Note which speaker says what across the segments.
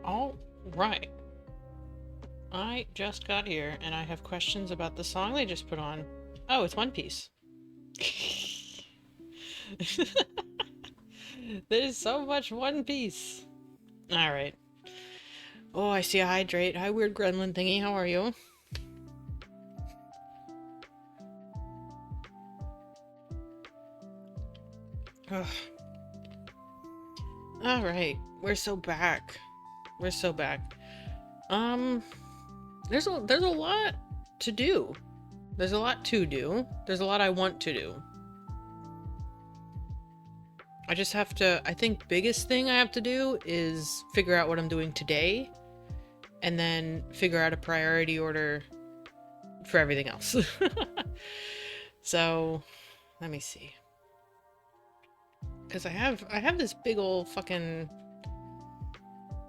Speaker 1: All right. I just got here and I have questions about the song they just put on. Oh, it's One Piece. There's so much One Piece. Alright. Oh, I see a hydrate. Hi, weird gremlin thingy. How are you? Alright. We're so back. We're so back. There's a lot to do. There's a lot to do. There's a lot I want to do. I just have to, I think biggest thing I have to do is figure out what I'm doing today and then figure out a priority order for everything else. So, let me see. Because I have this big old fucking,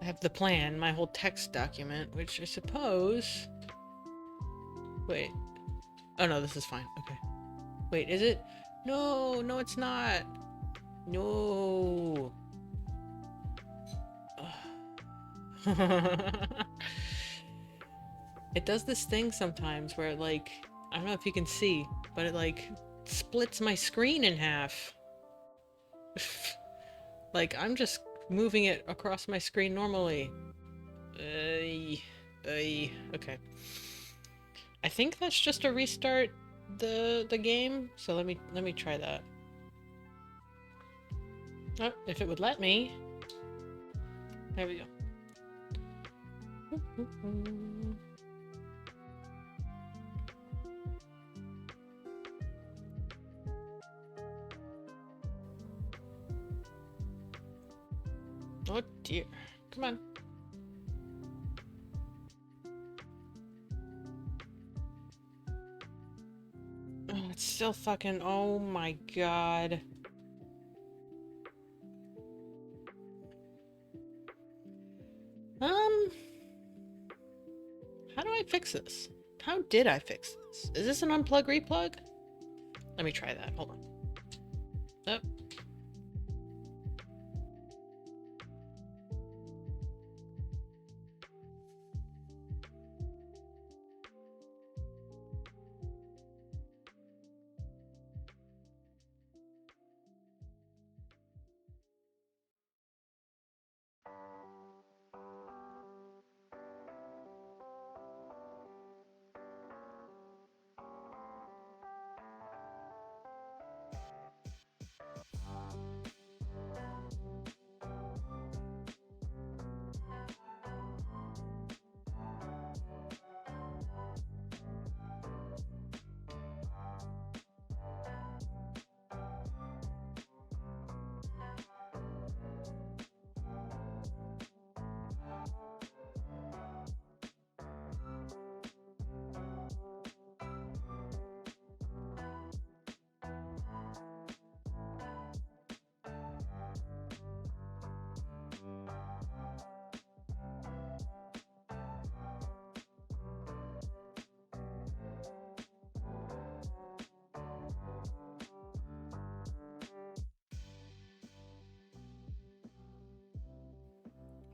Speaker 1: I have the plan, my whole text document, which I suppose, wait, oh no, this is fine, okay. Wait, is it? No, no it's not. No. It does this thing sometimes where it, like, I don't know if you can see, but it like splits my screen in half. Like, I'm just moving it across my screen normally. Okay. I think that's just to restart the game, so let me try that. Oh, if it would let me. There we go. Oh dear. Come on. Oh, it's still fucking, oh my god. How do I fix this? How did I fix this? Is this an unplug replug? Let me try that. Hold on. Oh.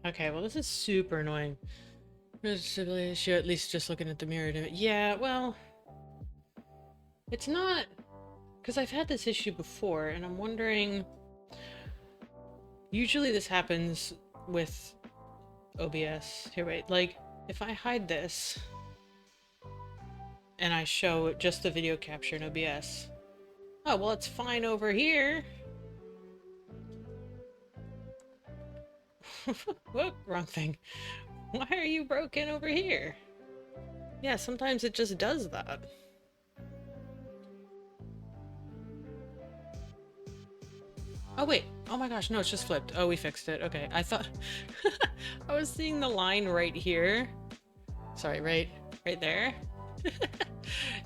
Speaker 1: Okay, well this is super annoying. Visibility issue, at least just looking at the mirror to it. Yeah, well, it's not, because I've had this issue before, and I'm wondering, usually this happens with OBS. Here, wait, like, if I hide this, and I show just the video capture in OBS, oh, well, it's fine over here. Whoop, wrong thing. Why are you broken over here? Yeah, sometimes it just does that. Oh wait, oh my gosh, no, it's just flipped. Oh, we fixed it. Okay, I thought I was seeing the line right here. Sorry, right there.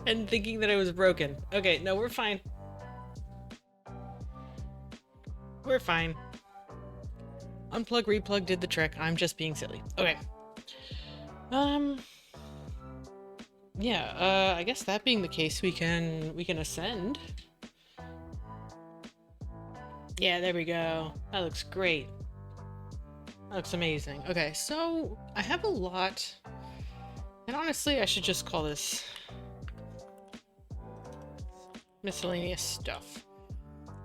Speaker 1: And thinking that it was broken. Okay, no, we're fine. We're fine. Unplug, replug did the trick. I'm just being silly. Okay. Yeah, I guess that being the case, we can ascend. Yeah, there we go. That looks great. That looks amazing. Okay, so I have a lot, and honestly, I should just call this miscellaneous stuff.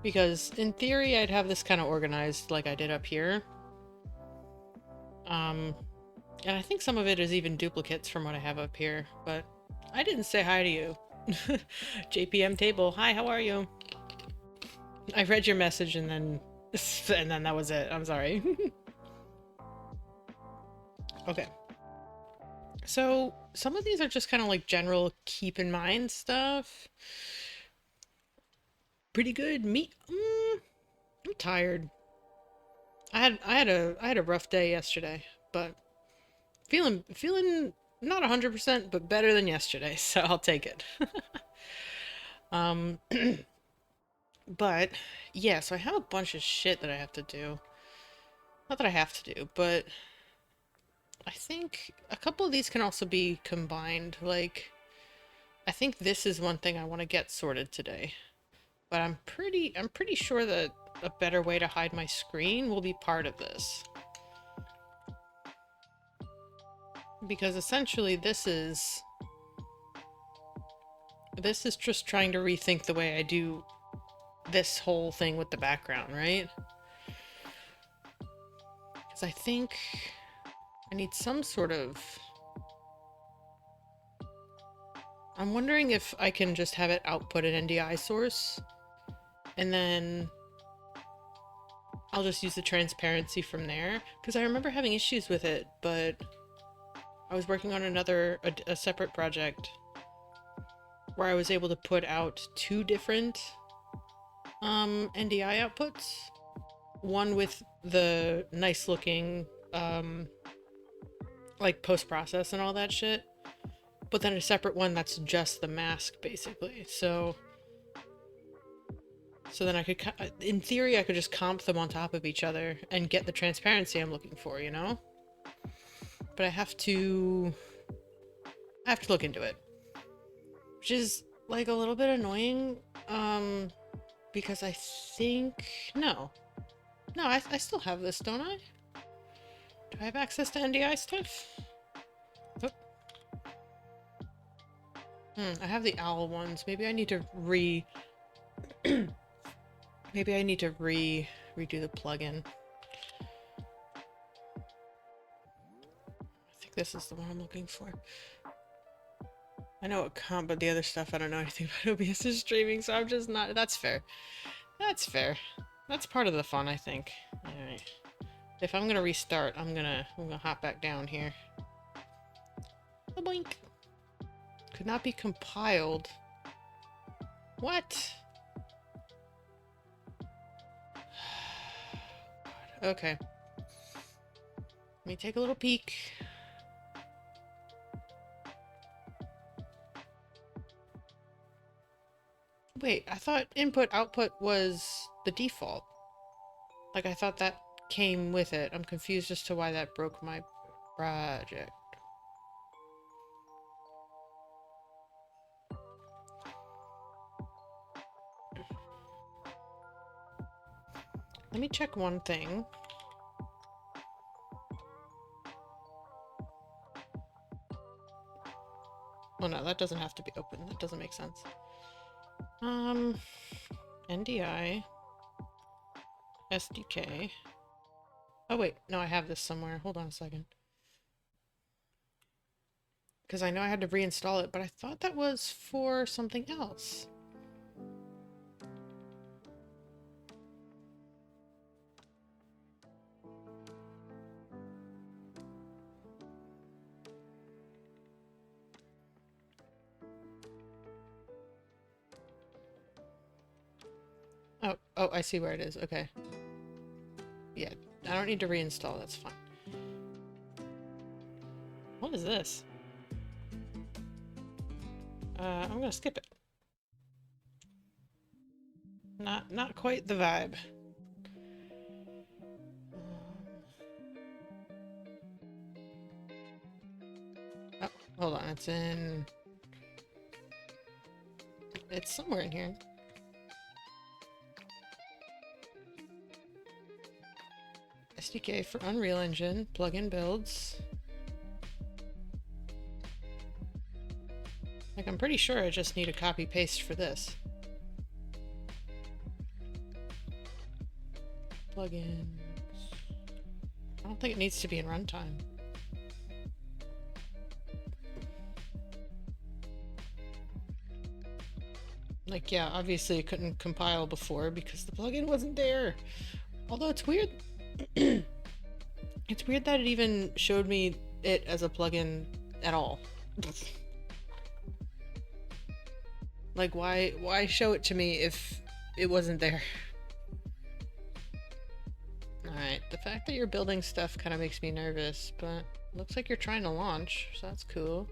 Speaker 1: Because in theory, I'd have this kind of organized like I did up here. And I think some of it is even duplicates from what I have up here, but I didn't say hi to you. JPM table, hi, how are you? I read your message and then that was it. I'm sorry. Okay. So some of these are just kind of like general keep in mind stuff. Pretty good. Me, I'm tired. I had a rough day yesterday, but feeling not 100%, but better than yesterday, so I'll take it. um, but yeah, so I have a bunch of shit that I have to do. Not that I have to do, but I think a couple of these can also be combined. Like, I think this is one thing I want to get sorted today. But I'm pretty sure that a better way to hide my screen will be part of this. Because essentially this is just trying to rethink the way I do this whole thing with the background, right? Because I think I need some sort of... I'm wondering if I can just have it output an NDI source, and then I'll just use the transparency from there. Because I remember having issues with it, but I was working on a separate project where I was able to put out two different NDI outputs. One with the nice looking like post-process and all that shit, but then a separate one that's just the mask basically. So then I could, in theory, I could just comp them on top of each other and get the transparency I'm looking for, you know? But I have to look into it, which is like a little bit annoying, because I think, no, I still have this, don't I? Do I have access to NDI stuff? Oh. I have the owl ones. Maybe I need to maybe I need to redo the plugin. I think this is the one I'm looking for. I know it comp, but the other stuff I don't know anything about OBS is streaming, so I'm just not. That's fair. That's fair. That's part of the fun, I think. Alright. If I'm gonna restart, I'm gonna hop back down here. A boink. Could not be compiled. What? Okay. Let me take a little peek. Wait, I thought input output was the default. Like, I thought that came with it. I'm confused as to why that broke my project. Let me check one thing. Oh no, that doesn't have to be open. That doesn't make sense. NDI, SDK. Oh wait, no, I have this somewhere. Hold on a second. Because I know I had to reinstall it, but I thought that was for something else. Oh, I see where it is. Okay. Yeah, I don't need to reinstall. That's fine. What is this? I'm gonna skip it. Not quite the vibe. Oh, hold on. It's somewhere in here. SDK for Unreal Engine, plugin builds. Like, I'm pretty sure I just need a copy paste for this. Plugins. I don't think it needs to be in runtime. Like, yeah, obviously it couldn't compile before because the plugin wasn't there. Although it's weird. It's weird that it even showed me it as a plugin at all. Like, why show it to me if it wasn't there? Alright, the fact that you're building stuff kind of makes me nervous, but looks like you're trying to launch, so that's cool.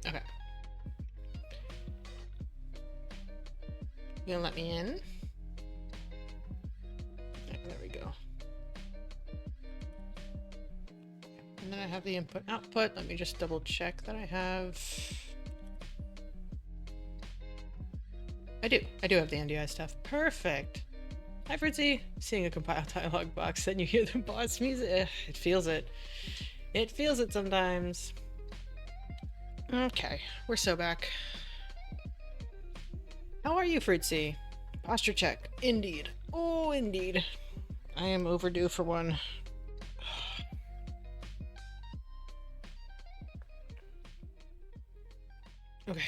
Speaker 1: Okay. You gonna let me in? Okay, there we go. And then I have the input output. Let me just double check that I have. I do have the NDI stuff. Perfect. Hi Fritzy. Seeing a compile dialog box, then you hear the boss music. It feels it. It feels it sometimes. Okay, we're so back. How are you, Fritzy? Posture check. Indeed. Oh, indeed. I am overdue for one. Okay.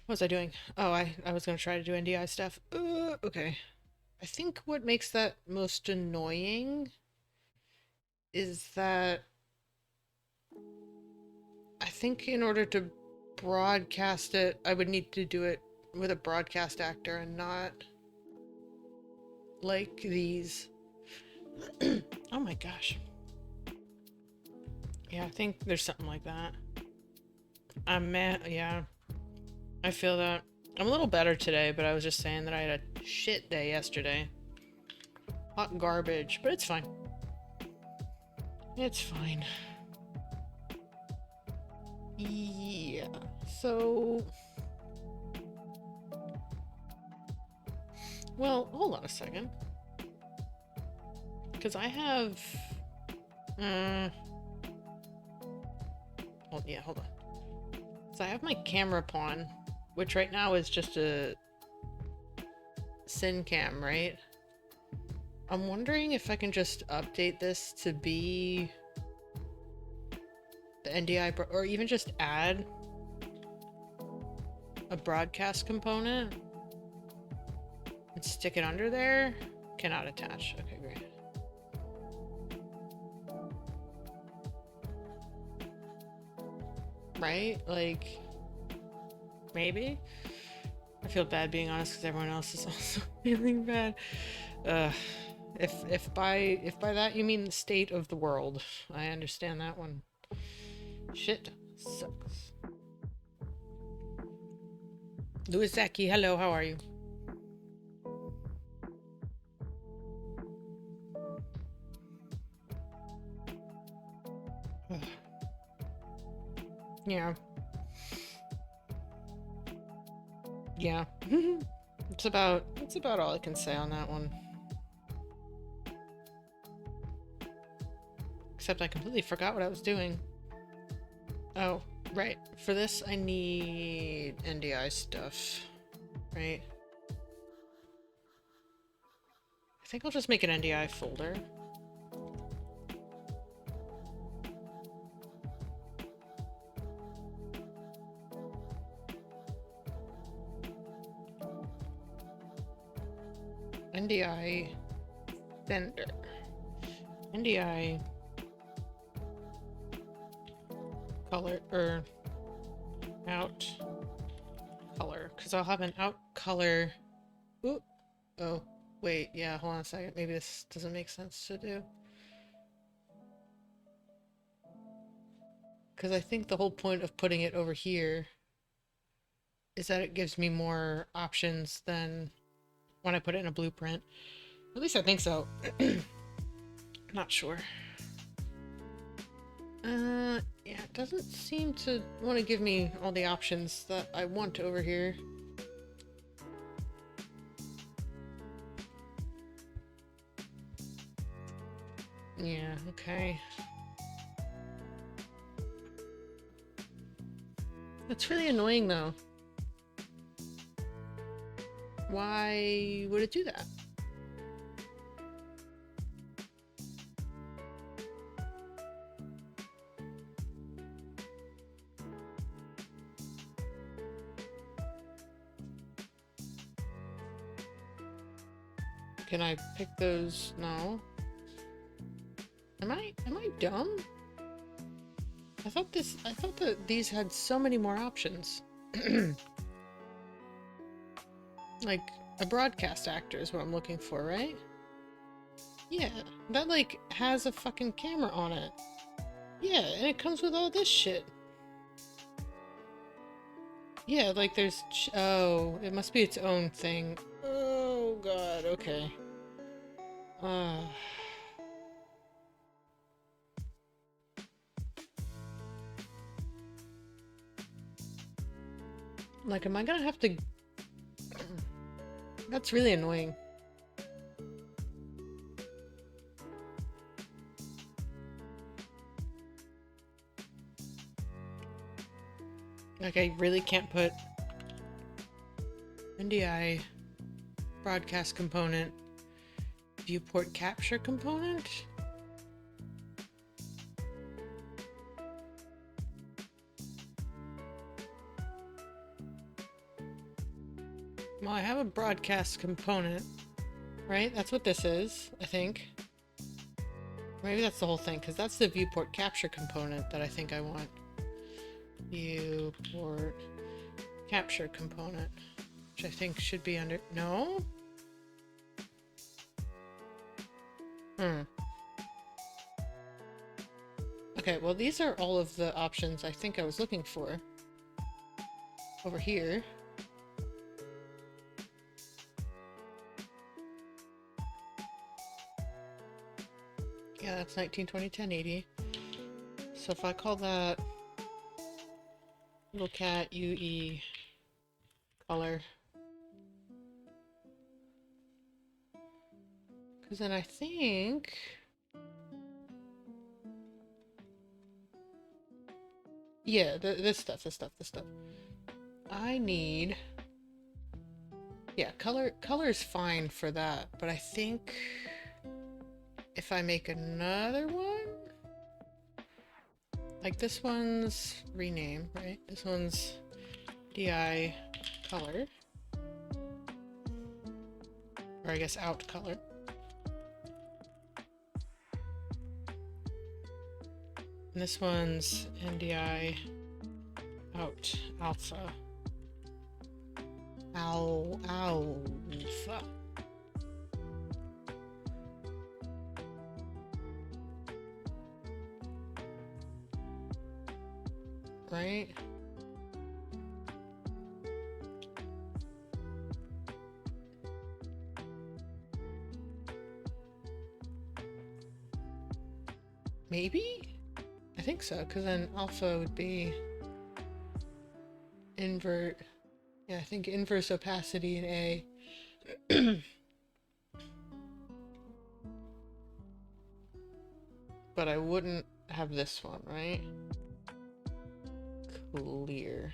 Speaker 1: What was I doing? Oh, I was gonna try to do NDI stuff. Okay. I think what makes that most annoying is that I think in order to broadcast it, I would need to do it with a broadcast actor and not like these. Oh my gosh. Yeah, I think there's something like that. I'm mad. Yeah, I feel that. I'm a little better today, but I was just saying that I had a shit day yesterday. Hot garbage, but it's fine. It's fine. Yeah, so... Well, hold on a second. Because I have... Oh, yeah, hold on. So I have my camera pawn, which right now is just a Syn cam, right? I'm wondering if I can just update this to be the NDI, or even just add a broadcast component and stick it under there. Cannot attach. Okay, great. Right? Like, maybe? I feel bad being honest because everyone else is also feeling bad. If by that you mean the state of the world, I understand that one. Shit sucks. Louis Zaki, hello, how are you? Yeah. Yeah. It's about all I can say on that one. Except I completely forgot what I was doing. Oh, right. For this, I need NDI stuff, right? I think I'll just make an NDI folder. NDI vendor. NDI color, or out color, because I'll have an out color. Ooh. Oh, wait, yeah, hold on a second. Maybe this doesn't make sense to do. Because I think the whole point of putting it over here is that it gives me more options than when I put it in a blueprint. At least I think so. Not sure. Yeah, it doesn't seem to want to give me all the options that I want over here. Yeah, okay. That's really annoying though. Why would it do that? Can I pick those? No. Am I dumb? I thought that these had so many more options. Like a broadcast actor is what I'm looking for, right? Yeah, that like has a fucking camera on it. Yeah, and it comes with all this shit. Yeah, like there's... Oh, it must be its own thing. Oh god, okay. Like, am I gonna have to... That's really annoying. Like, I really can't put NDI broadcast component, viewport capture component? Well, I have a broadcast component, right? That's what this is, I think. Maybe that's the whole thing, because that's the viewport capture component that I think I want. Viewport capture component, which I think should be under... No? Okay, well these are all of the options I think I was looking for. Over here. Yeah, that's 1920 1080. So if I call that little cat UE color, because then I think yeah, this stuff. I need, yeah, color's fine for that, but I think if I make another one, like this one's rename, right? This one's DI color, or I guess out color. And this one's NDI out alpha. Alpha. Right? Maybe? I think so, because then alpha would be invert. Yeah, I think inverse opacity in A. but I wouldn't have this one, right? Clear.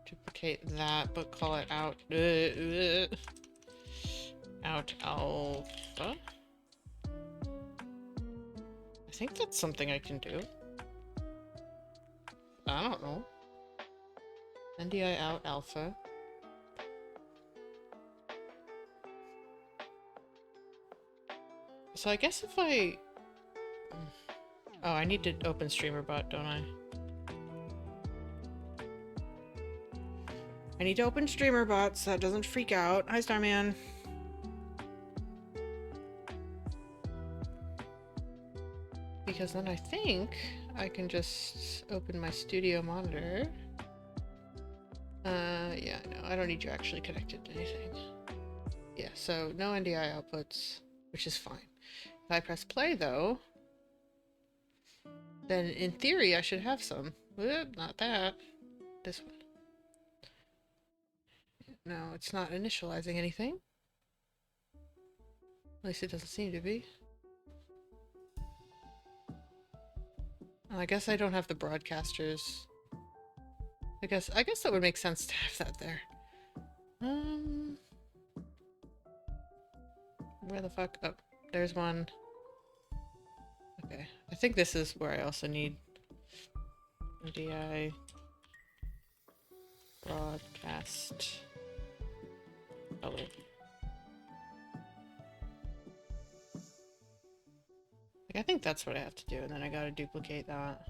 Speaker 1: Duplicate that, but call it out. Out alpha. I think that's something I can do. I don't know. NDI out alpha. So I guess if I... Oh, I need to open StreamerBot, don't I? I need to open StreamerBot so that doesn't freak out. Hi, Starman. Because then I think I can just open my studio monitor. Yeah, no, I don't need you actually connected to anything. Yeah, so no NDI outputs, which is fine. If I press play, though, then in theory I should have some. Not that. This one. No, it's not initializing anything. At least it doesn't seem to be. I guess I don't have the broadcasters. I guess that would make sense to have that there. Where the fuck? Oh, there's one. Okay, I think this is where I also need NDI broadcast color. Like, I think that's what I have to do, and then I gotta duplicate that.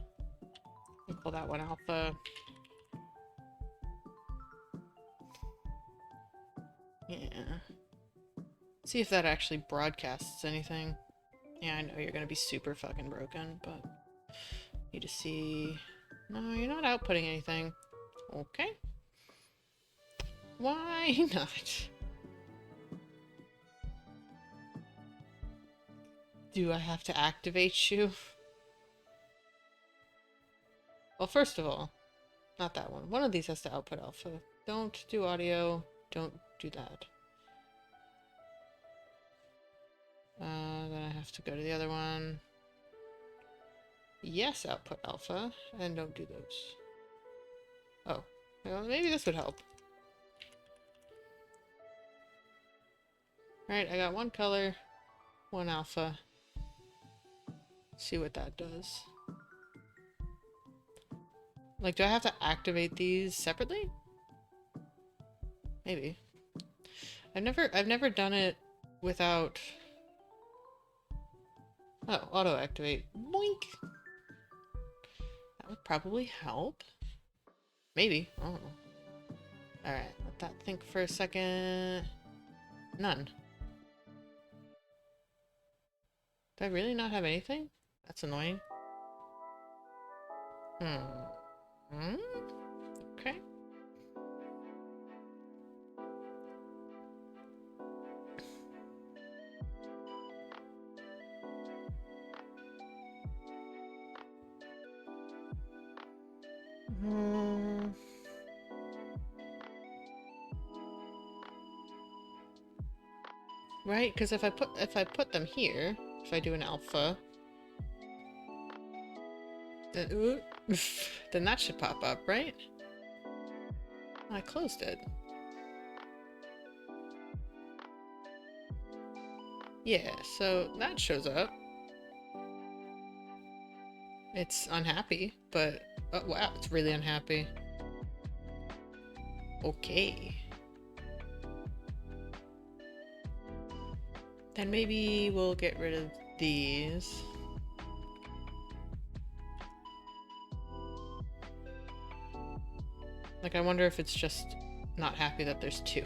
Speaker 1: We'll call that one alpha. Yeah. See if that actually broadcasts anything. Yeah, I know you're gonna be super fucking broken, but need to see. No, you're not outputting anything. Okay. Why not? Do I have to activate you? Well, first of all, not that one. One of these has to output alpha. Don't do audio. Don't do that. Then I have to go to the other one. Yes, output alpha. And don't do those. Oh. Well, maybe this would help. Alright, I got one color, one alpha. See what that does. Like, do I have to activate these separately? Maybe. I've never done it without... Oh, auto-activate. Boink! That would probably help. Maybe. I don't know. Alright, let that think for a second. None. Do I really not have anything? That's annoying. Okay. Right, because if I put them here, if I do an alpha, then then that should pop up, right? I closed it. Yeah, so that shows up. It's unhappy, but oh wow, it's really unhappy. Okay. Then maybe we'll get rid of these. Like, I wonder if it's just not happy that there's two.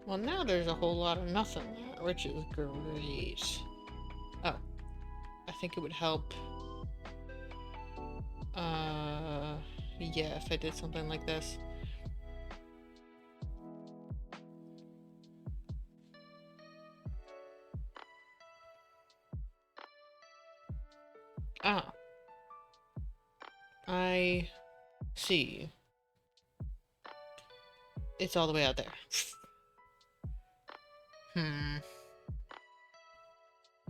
Speaker 1: Well, now there's a whole lot of nothing there, which is great. Oh, I think it would help. Yeah, if I did something like this. Ah, I see. It's all the way out there. Hmm.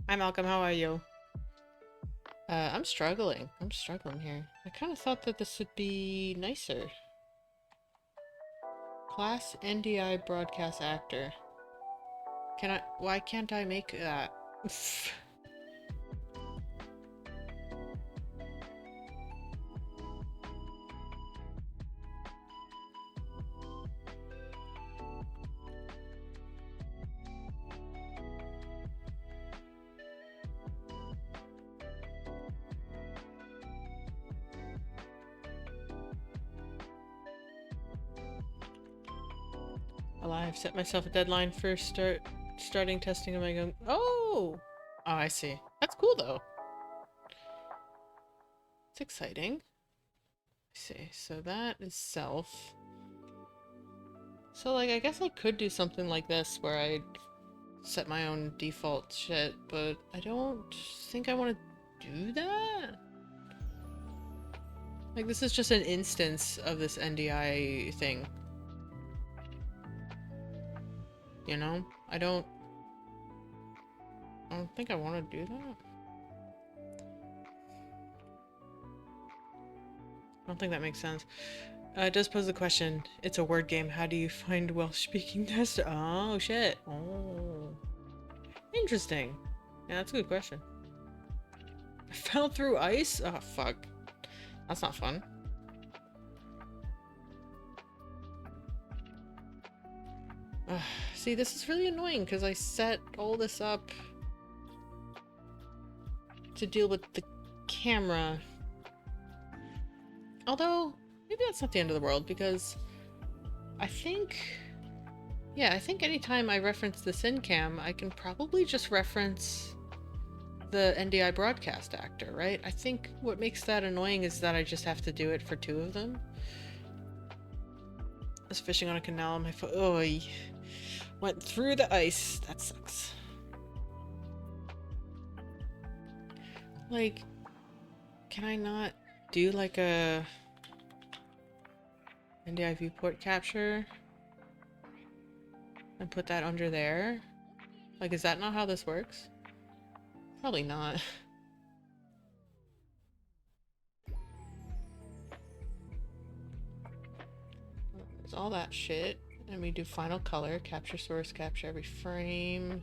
Speaker 1: Hi, Malcolm. How are you? I'm struggling. I'm struggling here. I kind of thought that this would be nicer. Class NDI broadcast actor. Why can't I make that? Well, I've set myself a deadline for starting testing of my gun. Oh! Oh, I see. That's cool, though. It's exciting. I see. So that is self. So, like, I guess I could do something like this where I set my own default shit, but I don't think I want to do that. Like, this is just an instance of this NDI thing. You know? I don't think I want to do that. I don't think that makes sense. It does pose the question. It's a word game. How do you find Welsh-speaking tester? Oh, shit. Oh. Interesting. Yeah, that's a good question. I fell through ice? Oh, fuck. That's not fun. See, this is really annoying because I set all this up to deal with the camera. Although, maybe that's not the end of the world because I think... Yeah, I think anytime I reference the SynCam, I can probably just reference the NDI broadcast actor, right? I think what makes that annoying is that I just have to do it for two of them. I was fishing on a canal on my foot. Oh, I went through the ice. That sucks. Like, can I not do like a NDI viewport capture and put that under there? Like, is that not how this works? Probably not. There's all that shit. And we do final color, capture source, capture every frame.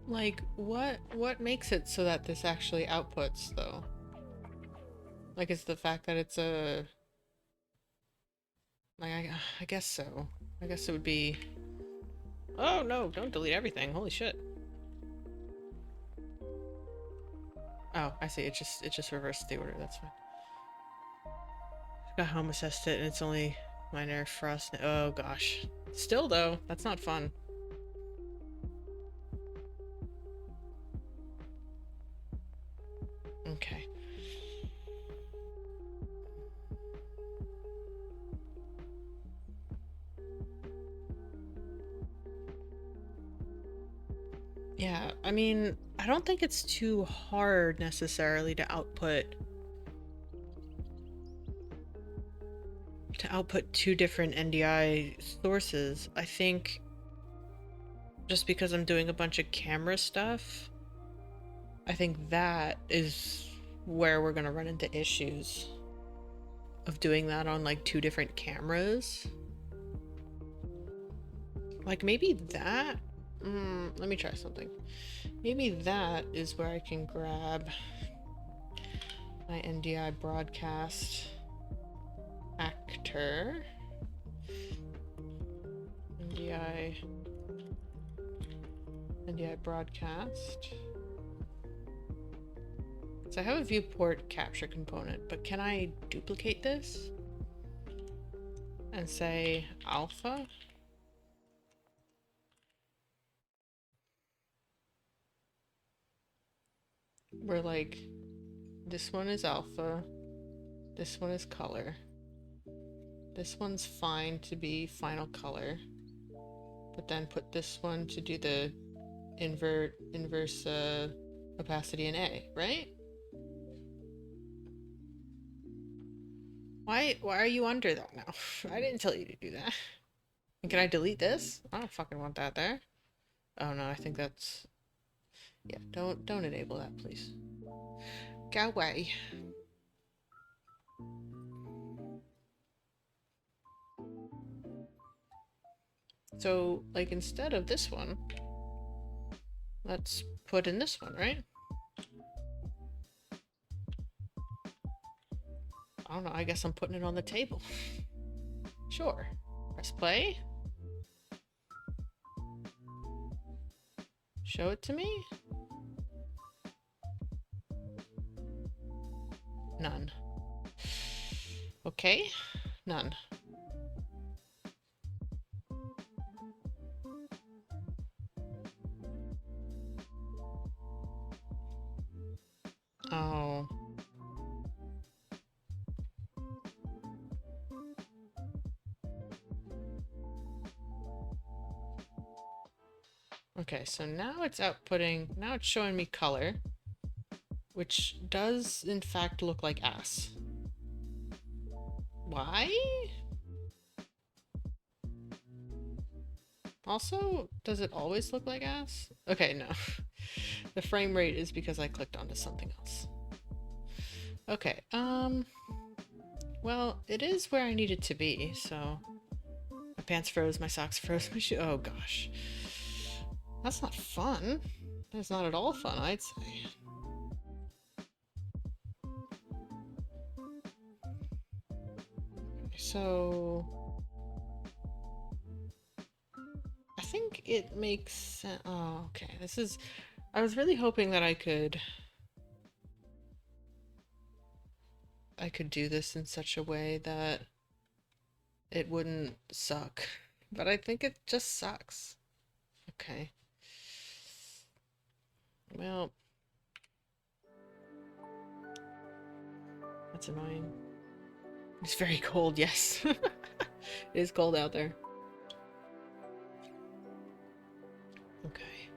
Speaker 1: Like, what makes it so that this actually outputs, though? Like, it's the fact that it's a... Like, I guess so. I guess it would be... Oh, no, don't delete everything. Holy shit. Oh, I see. It just reversed the order. That's fine. Got home assessed it, and it's only minor frost. Oh, gosh. Still, though, that's not fun. Okay. Yeah, I mean, I don't think it's too hard necessarily to output two different NDI sources. I think just because I'm doing a bunch of camera stuff, I think that is where we're gonna run into issues of doing that on like two different cameras. Like maybe that, let me try something. Maybe that is where I can grab my NDI broadcast actor. NDI broadcast. So I have a viewport capture component, but can I duplicate this and say alpha? Where like this one is alpha, this one is color. This one's fine to be final color. But then put this one to do the inverse opacity in A, right? Why are you under that now? I didn't tell you to do that. And can I delete this? I don't fucking want that there. Oh no, I think that's... Yeah, don't enable that, please. Go away. So, like, instead of this one, let's put in this one, right? I don't know, I guess I'm putting it on the table. Sure. Press play. Show it to me? None. Okay, none. Oh. Okay, so now it's outputting, now it's showing me color, which does in fact look like ass. Why? Also, does it always look like ass? Okay, no. The frame rate is because I clicked onto something else. Okay, well, it is where I need it to be, so... My pants froze, my socks froze, my shoe... Oh gosh. That's not fun. That's not at all fun, I'd say. So... I think it makes sense. Oh, okay. This is... I was really hoping that I could do this in such a way that it wouldn't suck. But I think it just sucks. Okay. Well... That's annoying. It's very cold, yes. It is cold out there. Okay.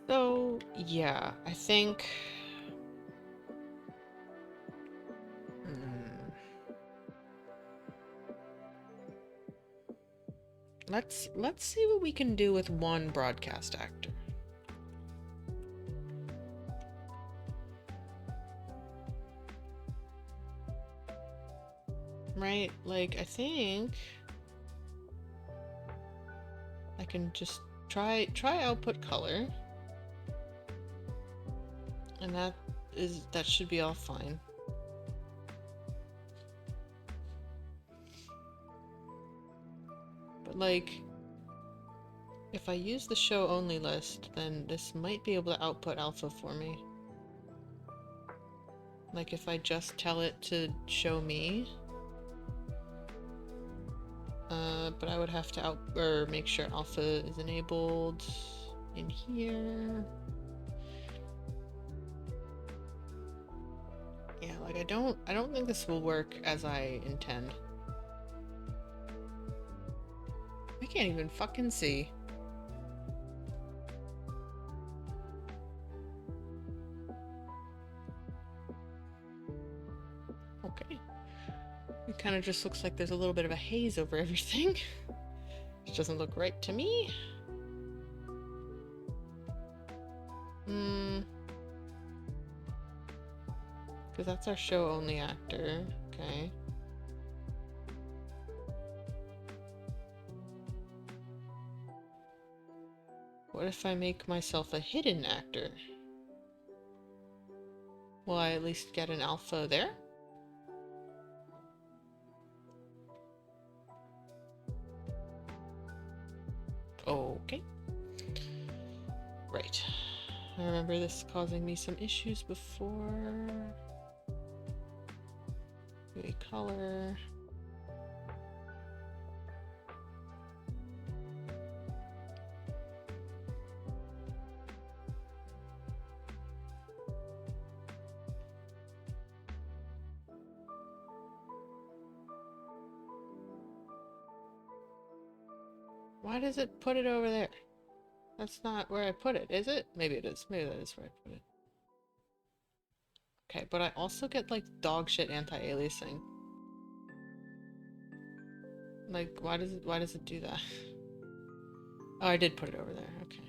Speaker 1: So, yeah, I think... Let's see what we can do with one broadcast actor. Right? Like, I think I can just try output color. And that should be all fine. But like, if I use the show only list, then this might be able to output alpha for me. Like if I just tell it to show me. But I would have to make sure alpha is enabled in here. Yeah, like I don't think this will work as I intend. I can't even fucking see. Okay. It kind of just looks like there's a little bit of a haze over everything. Which doesn't look right to me. Because that's our show only actor. Okay. What if I make myself a hidden actor? Will I at least get an alpha there? Okay. Right. I remember this causing me some issues before. Maybe color. Why does it put it over there? That's not where I put it, is it? Maybe it is. Maybe that is where I put it. Okay, but I also get like dog shit anti-aliasing. Like, why does it do that? Oh, I did put it over there. Okay.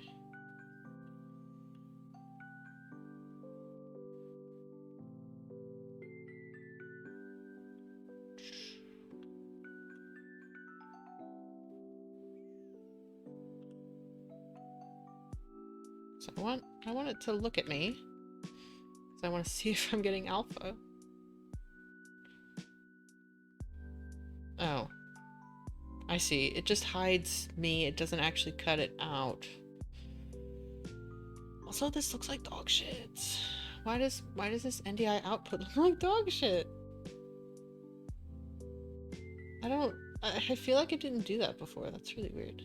Speaker 1: So I want it to look at me. So I want to see if I'm getting alpha. Oh. I see. It just hides me. It doesn't actually cut it out. Also, this looks like dog shit. Why does this NDI output look like dog shit? I feel like it didn't do that before. That's really weird.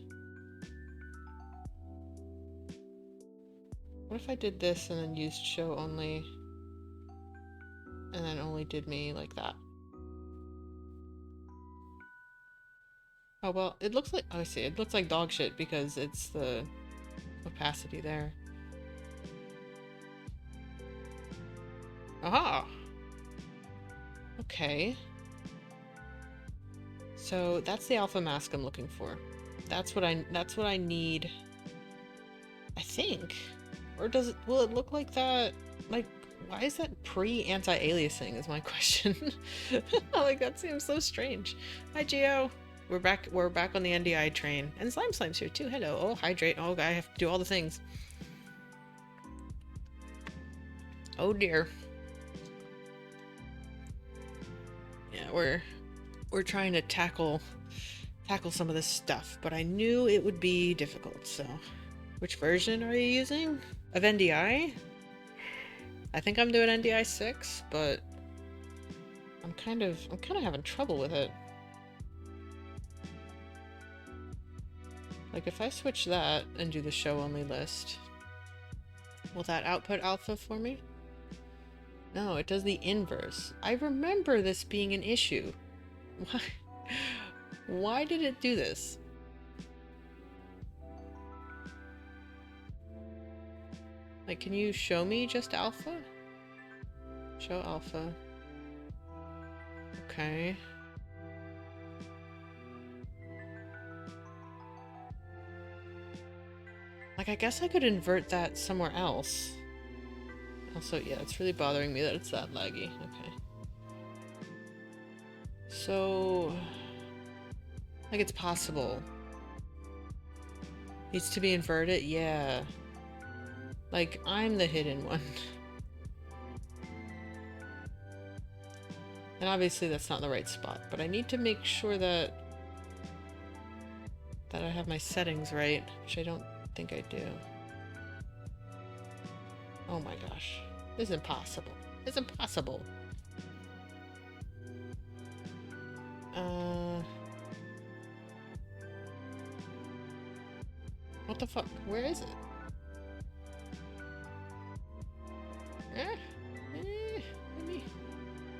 Speaker 1: What if I did this and then used show only and then only did me like that? Oh, well, it looks like, oh, I see. It looks like dog shit because it's the opacity there. Aha! Okay. So that's the alpha mask I'm looking for. That's what I need. I think. Or will it look like that? Like, why is that pre-anti-aliasing is my question. Like, that seems so strange. Hi, Geo. We're back on the NDI train. And Slime's here too. Hello. Oh, hydrate. Oh, I have to do all the things. Oh dear. Yeah, we're trying to tackle some of this stuff, but I knew it would be difficult, so. Which version are you using? Of NDI? I think I'm doing NDI 6, but I'm kind of having trouble with it. Like, if I switch that and do the show only list, will that output alpha for me? No, it does the inverse. I remember this being an issue. Why did it do this? Like, can you show me just alpha? Show alpha. Okay. Like, I guess I could invert that somewhere else. Also, yeah, it's really bothering me that it's that laggy. Okay. So, like, it's possible. Needs to be inverted? Yeah. Like, I'm the hidden one. And obviously that's not the right spot, but I need to make sure that I have my settings right, which I don't think I do. Oh my gosh. This is impossible. It's impossible. What the fuck? Where is it?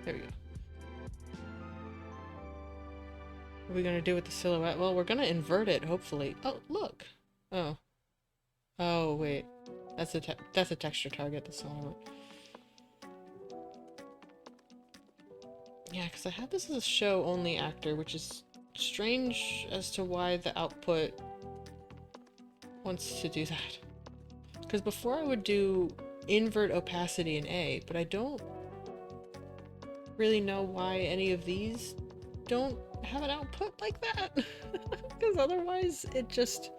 Speaker 1: There we go. What are we gonna do with the silhouette? Well, we're gonna invert it, hopefully. Oh, look! Oh. Oh, wait. That's a texture target, that's all I want. Yeah, because I have this as a show-only actor, which is strange as to why the output wants to do that. Because before I would do invert opacity in A, but I don't really know why any of these don't have an output like that. Because otherwise it just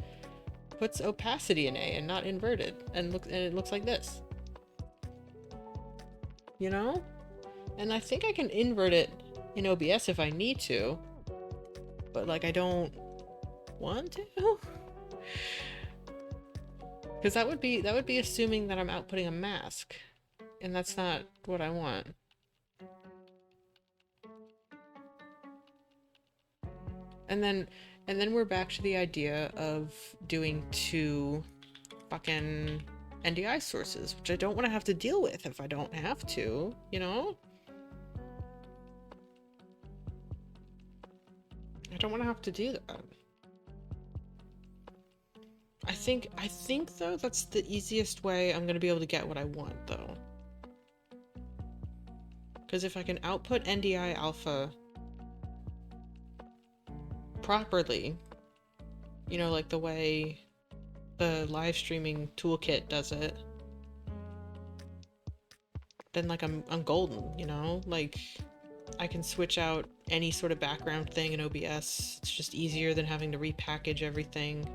Speaker 1: puts opacity in A and not inverted, and it looks like this. You know? And I think I can invert it in OBS if I need to, but like I don't want to. Because that would be assuming that I'm outputting a mask, and that's not what I want. And then we're back to the idea of doing 2 fucking NDI sources, which I don't want to have to deal with if I don't have to, you know? I don't want to have to do that. think though that's the easiest way I'm gonna be able to get what I want though. Because if I can output NDI alpha properly, you know, like the way the live streaming toolkit does it, then like I'm golden, you know? Like I can switch out any sort of background thing in OBS. It's just easier than having to repackage everything.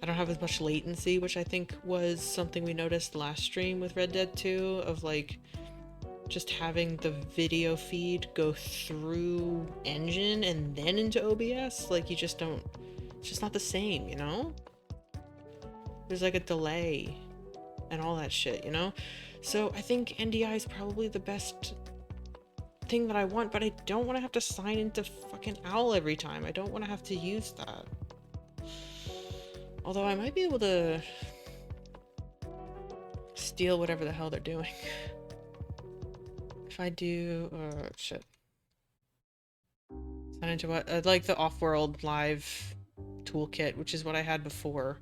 Speaker 1: I don't have as much latency, which I think was something we noticed last stream with Red Dead 2, of like just having the video feed go through engine and then into OBS. Like you just don't, it's just not the same, you know? There's like a delay and all that shit, you know? So I think NDI is probably the best thing that I want, but I don't want to have to sign into fucking OWL every time. I don't want to have to use that. Although I might be able to steal whatever the hell they're doing. If I do, shit. Sign into what? Like the off-world live toolkit, which is what I had before.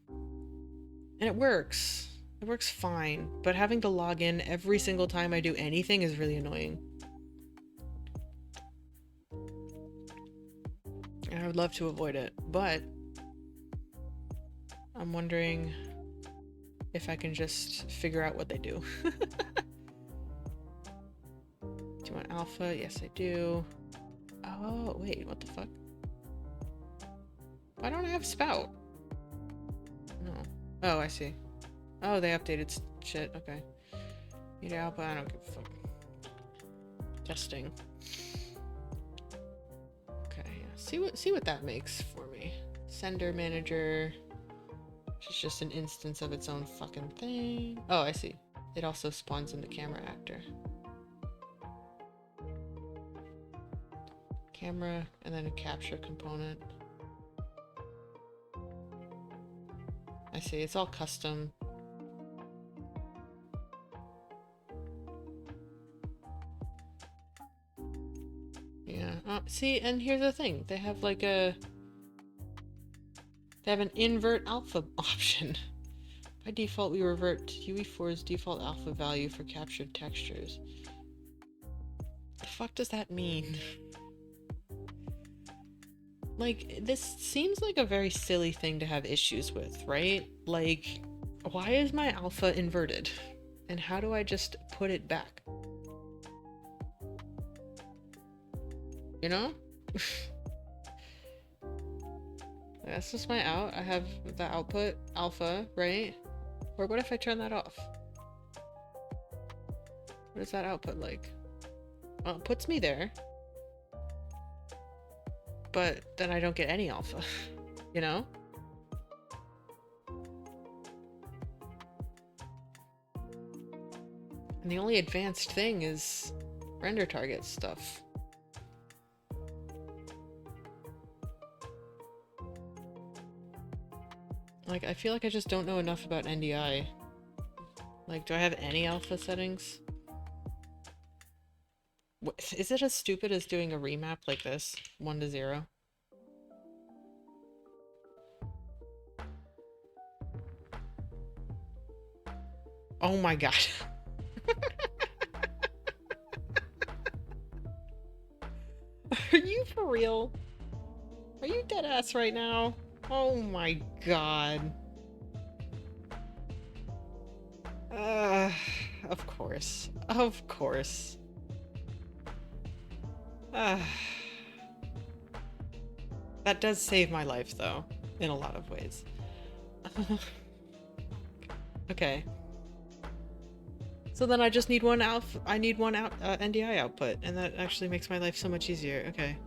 Speaker 1: And it works. It works fine, but having to log in every single time I do anything is really annoying. And I would love to avoid it, but I'm wondering if I can just figure out what they do. Do you want alpha? Yes, I do. Oh, wait, what the fuck? Why don't I have spout? No. Oh, I see. Oh, they updated shit. Okay. Need alpha? I don't give a fuck. Testing. Okay, yeah. See what that makes for me. Sender manager. It's just an instance of its own fucking thing. Oh, I see. It also spawns in the camera actor. Camera, and then a capture component. I see, it's all custom. Yeah, see, and here's the thing. They have like they have an invert alpha option. By default, we revert to UE4's default alpha value for captured textures. The fuck does that mean? Like, this seems like a very silly thing to have issues with, right? Like, why is my alpha inverted? And how do I just put it back? You know? That's just my out. I have the output alpha, right? Or what if I turn that off? What is that output like? Well, it puts me there. But then I don't get any alpha, you know? And the only advanced thing is render target stuff. Like, I feel like I just don't know enough about NDI. Like, do I have any alpha settings? Is it as stupid as doing a remap like this? 1 to 0? Oh my god. Are you for real? Are you dead ass right now? Oh my god. Of course. Of course. That does save my life, though, in a lot of ways. Okay. So then I just need one alpha. I need one NDI output, and that actually makes my life so much easier. Okay.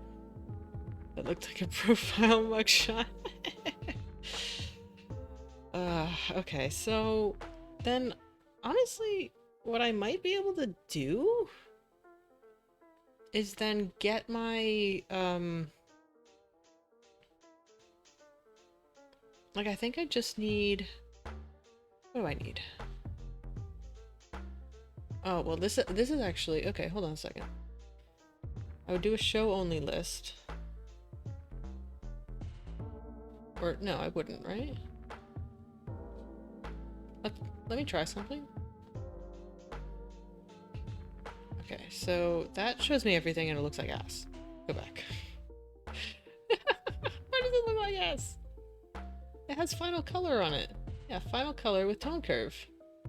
Speaker 1: That looked like a profile mugshot. Okay, so then honestly, what I might be able to do is then get my like, I think I just need, what do I need? Oh, well, this is actually, okay, hold on a second. I would do a show only list. Or, no, I wouldn't, right? Let me try something. Okay, so that shows me everything and it looks like ass. Go back. Why does it look like ass? It has final color on it. Yeah, final color with tone curve.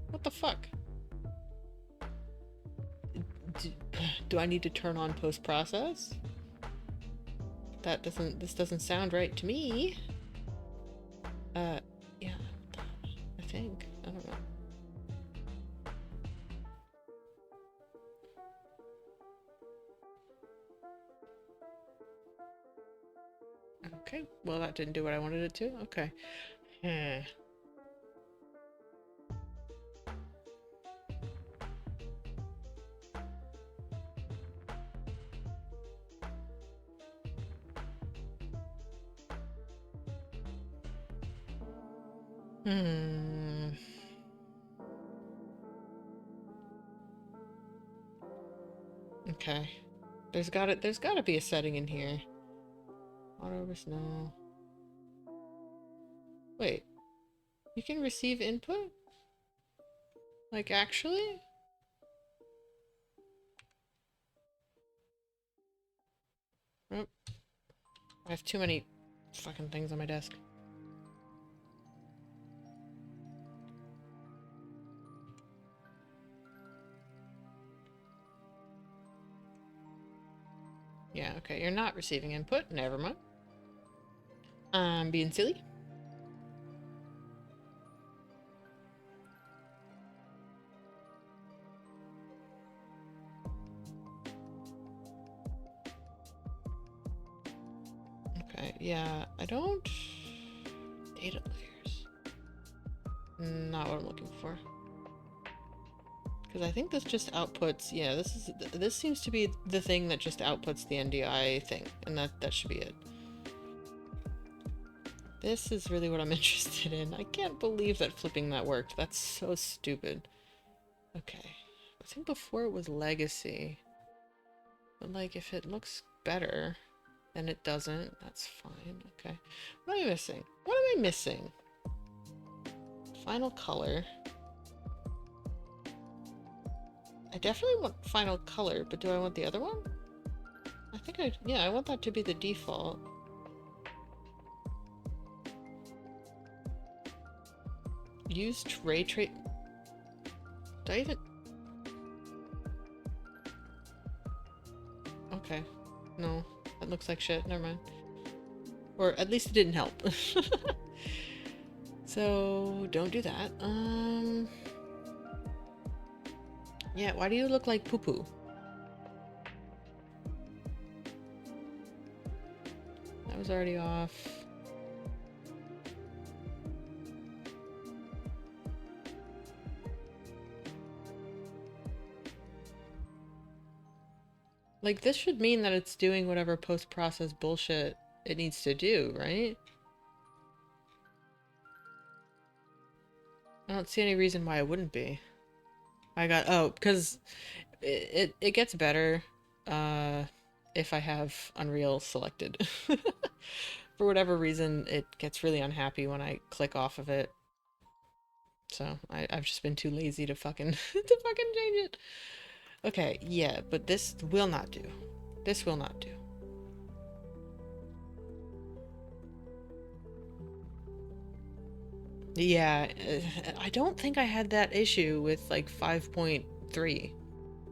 Speaker 1: What the fuck? Do I need to turn on post-process? This doesn't sound right to me. Yeah, I think. I don't know. Okay, well that didn't do what I wanted it to. Okay. Hmm. Okay. There's gotta be a setting in here. Auto no. Wait. You can receive input? Like actually? Oh, I have too many fucking things on my desk. Yeah, okay, you're not receiving input. Never mind. I'm being silly. Okay, yeah, I don't... Data layers. Not what I'm looking for. Because I think this just outputs... Yeah, this seems to be the thing that just outputs the NDI thing. And that should be it. This is really what I'm interested in. I can't believe that flipping that worked. That's so stupid. Okay. I think before it was legacy. But like, if it looks better, then it doesn't. That's fine. Okay. What am I missing? What am I missing? Final color. I definitely want final color, but do I want the other one? I think yeah, I want that to be the default. Used ray trace. Do I even... Okay. No, that looks like shit. Never mind. Or at least it didn't help. So, don't do that. Yeah, why do you look like poo-poo? That was already off. Like, this should mean that it's doing whatever post-process bullshit it needs to do, right? I don't see any reason why it wouldn't be. Oh, because it gets better if I have Unreal selected. For whatever reason, it gets really unhappy when I click off of it. So I've just been too lazy to fucking to fucking change it. Okay, yeah, but this will not do. This will not do. Yeah, I don't think I had that issue with like 5.3.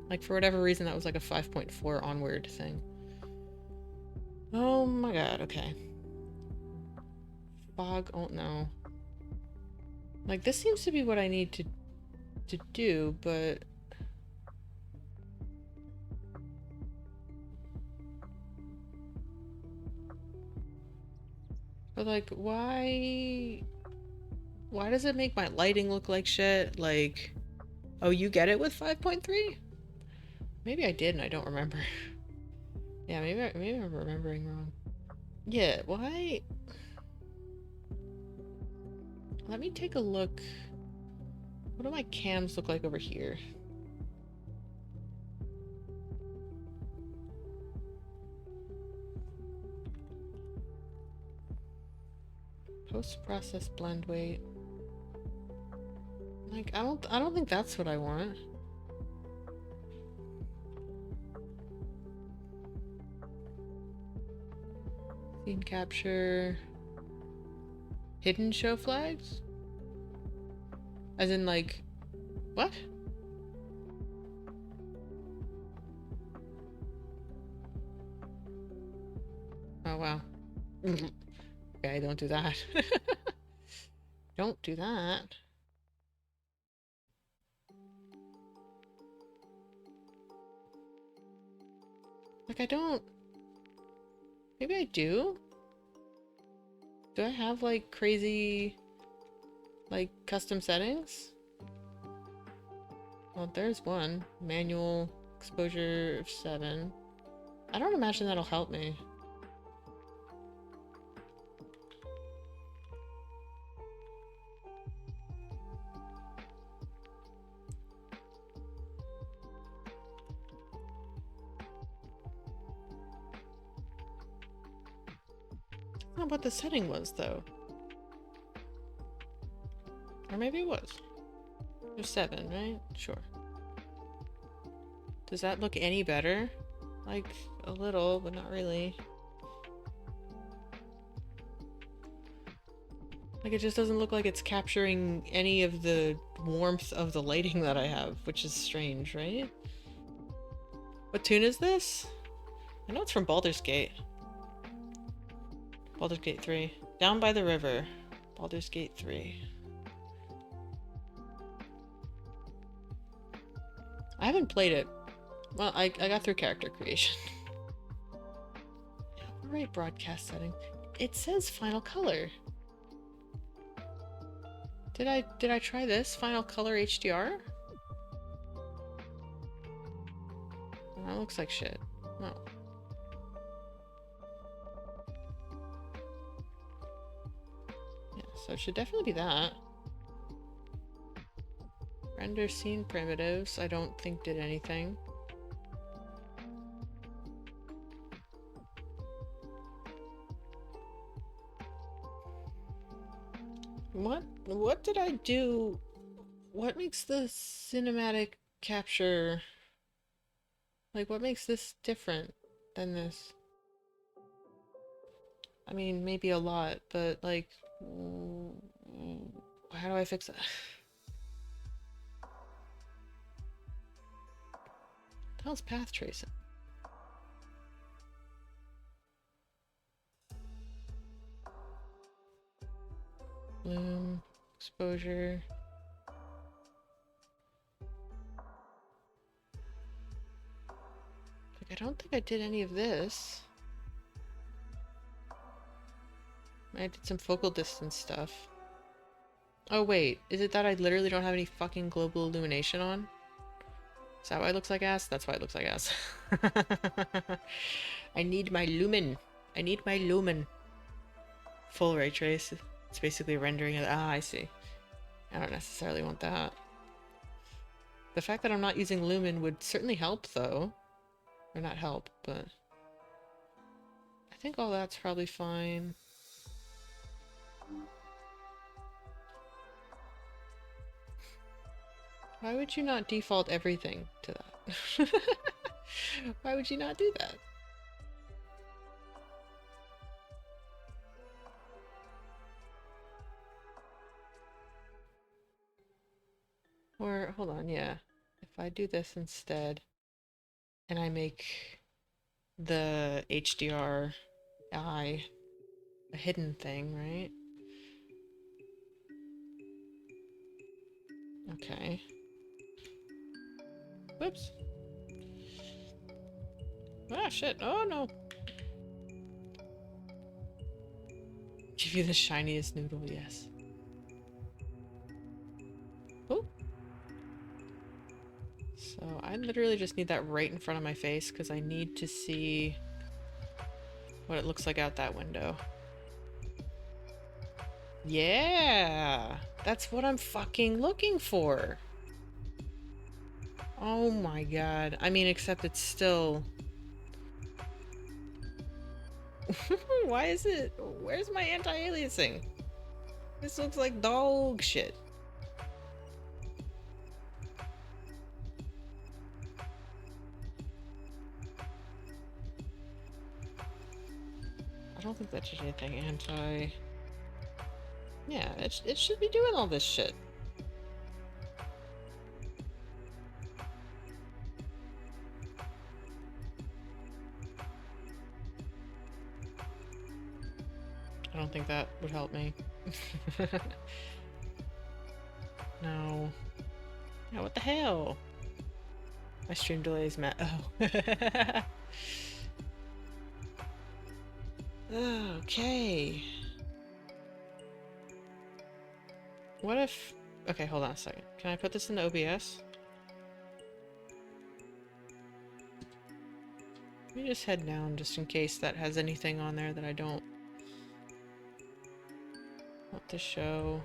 Speaker 1: Like for whatever reason that was like a 5.4 onward thing. Oh my god, okay. Fog, oh no. Like this seems to be what I need to do, but like why does it make my lighting look like shit? Like, oh, you get it with 5.3? Maybe I did and I don't remember. Yeah, maybe I'm remembering wrong. Yeah, why? Let me take a look. What do my cams look like over here? Post-process blend weight. Like, I don't think that's what I want. Scene capture. Hidden show flags? As in, like, what? Oh, wow. Okay, don't do that. Don't do that. Like, I don't... Maybe I do? Do I have, like, crazy, like, custom settings? Well, there's one. Manual exposure of 7. I don't imagine that'll help me. I don't know what the setting was, though. Or maybe it was. There's 7, right? Sure. Does that look any better? Like, a little, but not really. Like, it just doesn't look like it's capturing any of the warmth of the lighting that I have, which is strange, right? What tune is this? I know it's from Baldur's Gate. Baldur's Gate 3. Down by the River. Baldur's Gate 3. I haven't played it. Well, I got through character creation. Alright, broadcast setting. It says final color. Did I try this? Final color HDR? Oh, that looks like shit. No. Yeah, so it should definitely be that. Render scene primitives, I don't think did anything. What did I do? What makes the cinematic capture... Like, what makes this different than this? I mean, maybe a lot, but, like... How do I fix that? How's path tracing? Bloom, exposure. Like, I don't think I did any of this. I did some focal distance stuff. Oh wait, is it that I literally don't have any fucking global illumination on? Is that why it looks like ass? That's why it looks like ass. I need my lumen. I need my lumen. Full ray trace. It's basically rendering it. Ah, I see. I don't necessarily want that. The fact that I'm not using lumen would certainly help, though. Or not help, but... I think all that's probably fine. Why would you not default everything to that? Why would you not do that? Or, hold on, yeah. If I do this instead, and I make the HDR eye a hidden thing, right? Okay. Whoops. Ah, shit. Oh, no. Give you the shiniest noodle, yes. Oh. So I literally just need that right in front of my face because I need to see what it looks like out that window. Yeah! That's what I'm fucking looking for! Oh my god. I mean, except it's still... Why is it... Where's my anti-aliasing? This looks like dog shit. I don't think that did anything anti... Yeah, it should be doing all this shit. I don't think that would help me. No. Yeah, what the hell? My stream delay is mad. Oh. Okay. What if... Okay, hold on a second. Can I put this in the OBS? Let me just head down just in case that has anything on there that I don't want to show.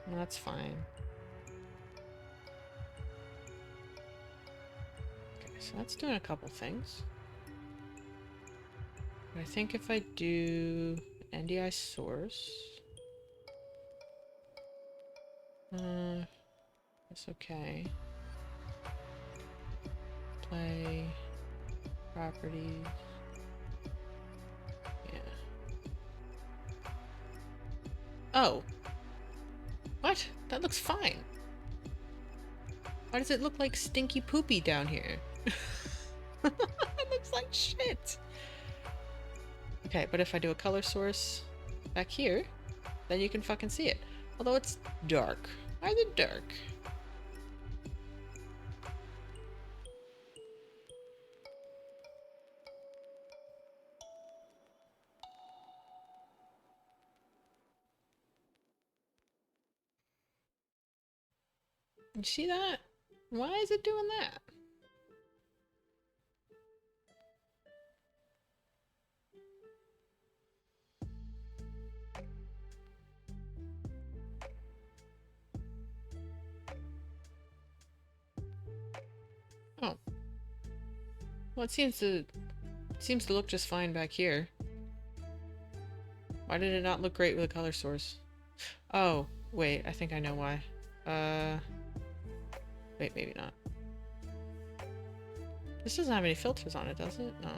Speaker 1: No, that's fine. Okay, so that's doing a couple things. But I think if I do NDI source... That's okay. Play... Properties... Yeah. Oh! What? That looks fine. Why does it look like stinky poopy down here? It looks like shit! Okay, but if I do a color source back here, then you can fucking see it. Although it's dark. Why is it dark? You see that? Why is it doing that? Oh. Well, it seems to look just fine back here. Why did it not look great with a color source? Oh, wait, I think I know why. Wait, maybe not. This doesn't have any filters on it, does it? No.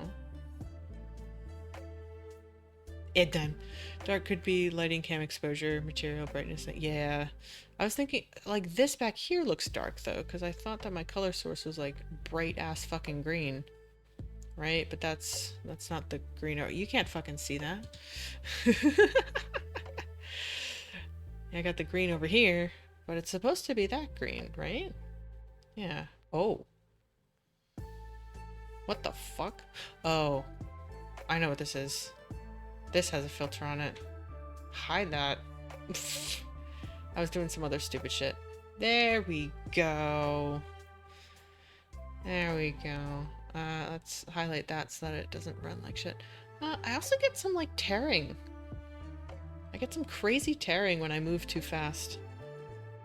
Speaker 1: Time. Dark could be lighting, cam exposure, material, brightness. Yeah. I was thinking, like, this back here looks dark, though, because I thought that my color source was, like, bright-ass fucking green. Right? But that's not the green. You can't fucking see that. I got the green over here, but it's supposed to be that green, right? Yeah. Oh. What the fuck? Oh. I know what this is. This has a filter on it. Hide that. I was doing some other stupid shit. There we go. There we go. Let's highlight that so that it doesn't run like shit. I also get some, like, tearing. I get some crazy tearing when I move too fast.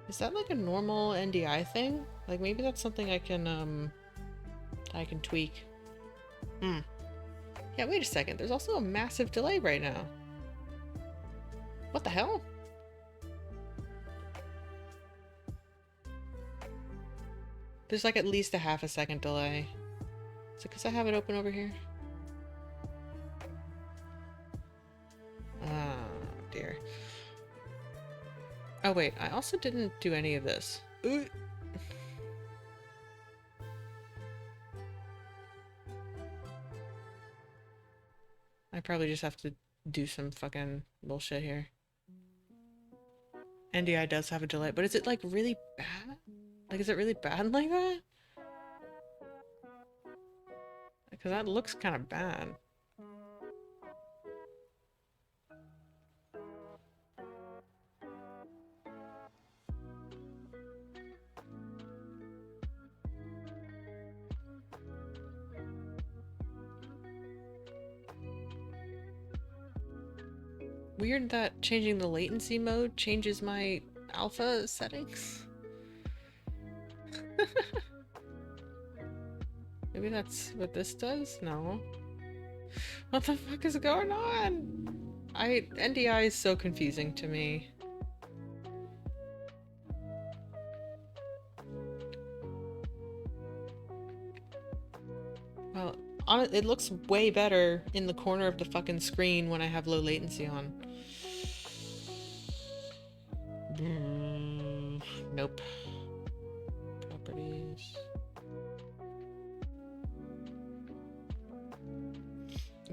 Speaker 1: Is that, like, a normal NDI thing? Like, maybe that's something I can tweak. Yeah, wait a second. There's also a massive delay right now. What the hell? There's, like, at least a half a second delay. Is it because I have it open over here? Oh, dear. Oh, wait. I also didn't do any of this. Ooh. I probably just have to do some fucking bullshit here. NDI does have a delay, but is it, like, really bad? Like, is it really bad like that? Because that looks kind of bad. Weird that changing the latency mode changes my alpha settings. Maybe that's what this does? No. What the fuck is going on? NDI is so confusing to me. Well, it looks way better in the corner of the fucking screen when I have low latency on. Nope. Properties.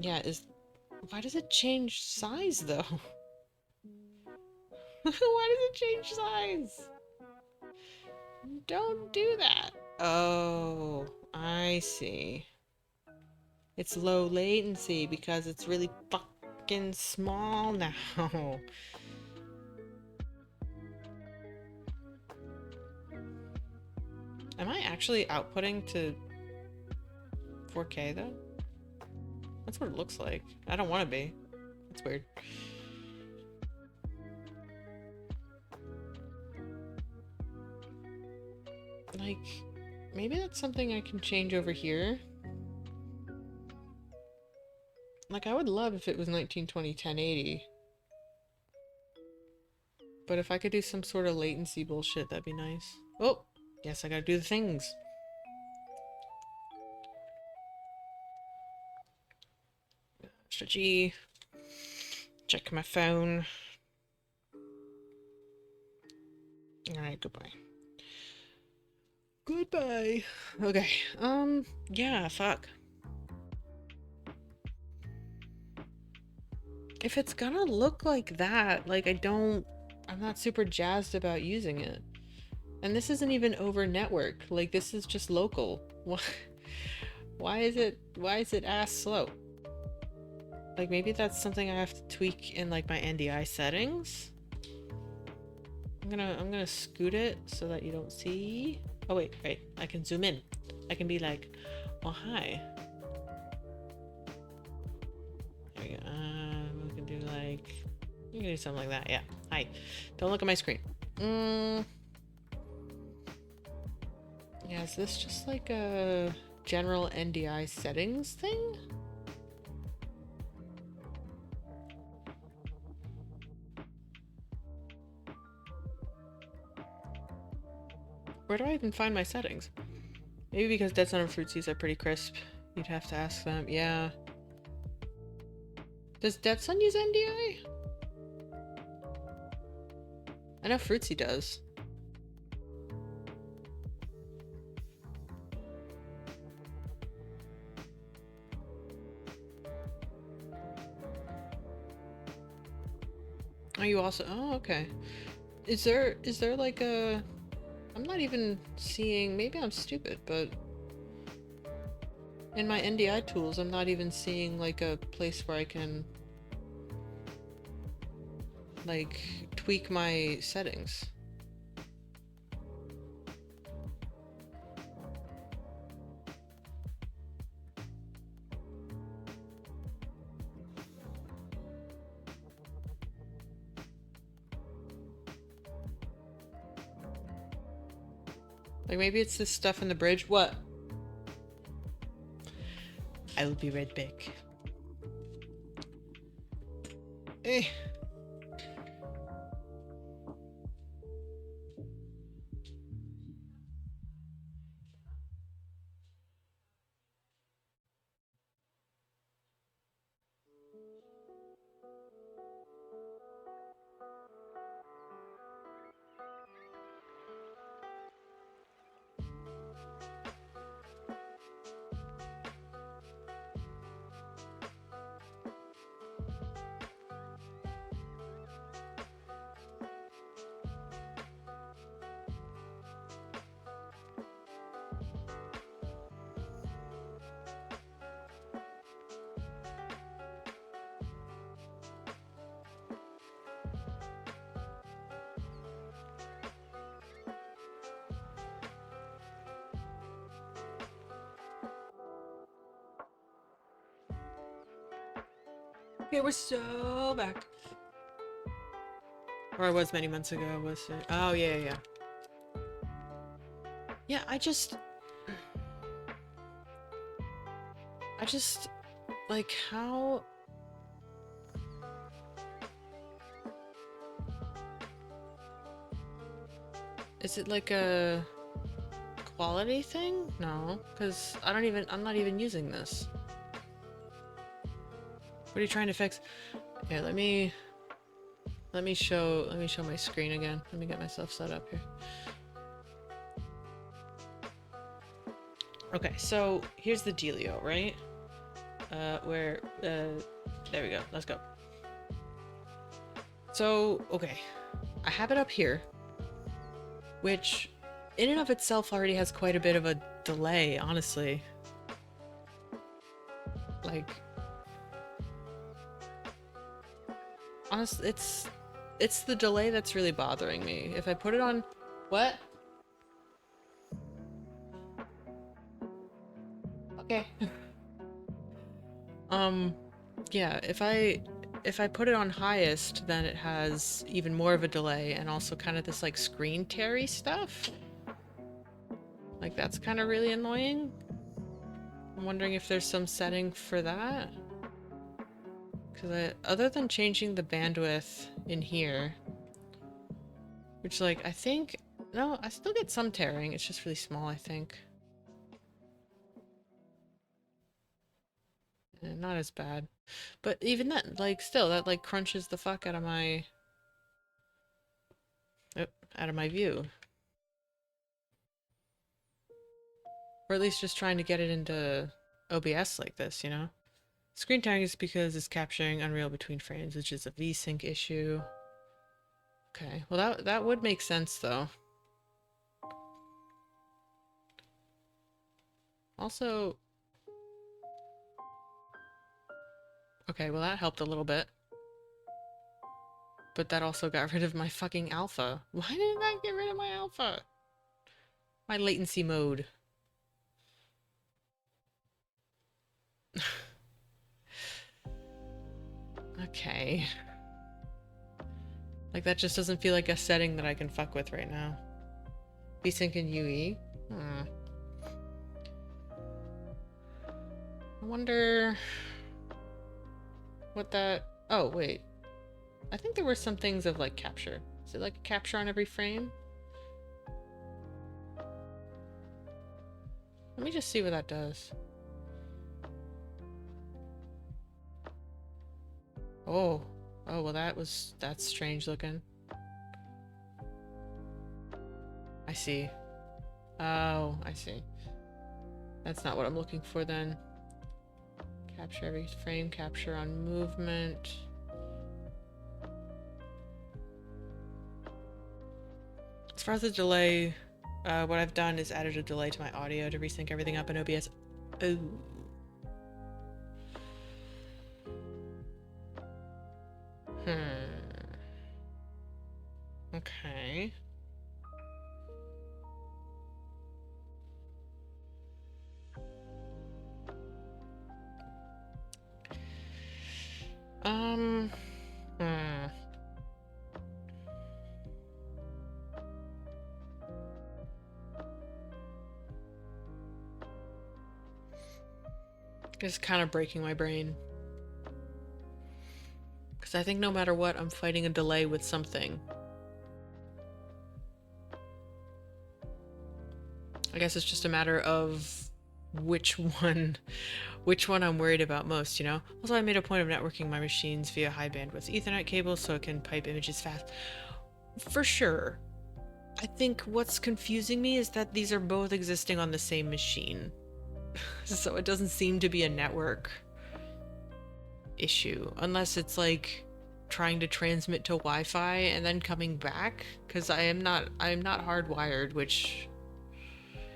Speaker 1: Yeah, why does it change size though? Why does it change size? Don't do that. Oh, I see. It's low latency because it's really fucking small now. Am I actually outputting to 4K though? That's what it looks like. I don't want to be. That's weird. Like, maybe that's something I can change over here. Like, I would love if it was 1920 1080. But if I could do some sort of latency bullshit, that'd be nice. Oh, yes, I gotta do the things. G. Check my phone. Alright, goodbye. Goodbye. Okay, yeah, fuck. If it's gonna look like that, like, I'm not super jazzed about using it. And this isn't even over network. Like, this is just local. Why is it ass slow? Like, maybe that's something I have to tweak in, like, my NDI settings? I'm gonna scoot it so that you don't see. Oh, wait, I can zoom in. I can be like, oh, hi. There we go. We can do, like, you can do something like that. Yeah. Hi. Don't look at my screen. Yeah, is this just like a general NDI settings thing? Where do I even find my settings? Maybe because Dead Son and Fruitsies are pretty crisp. You'd have to ask them. Yeah. Does Dead Son use NDI? I know Fruitsy does. Are you also? Oh, okay. Is there like a? I'm not even seeing. Maybe I'm stupid, but in my NDI tools, I'm not even seeing like a place where I can like tweak my settings. Like, maybe it's this stuff in the bridge. What? I will be right back. Eh. Okay, we're so back. Or I was many months ago, was it? Oh, yeah, yeah. Yeah, I just, like, how... Is it like a quality thing? No, because I'm not even using this. What are you trying to fix? Okay, let me show my screen again. Let me get myself set up here. Okay, so here's the dealio, right? There we go. Let's go. So, okay. I have it up here, which in and of itself already has quite a bit of a delay, honestly. Like, honestly, it's the delay that's really bothering me. If I put it on... What? Okay. Yeah, if I put it on highest, then it has even more of a delay and also kind of this like screen teary stuff. Like that's kind of really annoying. I'm wondering if there's some setting for that. Because other than changing the bandwidth in here, which like I think, no, I still get some tearing. It's just really small, I think. Not as bad. But even then, like still, that like crunches the fuck out of my, out of my view. Or at least just trying to get it into OBS like this, you know? Screen tag is because it's capturing Unreal between frames, which is a VSync issue. Okay, well that would make sense though. Also... Okay, well that helped a little bit. But that also got rid of my fucking alpha. Why didn't that get rid of my alpha? My latency mode. Okay. Like that just doesn't feel like a setting that I can fuck with right now. VSync and UE? I wonder what that... Oh, wait. I think there were some things of like capture. Is it like a capture on every frame? Let me just see what that does. Oh. Oh, well that's strange looking. I see. Oh, I see. That's not what I'm looking for then. Capture every frame, capture on movement. As far as the delay, what I've done is added a delay to my audio to resync everything up in OBS. Oh. Okay. Hmm. It's kind of breaking my brain. Because I think no matter what, I'm fighting a delay with something. I guess it's just a matter of which one I'm worried about most, you know? Also, I made a point of networking my machines via high bandwidth Ethernet cables so it can pipe images fast. For sure. I think what's confusing me is that these are both existing on the same machine. So it doesn't seem to be a network issue, unless it's like trying to transmit to Wi-Fi and then coming back, because I'm not hardwired, which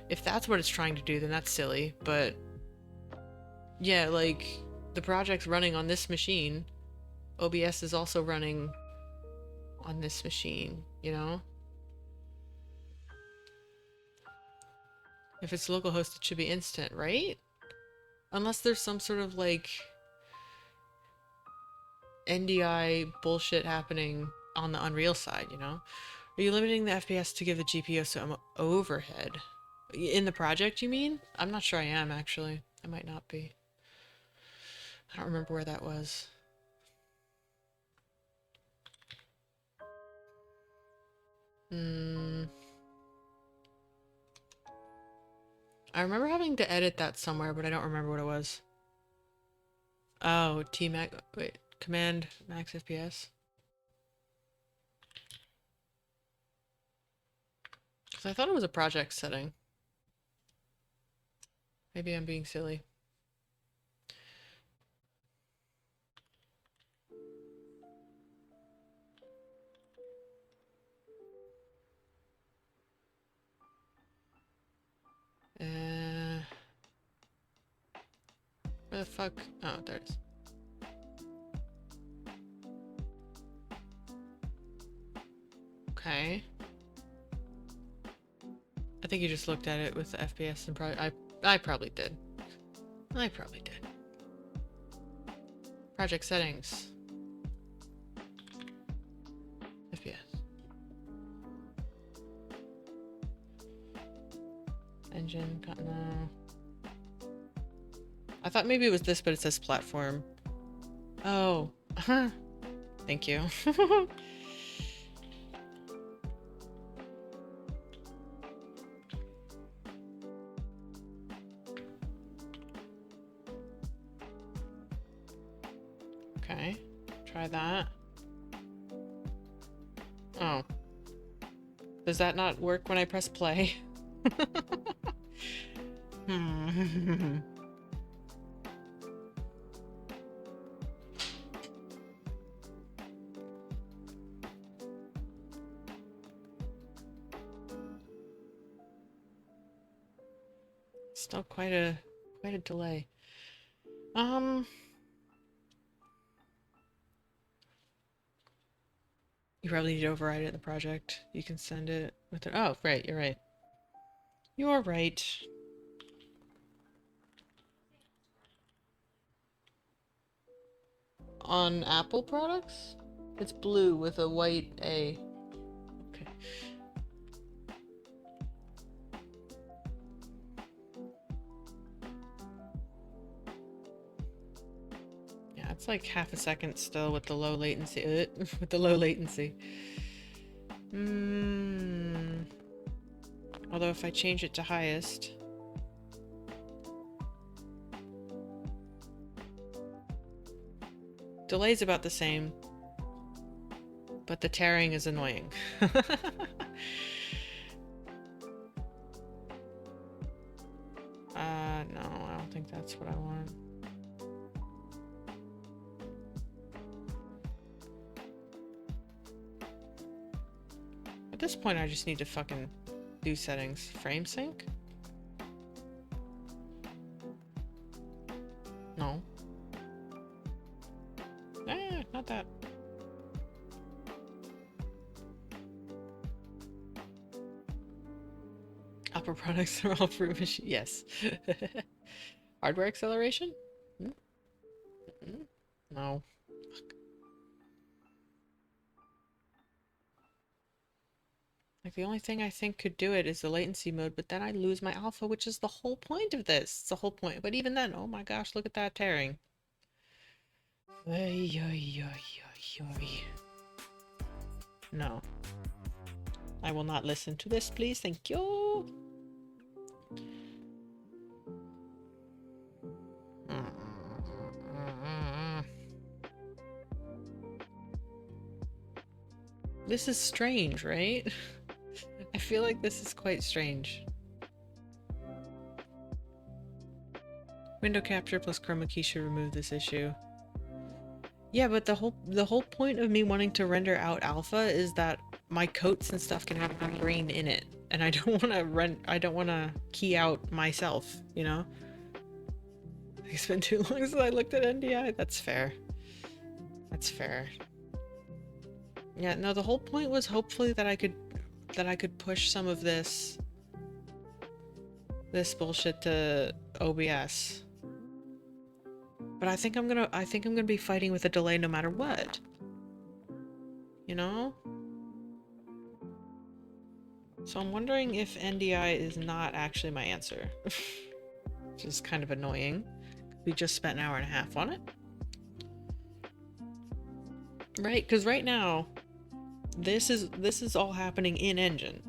Speaker 1: if that's what it's trying to do, then that's silly. But yeah, like the project's running on this machine. OBS is also running on this machine, you know? If it's localhost, it should be instant, right? Unless there's some sort of like NDI bullshit happening on the Unreal side, you know? Are you limiting the FPS to give the GPU some overhead? In the project, you mean? I'm not sure I am, actually. I might not be. I don't remember where that was. I remember having to edit that somewhere, but I don't remember what it was. Oh, wait, command max FPS. Because I thought it was a project setting. Maybe I'm being silly. Where the fuck? Oh, there it is. Okay. I think you just looked at it with the FPS and I probably did. I probably did. Project settings. FPS. Engine, no. I thought maybe it was this, but it says platform. Oh. Thank you. Okay. Try that. Oh. Does that not work when I press play? Still quite a delay. You probably need to override it in the project. You can send it with it. Oh, right, you're right. You're right. On Apple products? It's blue with a white A. Okay. Yeah, it's like half a second still with the low latency. With the low latency. Although if I change it to highest... Delay's about the same, but the tearing is annoying. No, I don't think that's what I want. At this point, I just need to fucking do settings. Frame sync? No. Not that. Apple products are all for machine. Yes. Hardware acceleration? No. Fuck. Like the only thing I think could do it is the latency mode, but then I lose my alpha, which is the whole point of this. It's the whole point. But even then, oh my gosh, look at that tearing. Ay, ay, ay, ay, ay. No. I will not listen to this, please. Thank you. This is strange, right? I feel like this is quite strange. Window capture plus chroma key should remove this issue. Yeah, but the whole point of me wanting to render out alpha is that my coats and stuff can have grain in it, and I don't want to key out myself, you know? It's been too long since I looked at NDI. That's fair. That's fair. Yeah, no, the whole point was hopefully that I could push some of this bullshit to OBS. But I think I'm gonna be fighting with a delay no matter what. You know? So I'm wondering if NDI is not actually my answer. Which is kind of annoying. We just spent an hour and a half on it. Right? Because right now, this is all happening in engine.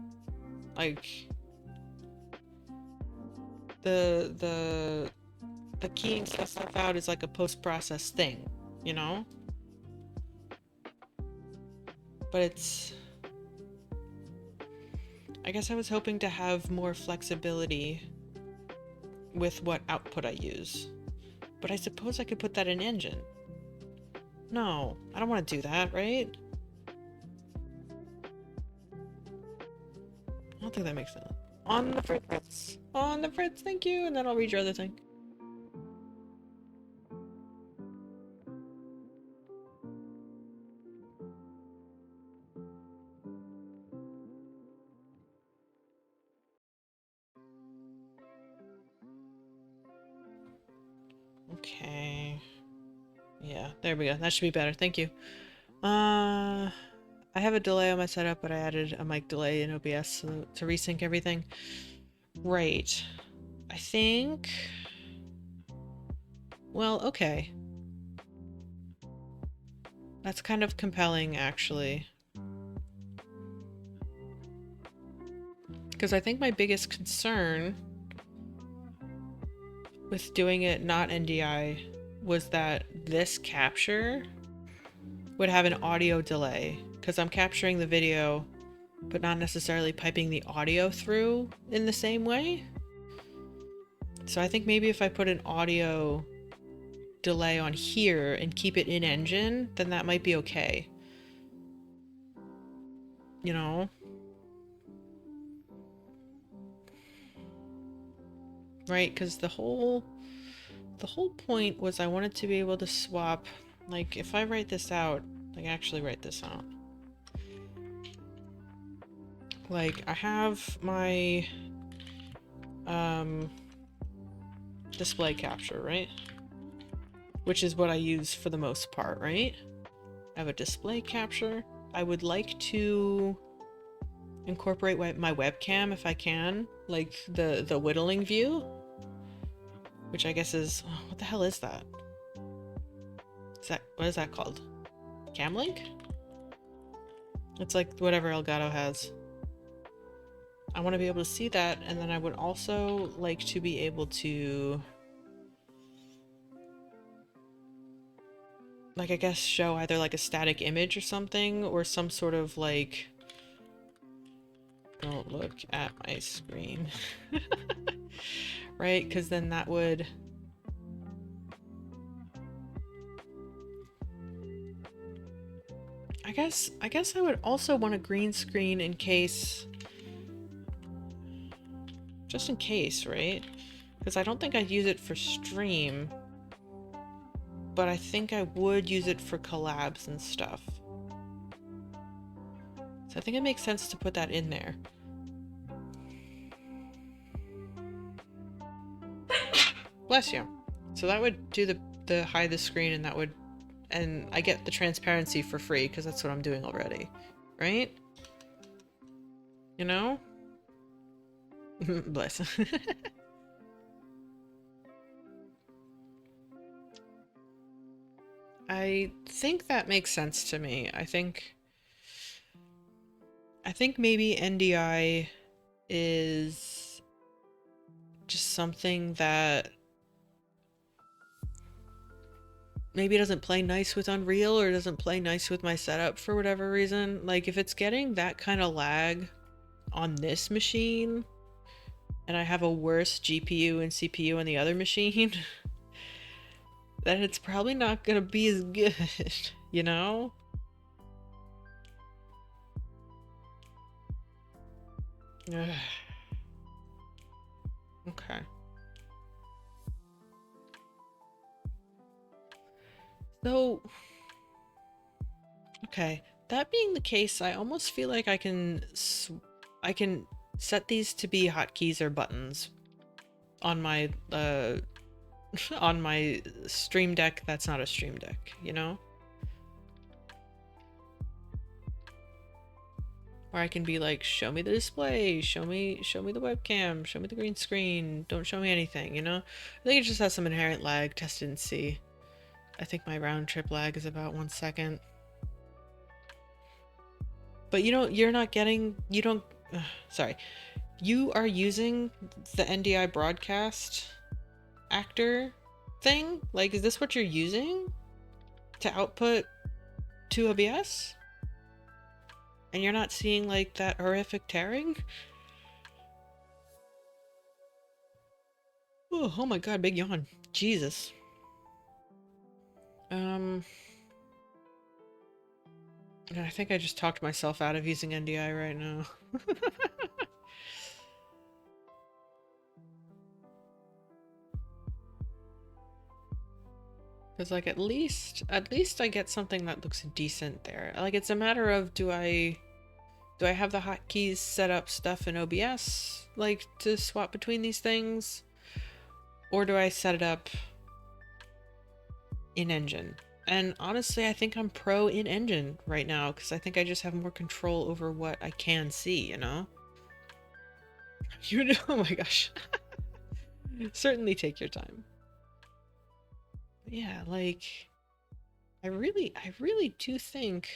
Speaker 1: Like, the keying stuff out is like a post-process thing, you know? But it's, I guess I was hoping to have more flexibility with what output I use. But I suppose I could put that in engine. No, I don't want to do that, right? I don't think that makes sense. On the fritz. On the fritz, thank you, and then I'll read your other thing. Okay. Yeah, there we go. That should be better. Thank you. I have a delay on my setup, but I added a mic delay in OBS to resync everything. Right. I think... Well, okay. That's kind of compelling, actually. Because I think my biggest concern with doing it not NDI was that this capture would have an audio delay. Because I'm capturing the video, but not necessarily piping the audio through in the same way. So I think maybe if I put an audio delay on here and keep it in engine, then that might be okay. You know? Right, because the whole point was I wanted to be able to swap, like if I write this out, like actually write this out. Like I have my display capture, right? Which is what I use for the most part, right? I have a display capture. I would like to incorporate my webcam if I can, like the whittling view, which I guess is, oh, what the hell is that? What is that called? Camlink? It's like whatever Elgato has. I want to be able to see that, and then I would also like to be able to, like, I guess show either like a static image or something, or some sort of like, don't look at my screen. Right? Because then that would... I guess I would also want a green screen in case... Just in case, right? Because I don't think I'd use it for stream. But I think I would use it for collabs and stuff. So I think it makes sense to put that in there. Bless you. So that would do the hide the screen, and that would... And I get the transparency for free, because that's what I'm doing already. Right? You know? Bless. I think that makes sense to me. I think maybe NDI is just something that maybe doesn't play nice with Unreal, or doesn't play nice with my setup for whatever reason. Like if it's getting that kind of lag on this machine, and I have a worse GPU and CPU on the other machine, then it's probably not gonna be as good, you know? Ugh. Okay. So, okay, that being the case, I almost feel like I can set these to be hotkeys or buttons on my on my Stream Deck that's not a Stream Deck, you know? Or I can be like, show me the display, show me the webcam, show me the green screen, don't show me anything, you know? I think it just has some inherent lag, test and see. I think my round trip lag is about 1 second. But you're not getting, sorry. you are using the NDI broadcast actor thing? Like, is this what you're using to output to OBS? And you're not seeing like that horrific tearing? Oh my god, big yawn. Jesus. I think I just talked myself out of using NDI right now. Because like at least I get something that looks decent there. Like it's a matter of do I have the hotkeys set up stuff in OBS like to swap between these things? Or do I set it up in engine? And honestly, I think I'm pro in engine right now because I think I just have more control over what I can see, you know? You know, oh my gosh. Certainly take your time. But yeah, like I really do think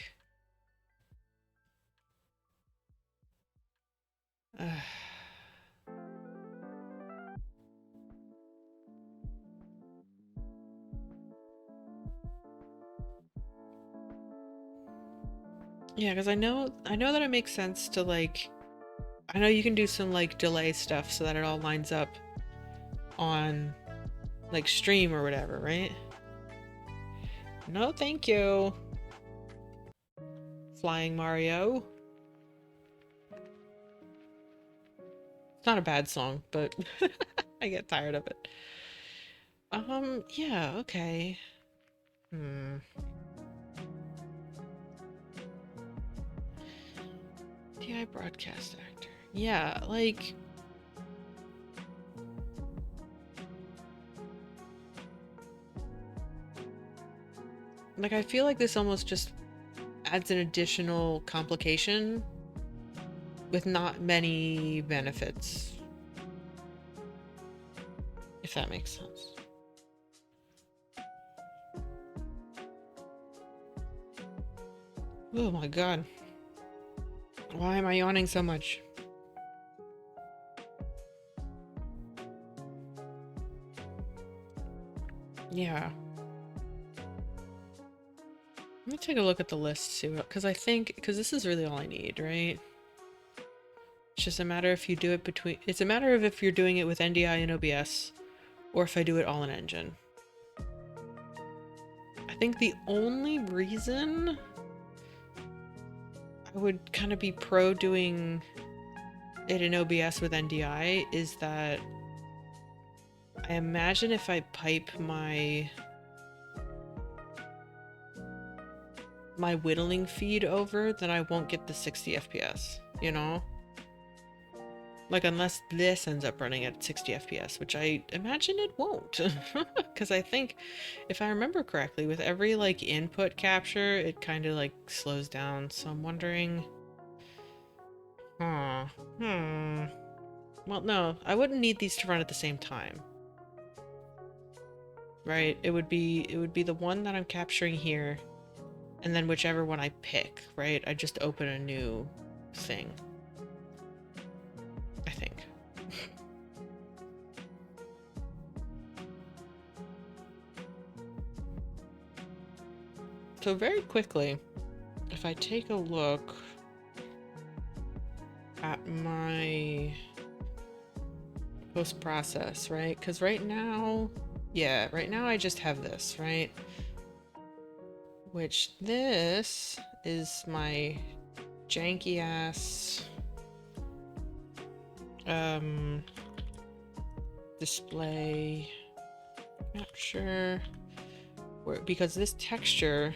Speaker 1: yeah, because I know that it makes sense to like I know you can do some like delay stuff so that it all lines up on like stream or whatever, right? No, thank you. Flying Mario. It's not a bad song, but I get tired of it. Yeah, okay. DI broadcast actor. Yeah, like I feel like this almost just adds an additional complication with not many benefits. If that makes sense. Oh my god. Why am I yawning so much? Yeah. Let me take a look at the list, see what, because this is really all I need, right? It's just a matter if you do it between, it's a matter of if you're doing it with NDI and OBS, or if I do it all in engine. I think the only reason I would kind of be pro doing it in OBS with NDI is that I imagine if I pipe my whittling feed over, then I won't get the 60 FPS, you know? Like, unless this ends up running at 60 FPS, which I imagine it won't. Because I think, if I remember correctly, with every, like, input capture, it kind of, like, slows down. So I'm wondering... Well, no, I wouldn't need these to run at the same time. Right? It would be the one that I'm capturing here, and then whichever one I pick, right? I just open a new thing. I think. So very quickly, if I take a look at my post-process, right? Because right now, yeah, right now I just have this, right? Which this is my janky ass display capture, because this texture,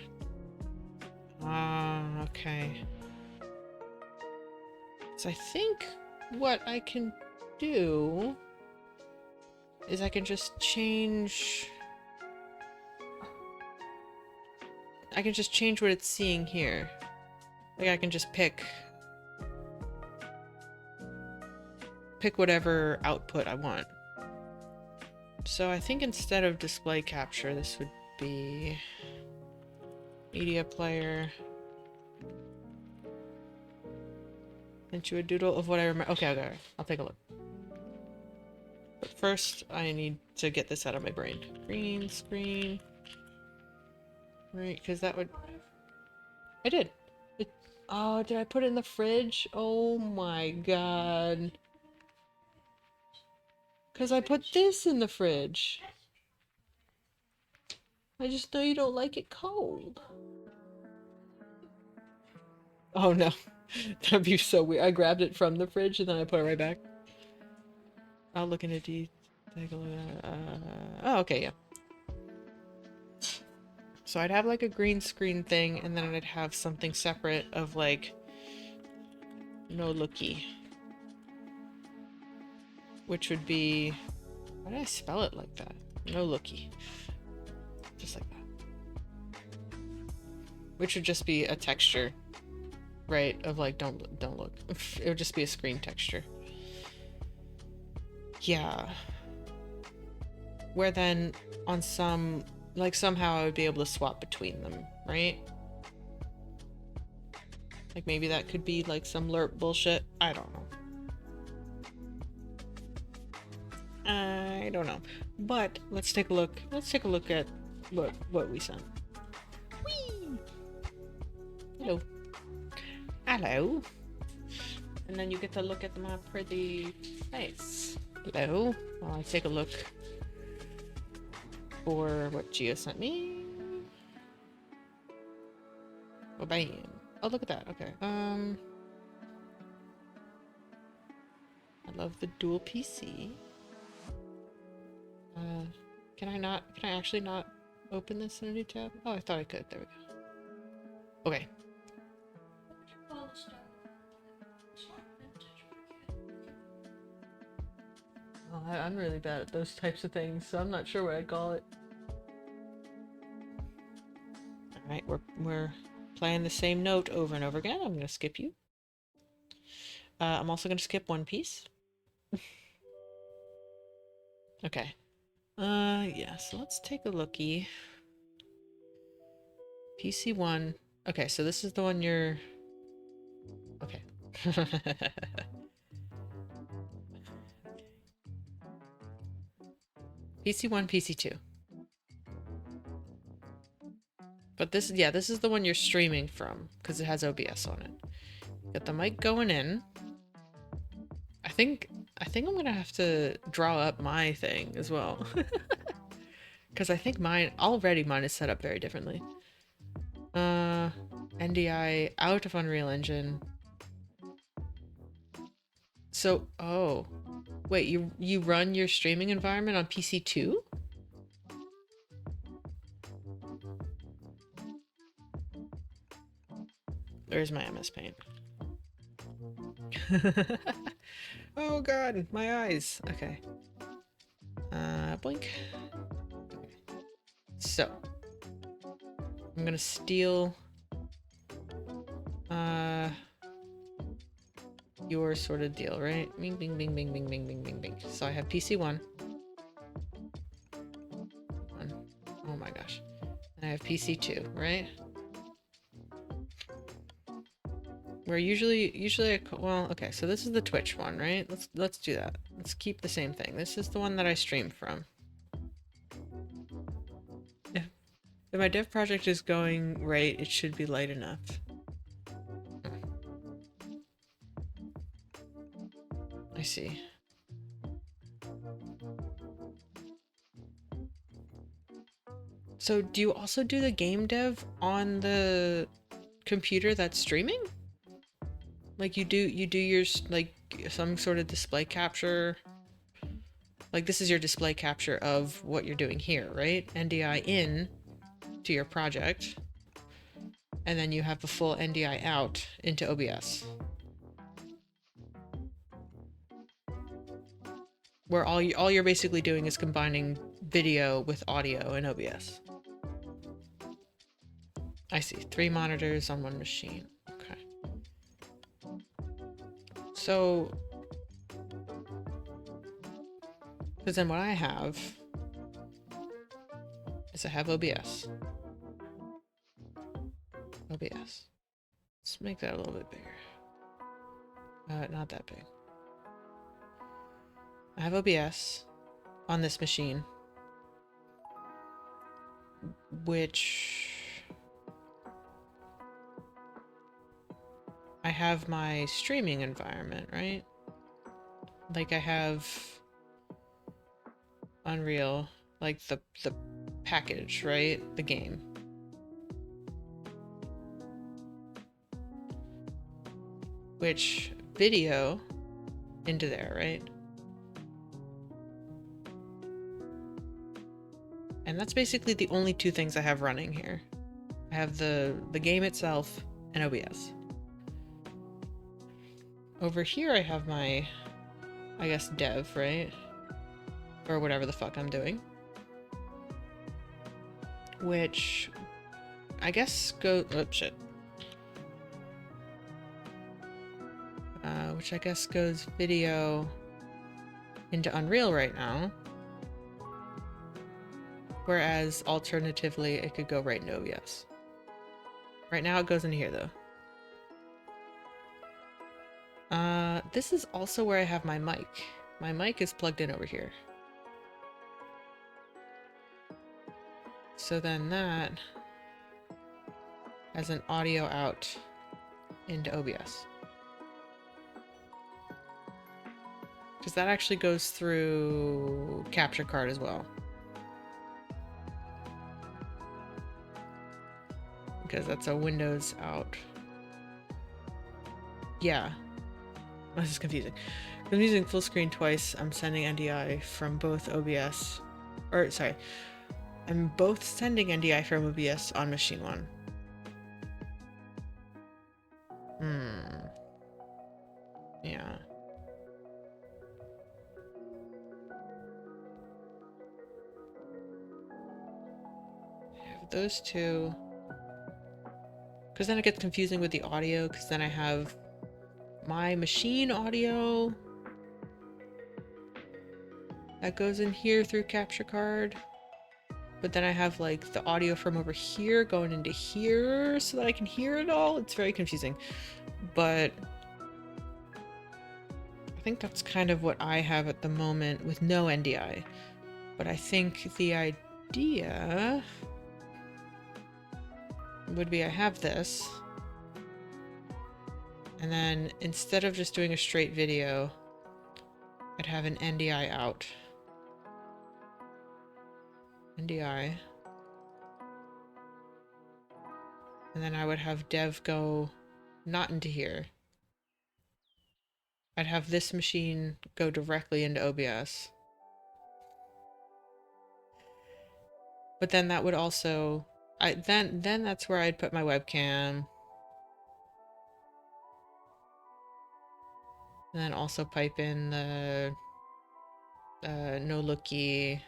Speaker 1: okay. So I think what I can do is I can just change what it's seeing here. Like I can just pick whatever output I want. So I think instead of display capture, this would be media player. Sent you a doodle of what I remember. Okay, okay, I'll take a look. But first, I need to get this out of my brain. Green screen. Right, because that would... I did. Oh, did I put it in the fridge? Oh my god. Because I put this in the fridge. I just know you don't like it cold. Oh no. That'd be so weird. I grabbed it from the fridge and then I put it right back. I'll look into take a look at oh, okay, yeah. So I'd have like a green screen thing and then I'd have something separate of like no looky. Which would be... Why did I spell it like that? No looky. Just like that. Which would just be a texture, right? Of like, don't look. It would just be a screen texture. Yeah. Where then on some, like somehow I would be able to swap between them, right? Like maybe that could be like some LERP bullshit. I don't know. I don't know. But let's take a look. Let's take a look at what we sent. Whee! Hello. Hello. And then you get to look at my pretty face. Hello. While I take a look for what Gia sent me. Oh, bam. Oh, look at that. Okay. I love the dual PC. Can I actually not open this in a new tab? Oh, I thought I could. There we go. Okay. Well, I'm really bad at those types of things, so I'm not sure what I'd call it. Alright, we're playing the same note over and over again. I'm gonna skip you. I'm also gonna skip One Piece. Okay. Yeah, so let's take a looky. PC1. Okay, so this is the one you're... Okay. PC1, PC2. But this, yeah, this is the one you're streaming from, because it has OBS on it. Got the mic going in. I think I'm gonna have to draw up my thing as well. Because I think mine is set up very differently. NDI out of Unreal Engine. So, oh. Wait, you run your streaming environment on PC too? There's my MS Paint. Oh god, my eyes. Okay. Blink. So, I'm gonna steal your sort of deal, right? Bing, bing, bing, bing, bing, bing, bing, bing, bing. So I have PC1. Oh my gosh. And I have PC2, right? Where usually well, okay, so this is the Twitch one, right? Let's do that. Let's keep the same thing. This is the one that I stream from. If my dev project is going right, it should be light enough. I see. So do you also do the game dev on the computer that's streaming? Like you do your, like, some sort of display capture? Like this is your display capture of what you're doing here, right? NDI in to your project. And then you have the full NDI out into OBS. Where all you're basically doing is combining video with audio in OBS. I see. 3 monitors on 1 machine. Okay. So, because then what I have is I have OBS. OBS. Let's make that a little bit bigger. Not that big. I have OBS on this machine, which I have my streaming environment, right? Like I have Unreal, like the package, right? The game. Which video into there, right? And that's basically the only two things I have running here. I have the game itself and OBS. Over here I have my, I guess, dev, right? Or whatever the fuck I'm doing. Which I guess oh shit. Which I guess goes video into Unreal right now. Whereas alternatively it could go right into OBS. Right now it goes into here though. This is also where I have my mic. My mic is plugged in over here. So then that has an audio out into OBS. Because that actually goes through capture card as well. Because that's a Windows out. Yeah. This is confusing. I'm using full screen twice. I'm sending NDI from both OBS. Or, sorry. I'm both sending NDI from OBS on machine 1. Yeah. I have those two. Because then it gets confusing with the audio, because then I have my machine audio that goes in here through capture card. But then I have like the audio from over here going into here so that I can hear it all. It's very confusing. But I think that's kind of what I have at the moment with no NDI. But I think the idea would be I have this. And then instead of just doing a straight video, I'd have an NDI out. NDI. And then I would have dev go not into here. I'd have this machine go directly into OBS. But then that would also then that's where I'd put my webcam. And then also pipe in the no looky.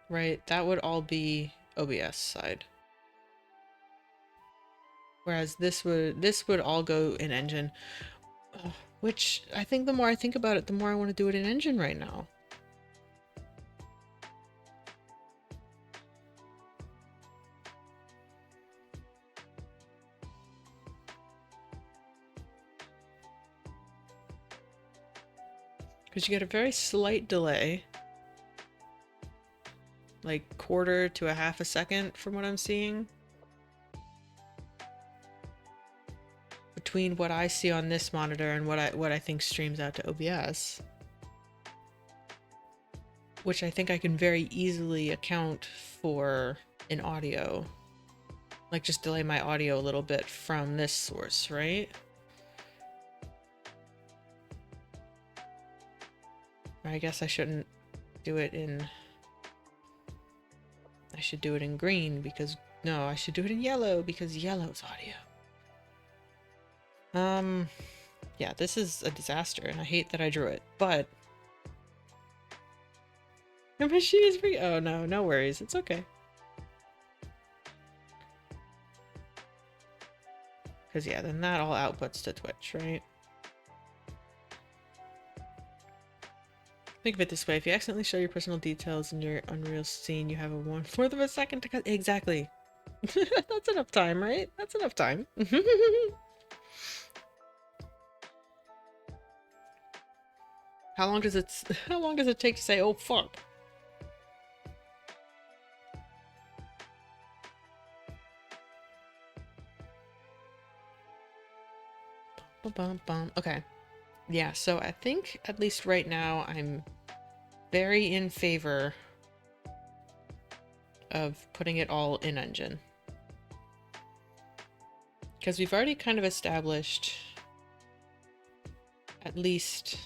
Speaker 1: Right, that would all be OBS side. Whereas this would all go in engine. Which I think the more I think about it, the more I want to do it in engine right now. Because you get a very slight delay. Like quarter to a half a second from what I'm seeing. Between what I see on this monitor and what I think streams out to OBS. Which I think I can very easily account for in audio. Like just delay my audio a little bit from this source, right? I guess I shouldn't do it in... I should do it in green because... No, I should do it in yellow because yellow's audio. Yeah, this is a disaster and I hate that I drew it, but... My machine is free. Oh no, no worries. It's okay. Because yeah, then that all outputs to Twitch, right? Think of it this way, if you accidentally show your personal details in your Unreal scene, you have a 1/4 of a second to cut. Exactly. That's enough time, right? That's enough time. How long does it take to say, oh fuck? Okay. Yeah, so I think at least right now I'm very in favor of putting it all in engine. Because we've already kind of established at least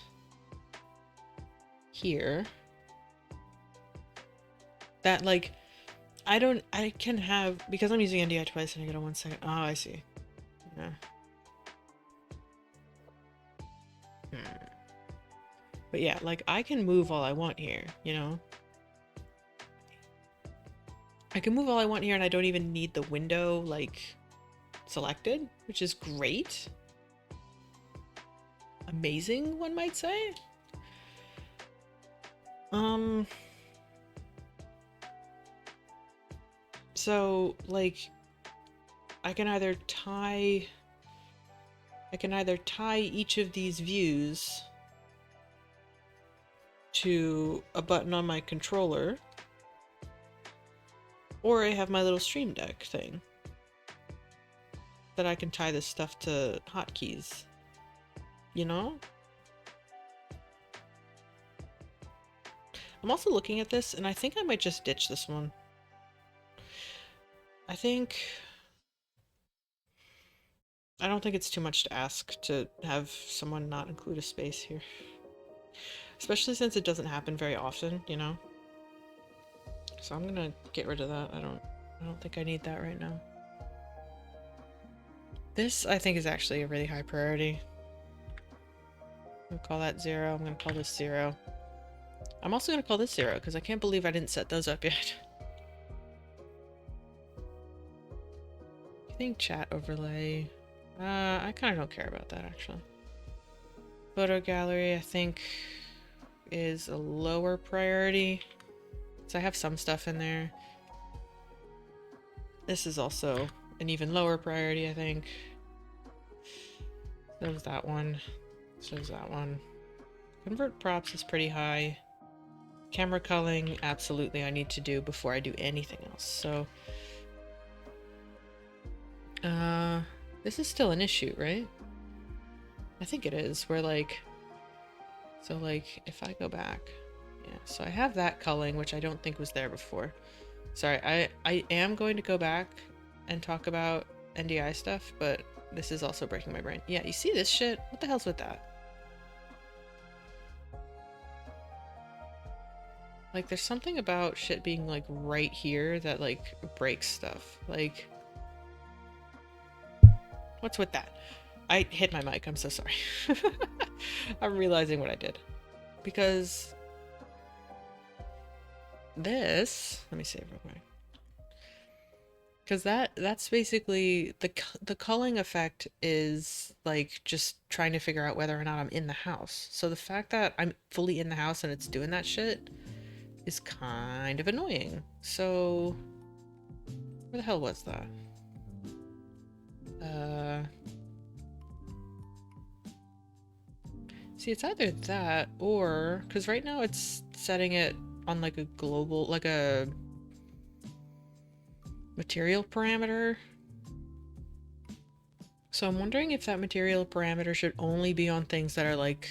Speaker 1: here that like I can have, because I'm using NDI twice and I get a 1 second. Oh, I see. Yeah. But yeah, like I can move all I want here, you know? I can move all I want here and I don't even need the window like selected, which is great. Amazing, one might say. So like I can either tie each of these views to a button on my controller, or I have my little Stream Deck thing that I can tie this stuff to hotkeys, you know? I'm also looking at this and I think I might just ditch this one. I don't think it's too much to ask to have someone not include a space here. Especially since it doesn't happen very often, you know? So I'm gonna get rid of that. I don't think I need that right now. This, I think, is actually a really high priority. I'm gonna call that 0. I'm gonna call this 0. I'm also gonna call this 0, because I can't believe I didn't set those up yet. I think chat overlay. I kind of don't care about that, actually. Photo gallery, I think, is a lower priority. So I have some stuff in there. This is also an even lower priority, I think. So is that one. So is that one. Convert props is pretty high. Camera culling, absolutely I need to do before I do anything else. So, this is still an issue, right? I think it is. Where like, so like if I go back, yeah. So I have that culling, which I don't think was there before. Sorry, I am going to go back and talk about NDI stuff, but this is also breaking my brain. Yeah, you see this shit? What the hell's with that? Like, there's something about shit being, like, right here that, like, breaks stuff. Like, what's with that? I hit my mic, I'm so sorry. I'm realizing what I did. Because this, let me save real quick. Because that's basically, the culling effect is, like, just trying to figure out whether or not I'm in the house. So the fact that I'm fully in the house and it's doing that shit is kind of annoying. So where the hell was that? See, it's either that or, because right now it's setting it on like a global, like a material parameter. So I'm wondering if that material parameter should only be on things that are like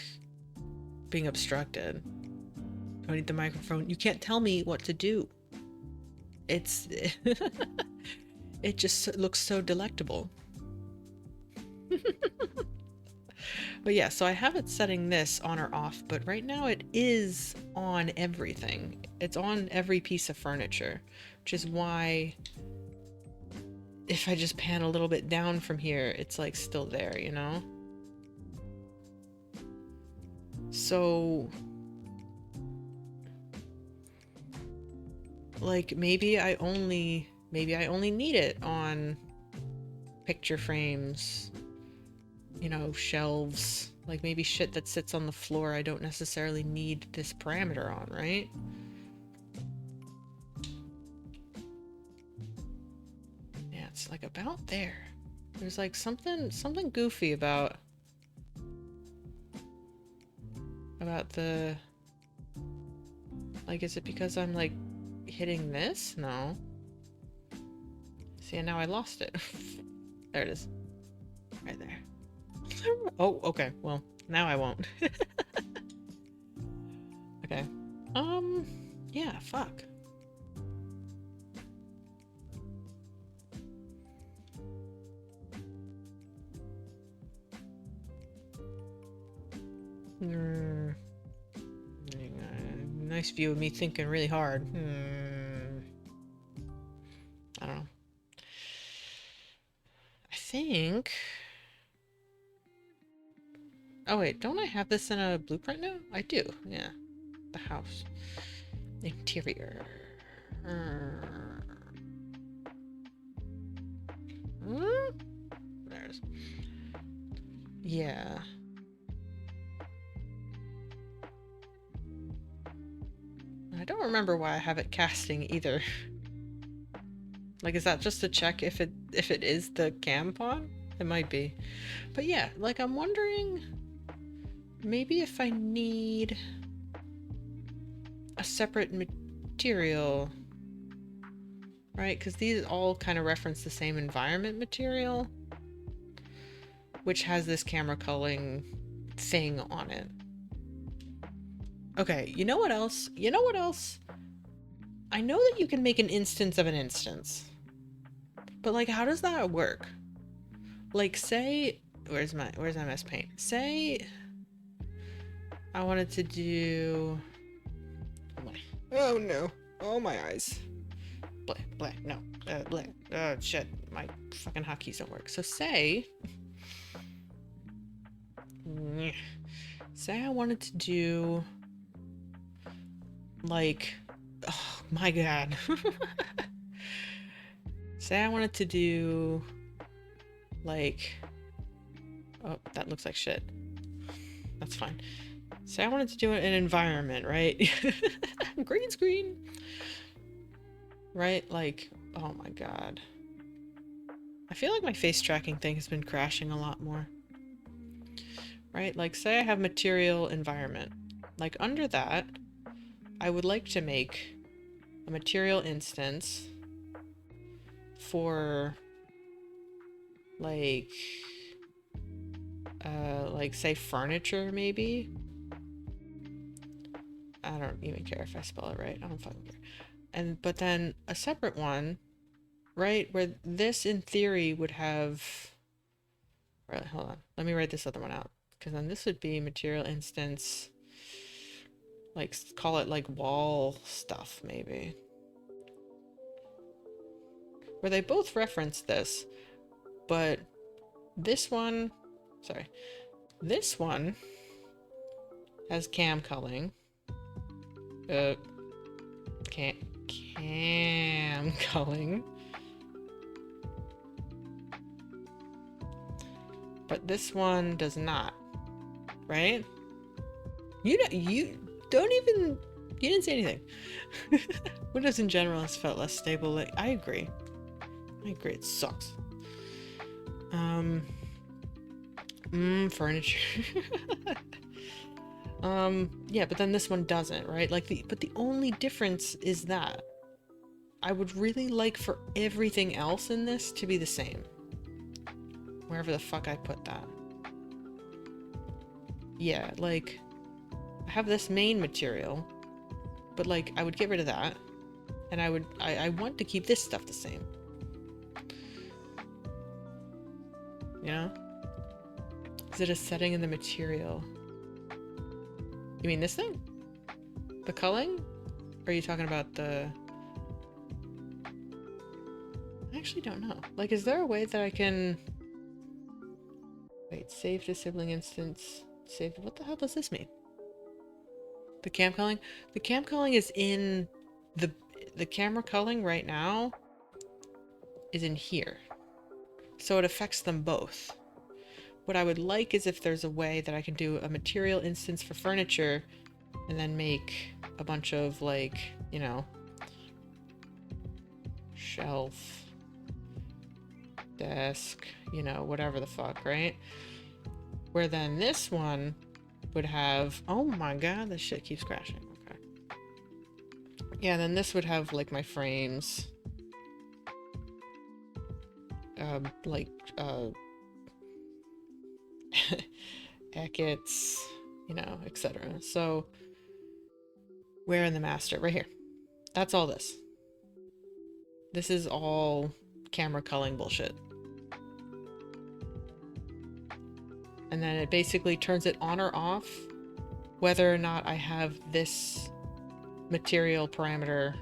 Speaker 1: being obstructed. I need the microphone. You can't tell me what to do. It's it just looks so delectable. But yeah, so I have it setting this on or off, but right now it is on everything. It's on every piece of furniture, which is why if I just pan a little bit down from here, it's like still there, you know? So like maybe I only need it on picture frames, you know, shelves, like maybe shit that sits on the floor I don't necessarily need this parameter on, right? it's like about there. There's like something goofy about the, like, is it because I'm like hitting this? No. See, and now I lost it. There it is. Right there. Oh, okay. Well, now I won't. Okay. Yeah, fuck. Nice view of me thinking really hard. I don't know. I think... Oh wait, don't I have this in a blueprint now? I do, yeah. The house. Interior. There it is. Yeah. I don't remember why I have it casting either. Like, is that just to check if it is the cam pawn? It might be. But yeah, like, I'm wondering maybe if I need a separate material, right? Because these all kind of reference the same environment material, which has this camera culling thing on it. Okay, you know what else? You know what else? I know that you can make an instance of an instance. But like, how does that work? Like, say, where's my MS Paint? Say I wanted to do, oh no, oh my eyes. Blah, no, blah, shit, my fucking hotkeys don't work. So say I wanted to do, like, oh my god. Say I wanted to do, like, oh, that looks like shit. That's fine. Say I wanted to do an environment, right? Green screen. Right? Like, oh my god. I feel like my face tracking thing has been crashing a lot more. Right? Like, say I have material environment. Like, under that, I would like to make a material instance for, like, say furniture, maybe? I don't even care if I spell it right. I don't fucking care. But then a separate one, right, where this in theory would have, right, hold on, let me write this other one out, because then this would be material instance, like, call it like wall stuff, maybe, where they both reference this, but this one, sorry, this one has cam culling, cam culling, but this one does not, right? You don't even, you didn't say anything. Windows in general has felt less stable. Like, I agree, it sucks. Furniture. Yeah, but then this one doesn't, right? Like, but the only difference is that I would really like for everything else in this to be the same. Wherever the fuck I put that. Yeah, like, I have this main material, but like, I would get rid of that, and I want to keep this stuff the same. You know? Is it a setting in the material? You mean this thing? The culling? Or are you talking about the... I actually don't know. Like, is there a way that I can... Wait, save to sibling instance. Save... What the hell does this mean? The cam culling? The cam culling is in... The camera culling right now is in here. So it affects them both. What I would like is if there's a way that I can do a material instance for furniture and then make a bunch of, like, you know, shelf, desk, you know, whatever the fuck, right? Where then this one would have, oh my god, this shit keeps crashing. Okay. Yeah, then this would have like my frames. Like, Eckett's, you know, etc. So, where in the master? Right here. That's all this. This is all camera culling bullshit. And then it basically turns it on or off whether or not I have this material parameter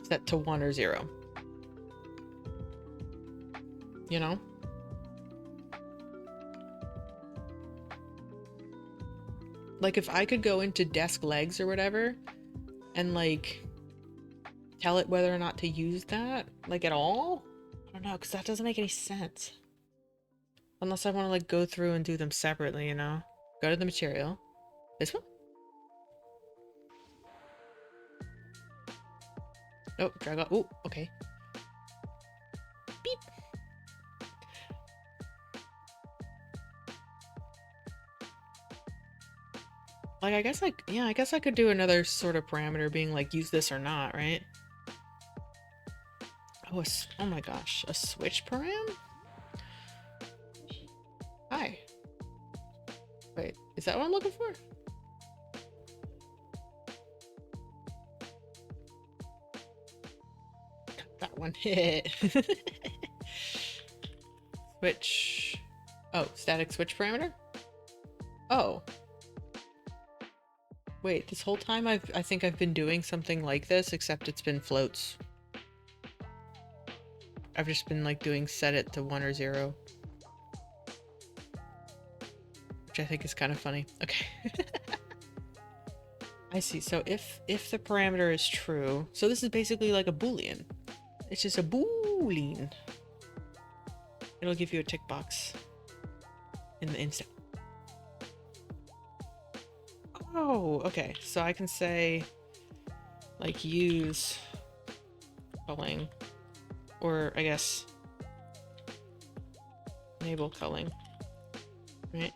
Speaker 1: set to 1 or 0. You know? Like if I could go into desk legs or whatever and like tell it whether or not to use that, like at all? I don't know, because that doesn't make any sense. Unless I want to like go through and do them separately, you know? Go to the material. This one? Oh, drag out. Oh, okay. Beep. Like, I guess like, yeah, I guess I could do another sort of parameter being like, use this or not, right? Oh, oh my gosh, a switch param? Hi. Wait, is that what I'm looking for? That one hit. Switch. Oh, static switch parameter? Oh. Wait, this whole time I think I've been doing something like this, except it's been floats. I've just been like doing set it to 1 or 0. Which I think is kind of funny. Okay. I see. So if the parameter is true, so this is basically like a boolean. It's just a boolean. It'll give you a tick box in the instant. Oh, okay. So I can say like use culling, or I guess enable culling, right?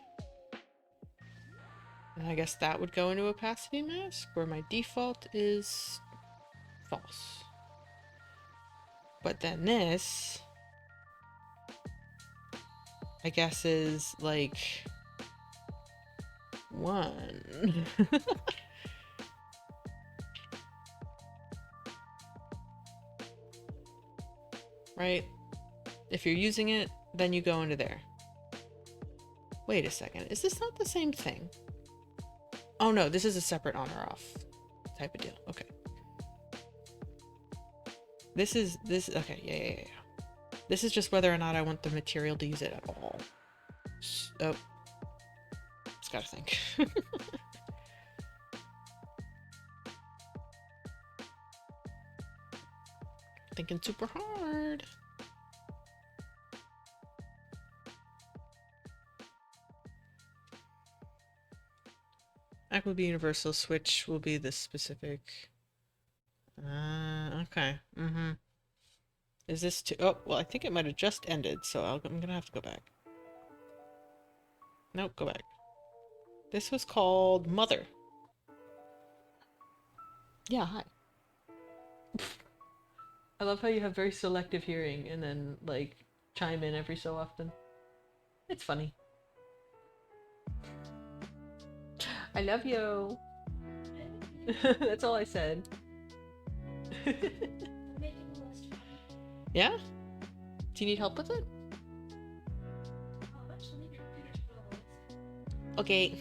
Speaker 1: And I guess that would go into opacity mask, where my default is false. But then this, I guess, is like 1. Right? If you're using it, then you go into there. Wait a second, is this not the same thing? Oh no, this is a separate on or off type of deal. Okay. This, okay, yeah. This is just whether or not I want the material to use it at all. Oh. Just gotta think. Thinking super hard. Act will be universal, switch will be the specific. Okay. Mm-hmm. Is this too? Oh, well, I think it might have just ended, so I'm gonna have to go back. Nope, go back. This was called Mother. Yeah, hi. I love how you have very selective hearing and then, like, chime in every so often. It's funny. I love you. That's all I said. Yeah? Do you need help with it? Okay.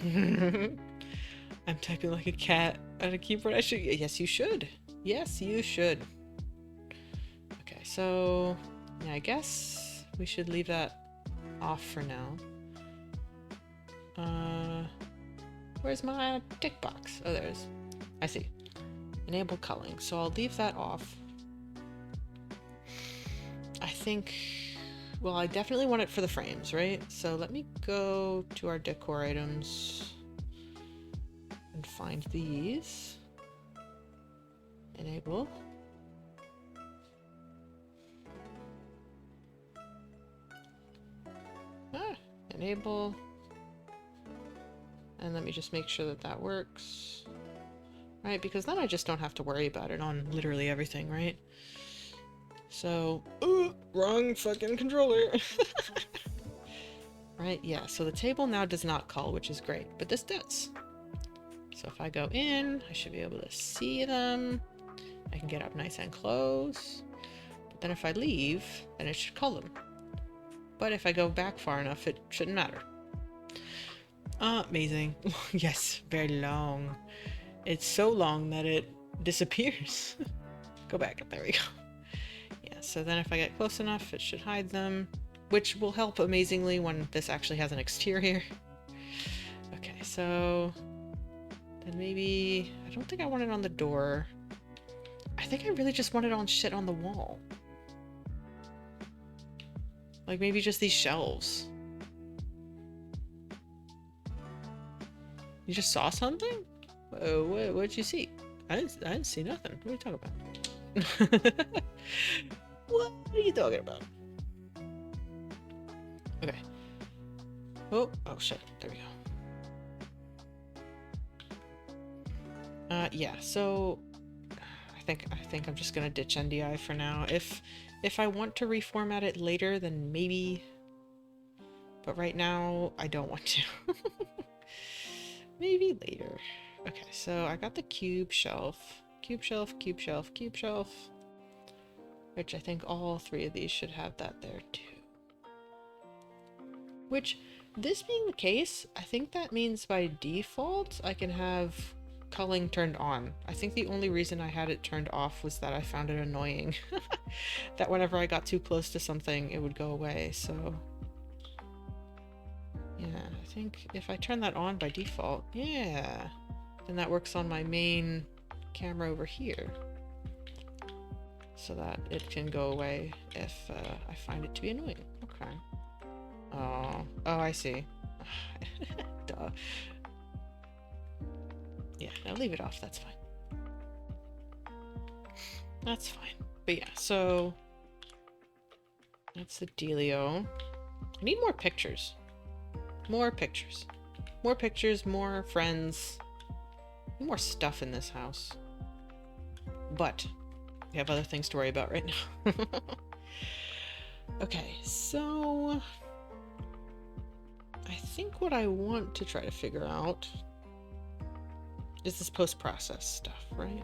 Speaker 1: I'm typing like a cat at a keyboard. I should. Yes, you should. Yes, you should. Okay, so yeah, I guess we should leave that off for now. Where's my tick box? Oh, there's. I see. Enable culling. So I'll leave that off. I think. Well, I definitely want it for the frames, right? So let me go to our decor items and find these. Enable. enable. And let me just make sure that that works. Right, because then I just don't have to worry about it on literally everything, right? So, ooh, wrong fucking controller. Right, yeah, so the table now does not call, which is great, but this does. So if I go in, I should be able to see them. I can get up nice and close. But then if I leave, then it should call them. But if I go back far enough, it shouldn't matter. Amazing. Yes, very long. It's so long that it disappears. Go back. There we go. Yeah, so then if I get close enough, it should hide them, which will help amazingly when this actually has an exterior. Okay, so then maybe... I don't think I want it on the door. I think I really just want it on shit on the wall. Like maybe just these shelves. You just saw something? Whoa, what'd you see? I didn't see nothing. What are you talking about? What are you talking about? Okay. Oh shit. There we go. Yeah, so I think I'm just gonna ditch NDI for now. If I want to reformat it later, then maybe. But right now, I don't want to. Maybe later. Okay, so I got the cube shelf. Cube shelf, cube shelf, cube shelf. Which I think all three of these should have that there too. Which, this being the case, I think that means by default I can have culling turned on. I think the only reason I had it turned off was that I found it annoying. That whenever I got too close to something, it would go away, so... Yeah, I think if I turn that on by default, yeah, then that works on my main camera over here. So that it can go away if I find it to be annoying. Okay. Oh, I see. Duh. Yeah, now leave it off, that's fine. That's fine. But yeah, so that's the dealio. I need more pictures. More pictures. More pictures, more friends. More stuff in this house. But we have other things to worry about right now. Okay, so I think what I want to try to figure out is this post-process stuff, right?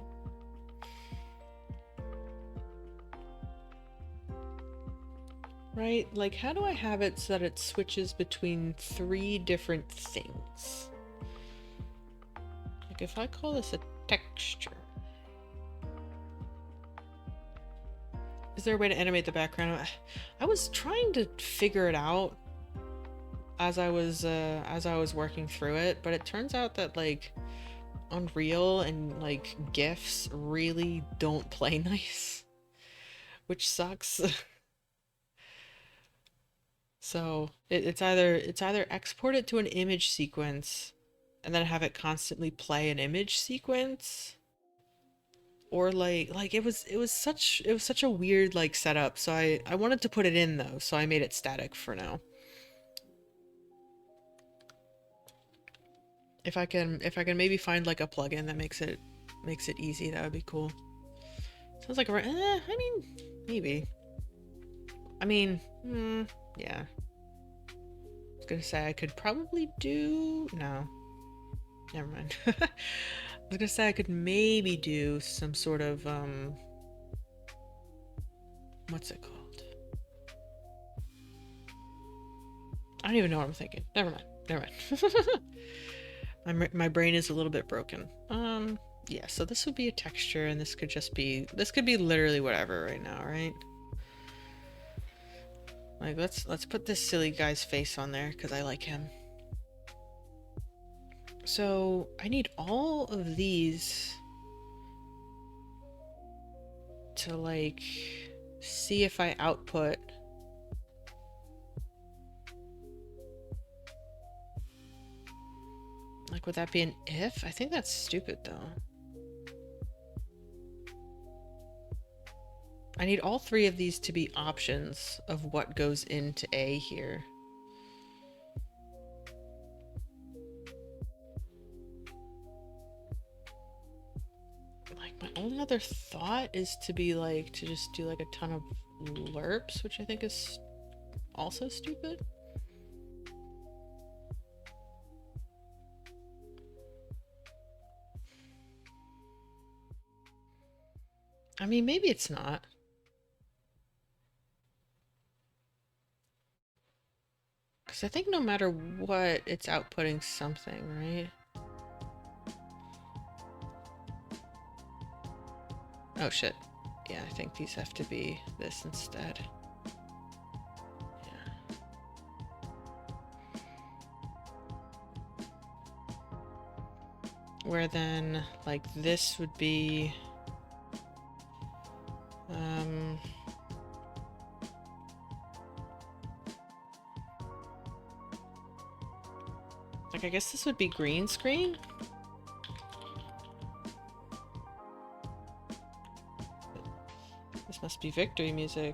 Speaker 1: Right? Like, how do I have it so that it switches between 3 different things? Like, if I call this a texture, is there a way to animate the background? I was trying to figure it out as I was working through it, but it turns out that, like, Unreal and, like, GIFs really don't play nice, which sucks. So it's either export it to an image sequence and then have it constantly play an image sequence, or like it was such a weird like setup. So I wanted to put it in though, so I made it static for now. If I can maybe find like a plugin that makes it easy, that would be cool. Sounds like a I mean, maybe. I mean, yeah. I was gonna say I could probably do... No. Never mind. I was gonna say I could maybe do some sort of, what's it called? I don't even know what I'm thinking. Never mind. My brain is a little bit broken. Yeah, so this would be a texture, and this could just be... This could be literally whatever right now, right? Like, let's put this silly guy's face on there, because I like him. So, I need all of these to, like, see if I output... Like, would that be an if? I think that's stupid, though. I need all 3 of these to be options of what goes into A here. only other thought is to be like, to just do like a ton of lerps, which I think is also stupid. I mean, maybe it's not. Because I think no matter what, it's outputting something, right? Oh shit. Yeah, I think these have to be this instead. Yeah. Where then, like, this would be... like, I guess this would be green screen? This must be victory music.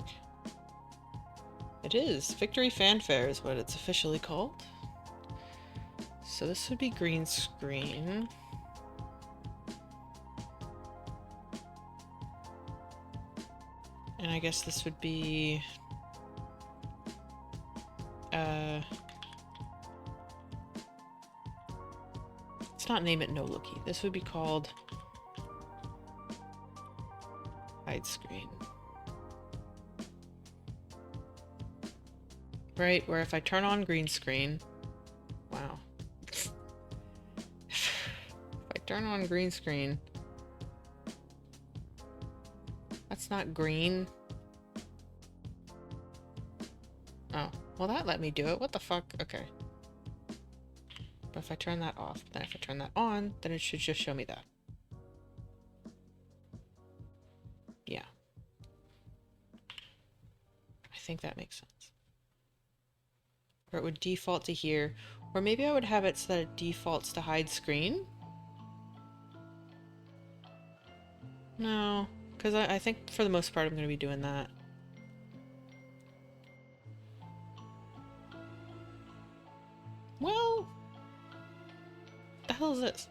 Speaker 1: It is. Victory fanfare is what it's officially called. So this would be green screen. And I guess this would be... let's not name it no looky. This would be called... hide screen. Right, where if I turn on green screen... Wow. If I turn on green screen... That's not green. Oh, well that let me do it. What the fuck? Okay. But if I turn that off, then if I turn that on, then it should just show me that. Yeah. I think that makes sense. Or it would default to here. Or maybe I would have it so that it defaults to hide screen. No, because I think for the most part I'm going to be doing that. Well, what the hell is this?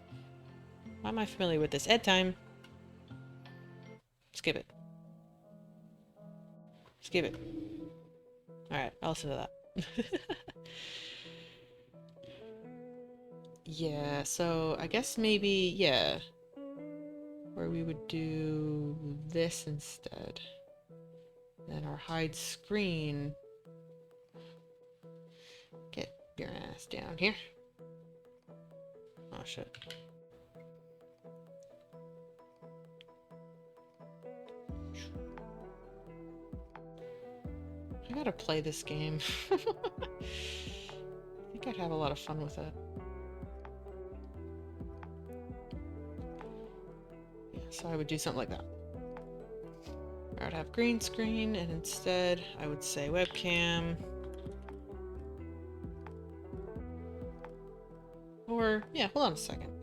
Speaker 1: Why am I familiar with this? Ed time. Skip it. Skip it. Alright, I'll listen to that. Yeah, so I guess maybe, yeah. Where we would do this instead. Then our hide screen. Get your ass down here. Oh shit. I gotta play this game. I think I'd have a lot of fun with it. Yeah, so I would do something like that. I would have green screen, and instead I would say webcam. Or, yeah, hold on a second.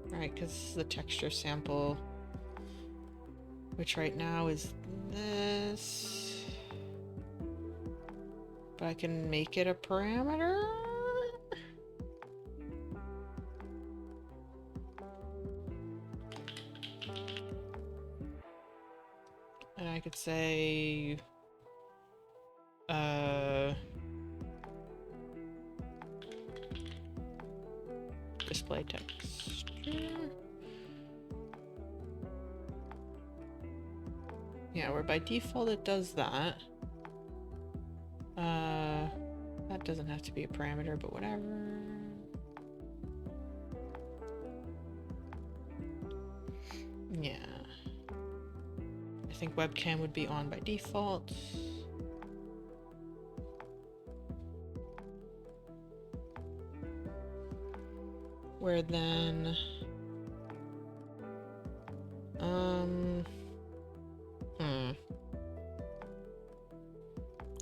Speaker 1: Right, because this is the texture sample, which right now is this. But I can make it a parameter? And I could say... display texture. Yeah, where by default it does that. That doesn't have to be a parameter, but whatever. Yeah. I think webcam would be on by default. Where then...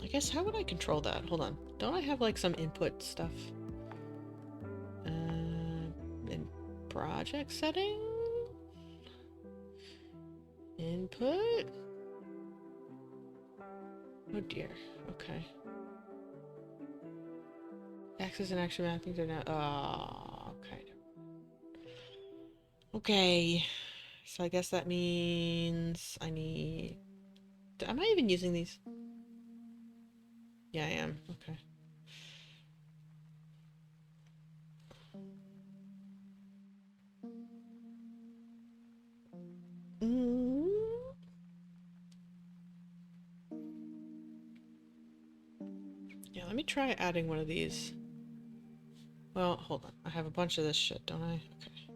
Speaker 1: I guess how would I control that? Hold on. Don't I have like some input stuff? In project setting? Input? Oh dear. Okay. Axis and action math things are not. Okay. Okay. So I guess that means I need. Am I even using these? Yeah, I am. Okay. Yeah, let me try adding one of these. Well, hold on. I have a bunch of this shit, don't I? Okay.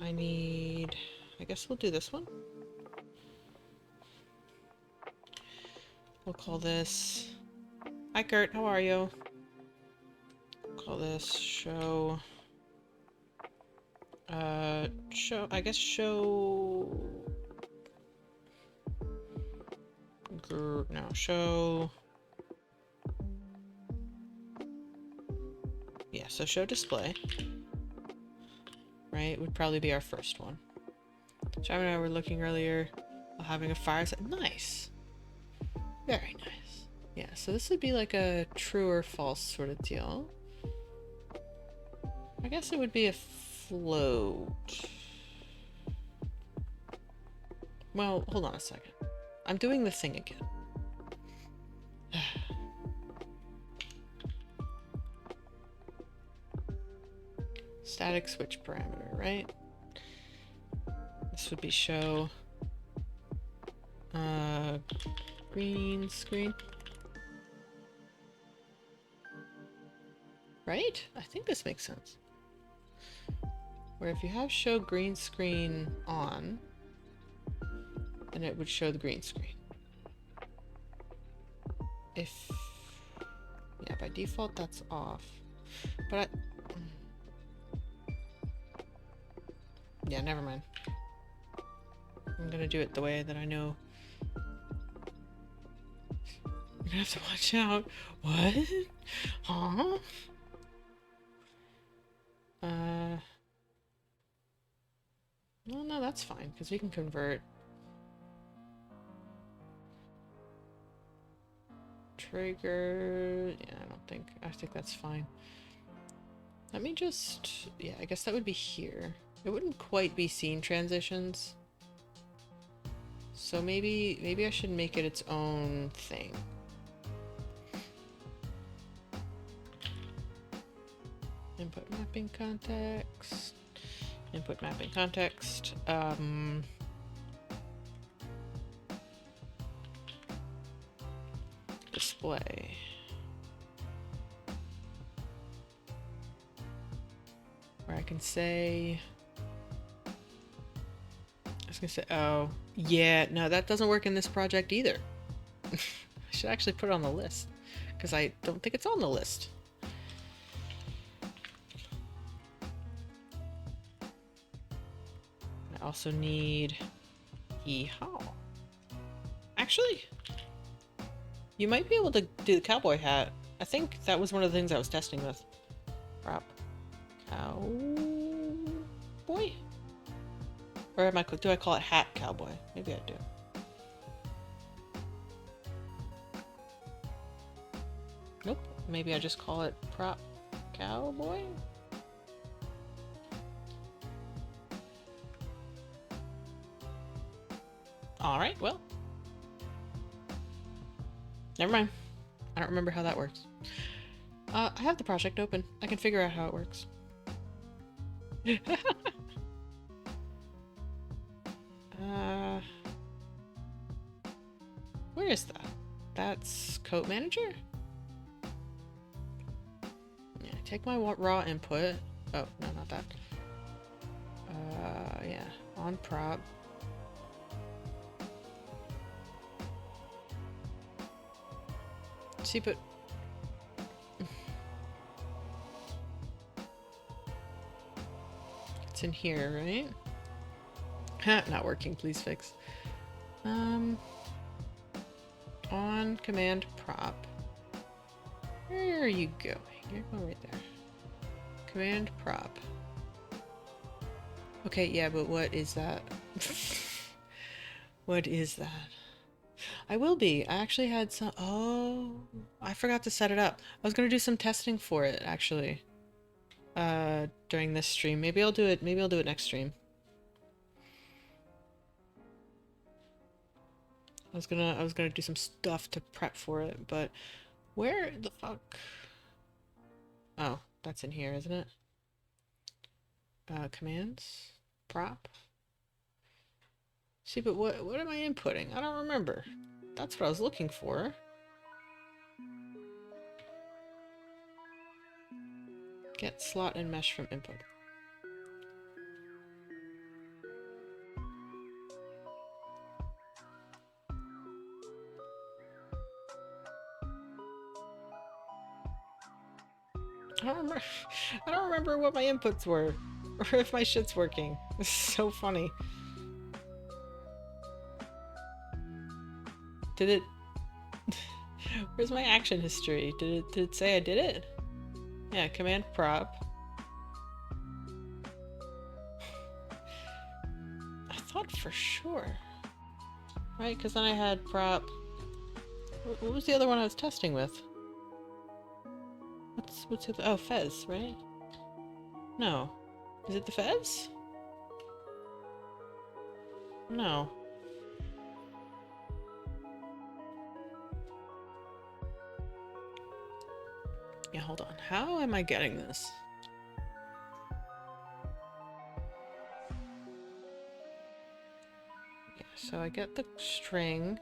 Speaker 1: I need... I guess we'll do this one. We'll call this... Hi, Kurt. How are you? We'll call this show... show... I guess show... No, show... Yeah, so show display. Right? Would probably be our first one. Chime and I were looking earlier while having a fireside. Nice! Very nice. Yeah, so this would be like a true or false sort of deal. I guess it would be a float. Well, hold on a second. I'm doing the thing again. Static switch parameter, right? This would be show green screen. Right? I think this makes sense. Where if you have show green screen on, then it would show the green screen. If... yeah, by default that's off. But yeah, never mind. I'm gonna do it the way that I know. I'm gonna have to watch out. What? Huh? Well, no, that's fine, because we can convert. Trigger... yeah, I think that's fine. Let me just... yeah, I guess that would be here. It wouldn't quite be scene transitions. So maybe I should make it its own thing. Input mapping context. Input mapping context. Display. Where I can say... I was gonna say, oh, yeah, no, that doesn't work in this project either. I should actually put it on the list, because I don't think it's on the list. I also need yeehaw. Actually, you might be able to do the cowboy hat. I think that was one of the things I was testing with. Prop. Cowboy? Or do I call it hat cowboy? Maybe I do. Nope. Maybe I just call it prop cowboy? Alright, well. Never mind. I don't remember how that works. I have the project open. I can figure out how it works. Where is that? That's code manager? Yeah, take my raw input. Oh, no, not that. Yeah, on prop. See, but... it's in here, right? Ha, not working, please fix. On command prop. Where are you going? You're going right there. Command prop. Okay, yeah, but what is that? What is that? I will be. I actually had some. Oh, I forgot to set it up. I was gonna do some testing for it actually. During this stream. Maybe I'll do it. Maybe I'll do it next stream. I was gonna do some stuff to prep for it, but where the fuck? Oh, that's in here, isn't it? Commands, prop. See, but what am I inputting? I don't remember. That's what I was looking for. Get slot and mesh from input. I don't remember. I don't remember what my inputs were, or if my shit's working. This is so funny. Did it? Where's my action history? Did it say I did it? Yeah, command prop. I thought for sure. Right, because then I had prop. What was the other one I was testing with? What's the oh, Fez, right? No. Is it the Fez? No. Yeah, hold on. How am I getting this? Yeah, so I get the string.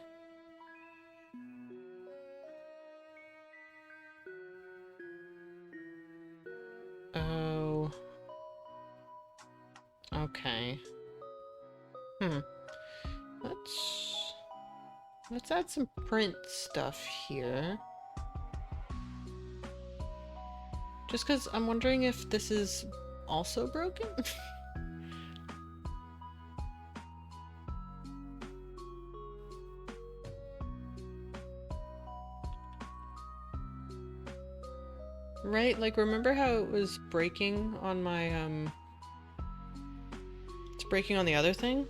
Speaker 1: Oh. Okay. Let's add some print stuff here. Just because I'm wondering if this is also broken? Right? Like, remember how it was breaking on my, it's breaking on the other thing?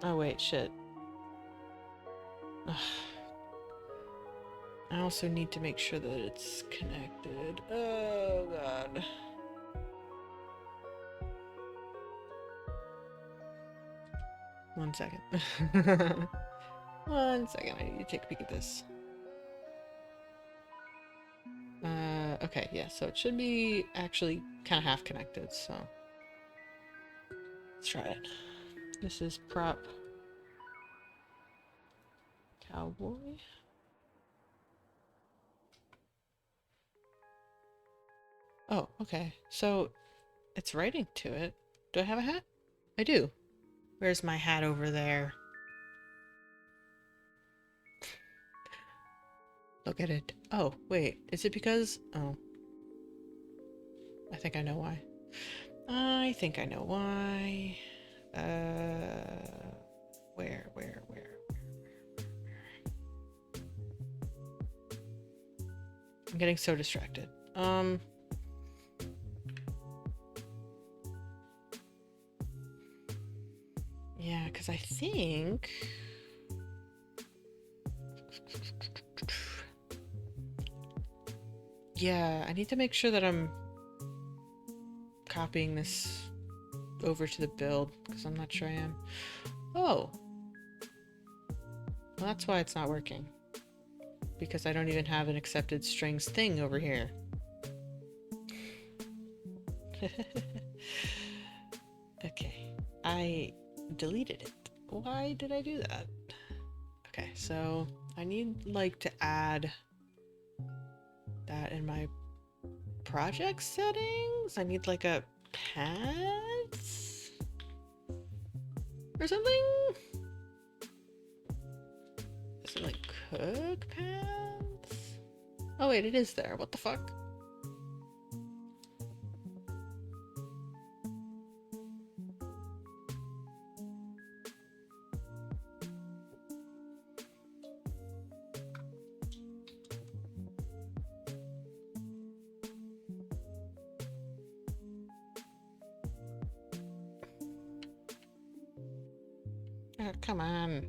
Speaker 1: Oh, wait, shit. Ugh. I also need to make sure that it's connected. Oh, God. One second. One second, I need to take a peek at this. Okay, yeah, so it should be actually kind of half connected, so. Let's try it. This is prop cowboy. Oh, okay. So it's writing to it. Do I have a hat? I do. Where's my hat over there? Look at it. Oh, wait. Is it because... Oh. I think I know why. I think I know why. Where? I'm getting so distracted. Yeah, because I think... Yeah, I need to make sure that I'm copying this over to the build, because I'm not sure I am. Oh! Well, that's why it's not working. Because I don't even have an accepted strings thing over here. Okay. I deleted it. Why did I do that? Okay, so I need, like, to add that in my project settings. I need, like, a paths or something? Is it, like, cook paths? Oh, wait, it is there. What the fuck? Oh, come on.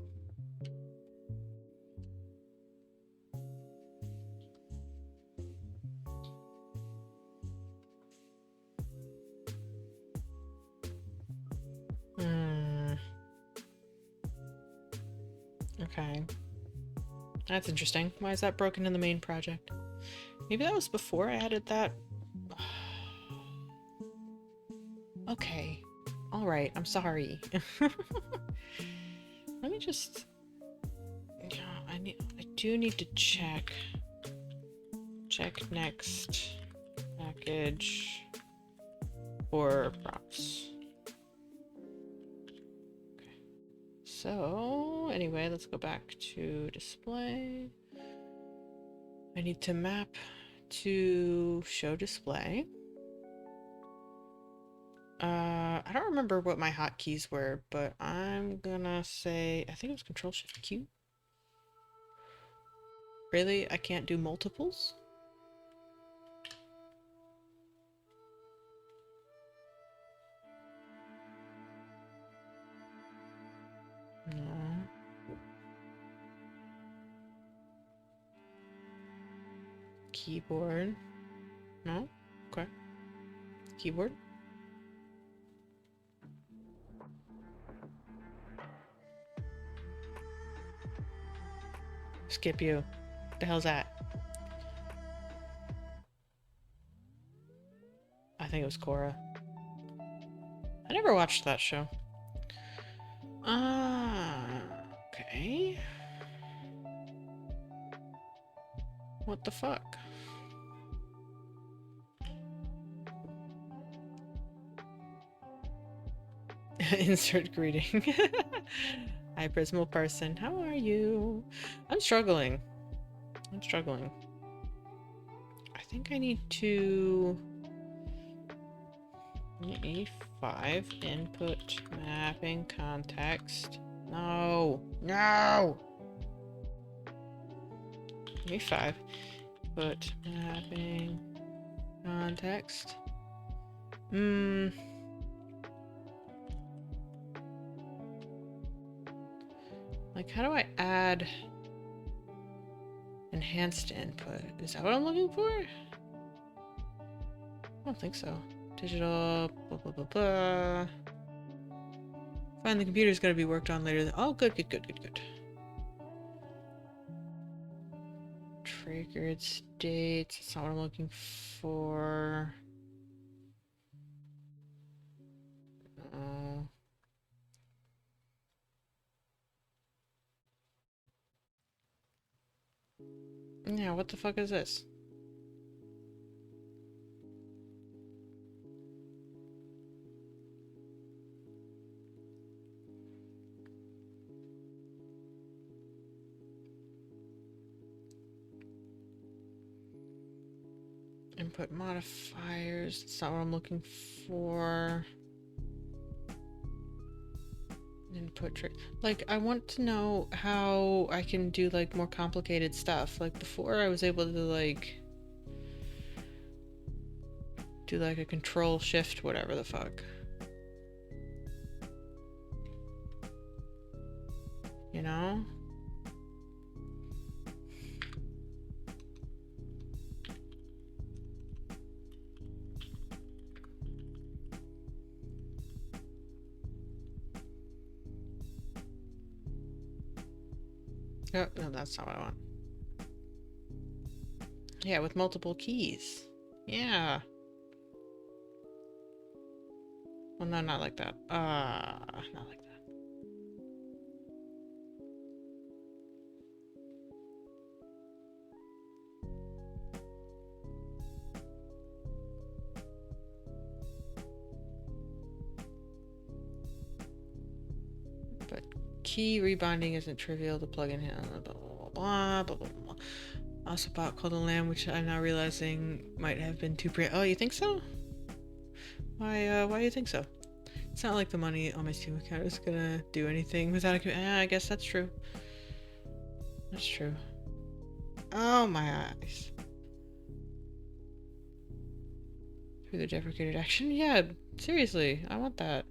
Speaker 1: Okay. That's interesting. Why is that broken in the main project? Maybe that was before I added that. Okay. Alright, I'm sorry. Let me just... Yeah, I do need to check. Check next package for props. Okay. So, anyway, let's go back to display. I need to map to show display. I don't remember what my hotkeys were, but I'm gonna say, I think it was Control-Shift-Q. Really? I can't do multiples? No. Keyboard. No? Okay. Keyboard. Skip you. What the hell's that? I think it was Korra. I never watched that show. Okay. What the fuck? Insert greeting. Hi, Prismal person. How are you? I'm struggling. I'm struggling. I think I need to... E5 input mapping context. No. No! E5 input mapping context. Like, how do I add enhanced input? Is that what I'm looking for? I don't think so. Digital, blah, blah, blah, blah. Fine, the computer's gonna be worked on later. Oh, good, good, good, good, good. Triggered states. That's not what I'm looking for. Oh. Yeah, what the fuck is this? Input modifiers. That's not what I'm looking for. Input trick. Like, I want to know how I can do, like, more complicated stuff. Like, before I was able to, like, do, like, a control shift, whatever the fuck. You know? Oh, no, that's not what I want. Yeah, with multiple keys. Yeah. Well, no, not like that. Not like that. But key rebinding isn't trivial to plug in here. Blah, blah, blah, blah, blah, blah. Also bought Called a Lamb, which I'm now realizing might have been too Oh, you think so? Why do you think so? It's not like the money on my Steam account is gonna do anything without a... I guess that's true. That's true. Oh, my eyes. Through the deprecated action? Yeah, seriously, I want that.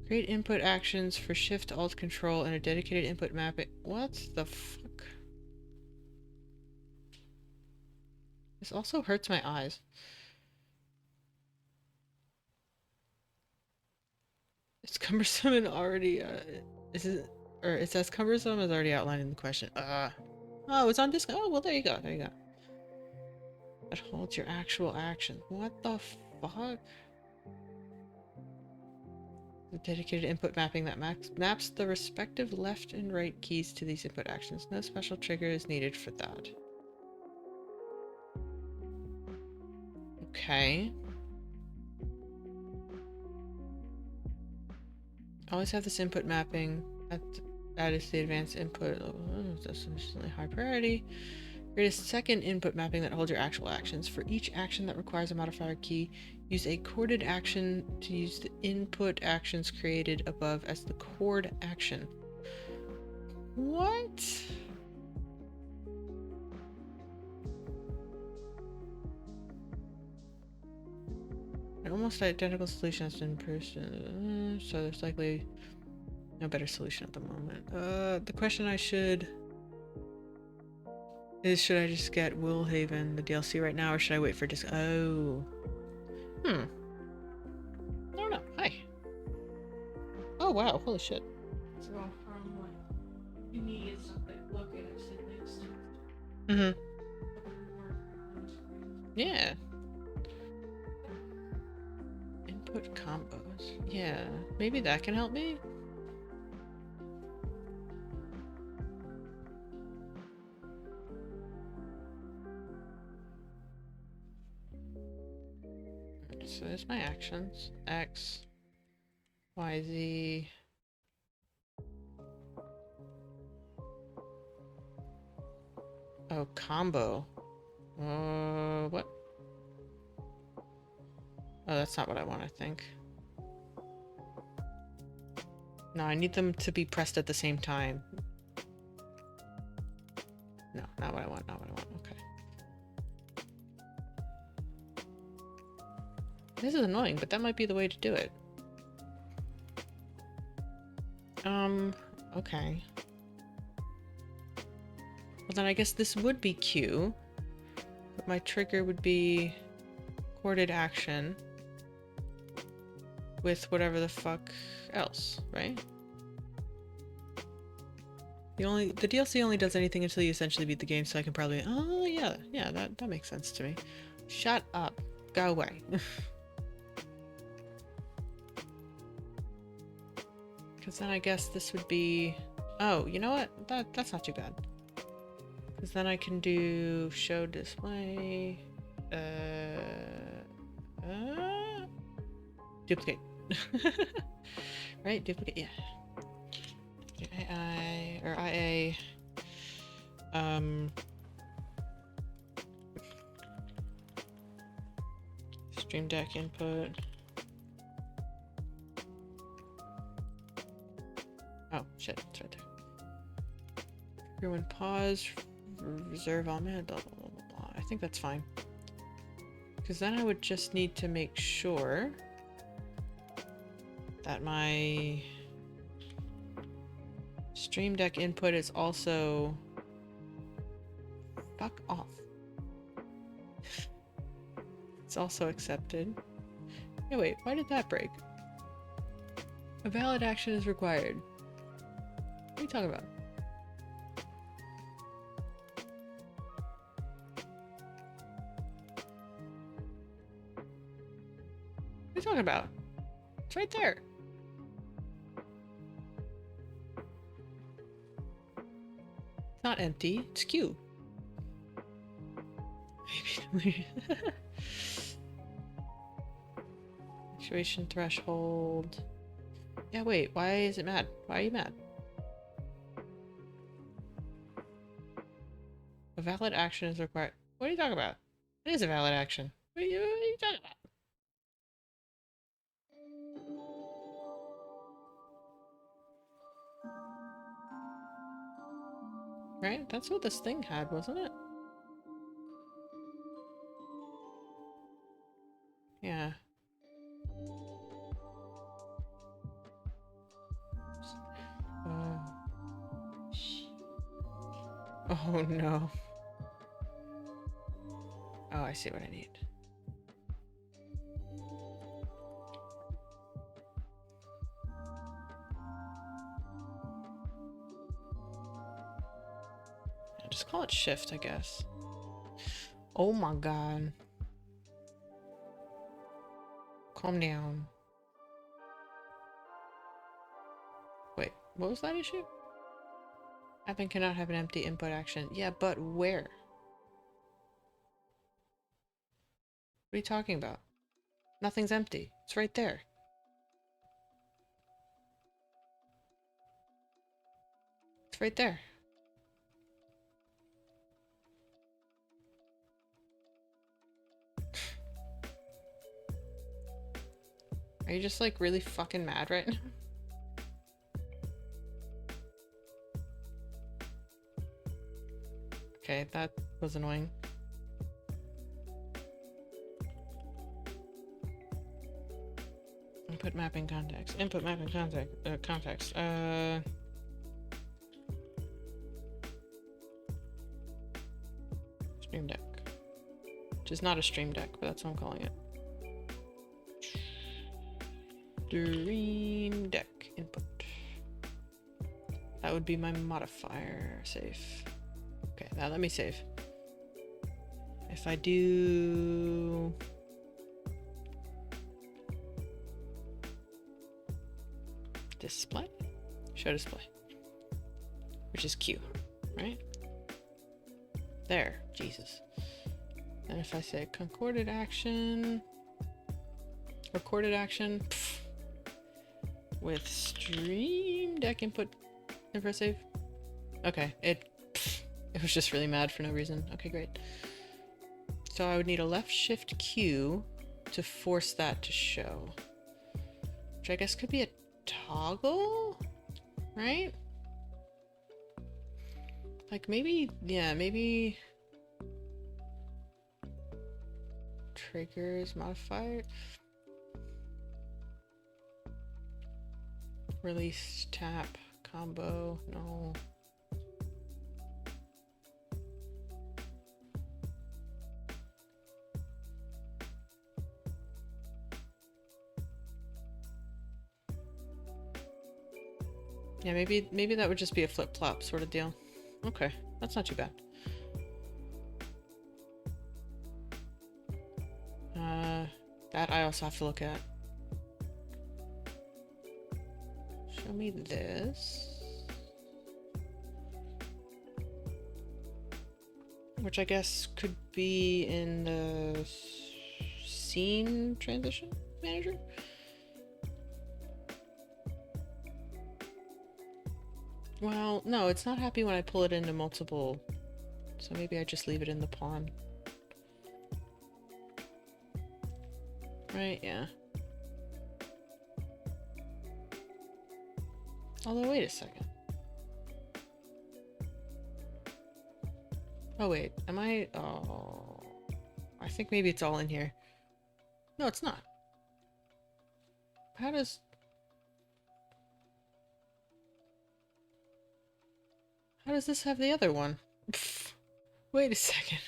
Speaker 1: Create input actions for Shift Alt Control and a dedicated input mapping. What the fuck? This also hurts my eyes. It's cumbersome and already it's as cumbersome as already outlined in the question. Oh, it's on disc. Oh, well, there you go. There you go. That holds your actual action. What the fuck? The dedicated input mapping that maps the respective left and right keys to these input actions. No special trigger is needed for that. Okay. Always have this input mapping. That is the advanced input. Oh, that's sufficiently high priority. Create a second input mapping that holds your actual actions. For each action that requires a modifier key, use a chorded action to use the input actions created above as the chord action. What? An almost identical solution has been improved, so there's likely no better solution at the moment. The question I should I just get Willhaven, the DLC right now, or should I wait for disc? Oh. I don't know. Hi. Oh, wow. Holy shit. So from like immediate stuff like look at it, sit next to it. Mm-hmm. Yeah. Input combos. Yeah. Maybe that can help me? So there's my actions. X, Y, Z. Oh, combo. What? Oh, that's not what I want, I think. No, I need them to be pressed at the same time. No, not what I want, not what I want. Okay. This is annoying, but that might be the way to do it. Okay. Well, then I guess this would be Q. But my trigger would be chorded action with whatever the fuck else, right? The DLC only does anything until you essentially beat the game, so I can probably... Oh, yeah, that makes sense to me. Shut up. Go away. Because then I guess this would be... Oh, you know what? That's not too bad. Because then I can do show display... duplicate. Right? Duplicate, yeah. IA... Stream Deck input... Oh, shit, it's right there. Everyone pause, reserve all minute, blah, blah, blah, blah, blah. I think that's fine. Because then I would just need to make sure that my Stream Deck input is also... Fuck off. It's also accepted. Hey, wait, why did that break? A valid action is required. What are you talking about? What are you talking about? It's right there. It's not empty, it's Q. Maybe. Actuation threshold. Yeah, wait, why is it mad? Why are you mad? A valid action is required. What are you talking about? It is a valid action. What are you talking about? Right? That's what this thing had, wasn't it? Yeah. Oh no. Oh, I see what I need. I'll just call it shift, I guess. Oh my god. Calm down. Wait, what was that issue? Admin cannot have an empty input action. Yeah, but where? What are you talking about? Nothing's empty. It's right there. It's right there. Are you just like really fucking mad right now? Okay, that was annoying. Input mapping context. Input mapping context. Stream Deck. Which is not a Stream Deck, but that's what I'm calling it. Stream Deck input. That would be my modifier. Save. Okay, now let me save. If I do... display? Show display. Which is Q, right? There, Jesus. And if I say concorded action, recorded action, with Stream Deck input info save. Okay, it was just really mad for no reason. Okay, great. So I would need a left shift Q to force that to show. Which I guess could be a toggle, right? Like maybe, yeah, maybe triggers modifier. Release tap combo, no. Yeah, maybe that would just be a flip-flop sort of deal. Okay, that's not too bad. That I also have to look at. Show me this. Which I guess could be in the scene transition manager? Well, no, it's not happy when I pull it into multiple, so maybe I just leave it in the pawn. Right, yeah. Although, wait a second. Oh, wait, am I... Oh... I think maybe it's all in here. No, it's not. How does... How does this have the other one? Pfft. Wait a second.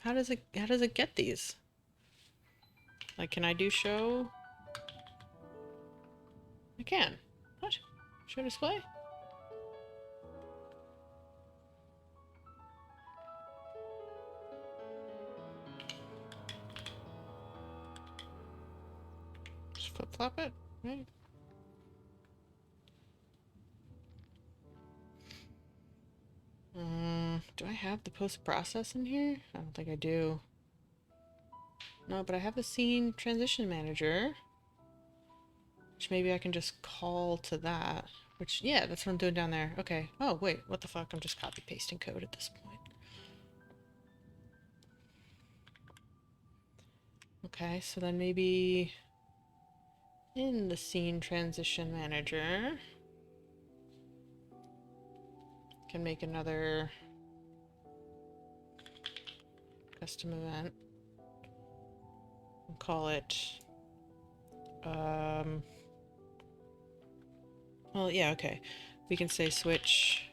Speaker 1: How does it get these? Like, can I do show? I can. What? Show display? Just flip-flop it, right? Do I have the post-process in here? I don't think I do. No, but I have the scene transition manager. Which maybe I can just call to that. Which, yeah, that's what I'm doing down there. Okay. Oh, wait, what the fuck? I'm just copy-pasting code at this point. Okay, so then maybe in the scene transition manager can make another custom event and call it Well, yeah, okay. We can say switch.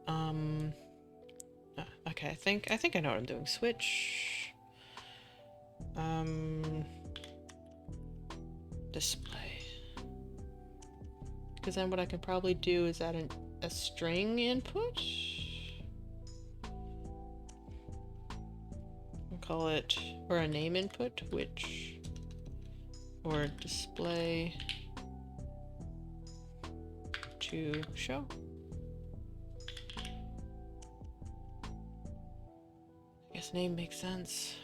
Speaker 1: Okay, I think I know what I'm doing. Switch. Display. Because then what I can probably do is add a string input. And call it, or a name input, which, or display to show. I guess name makes sense.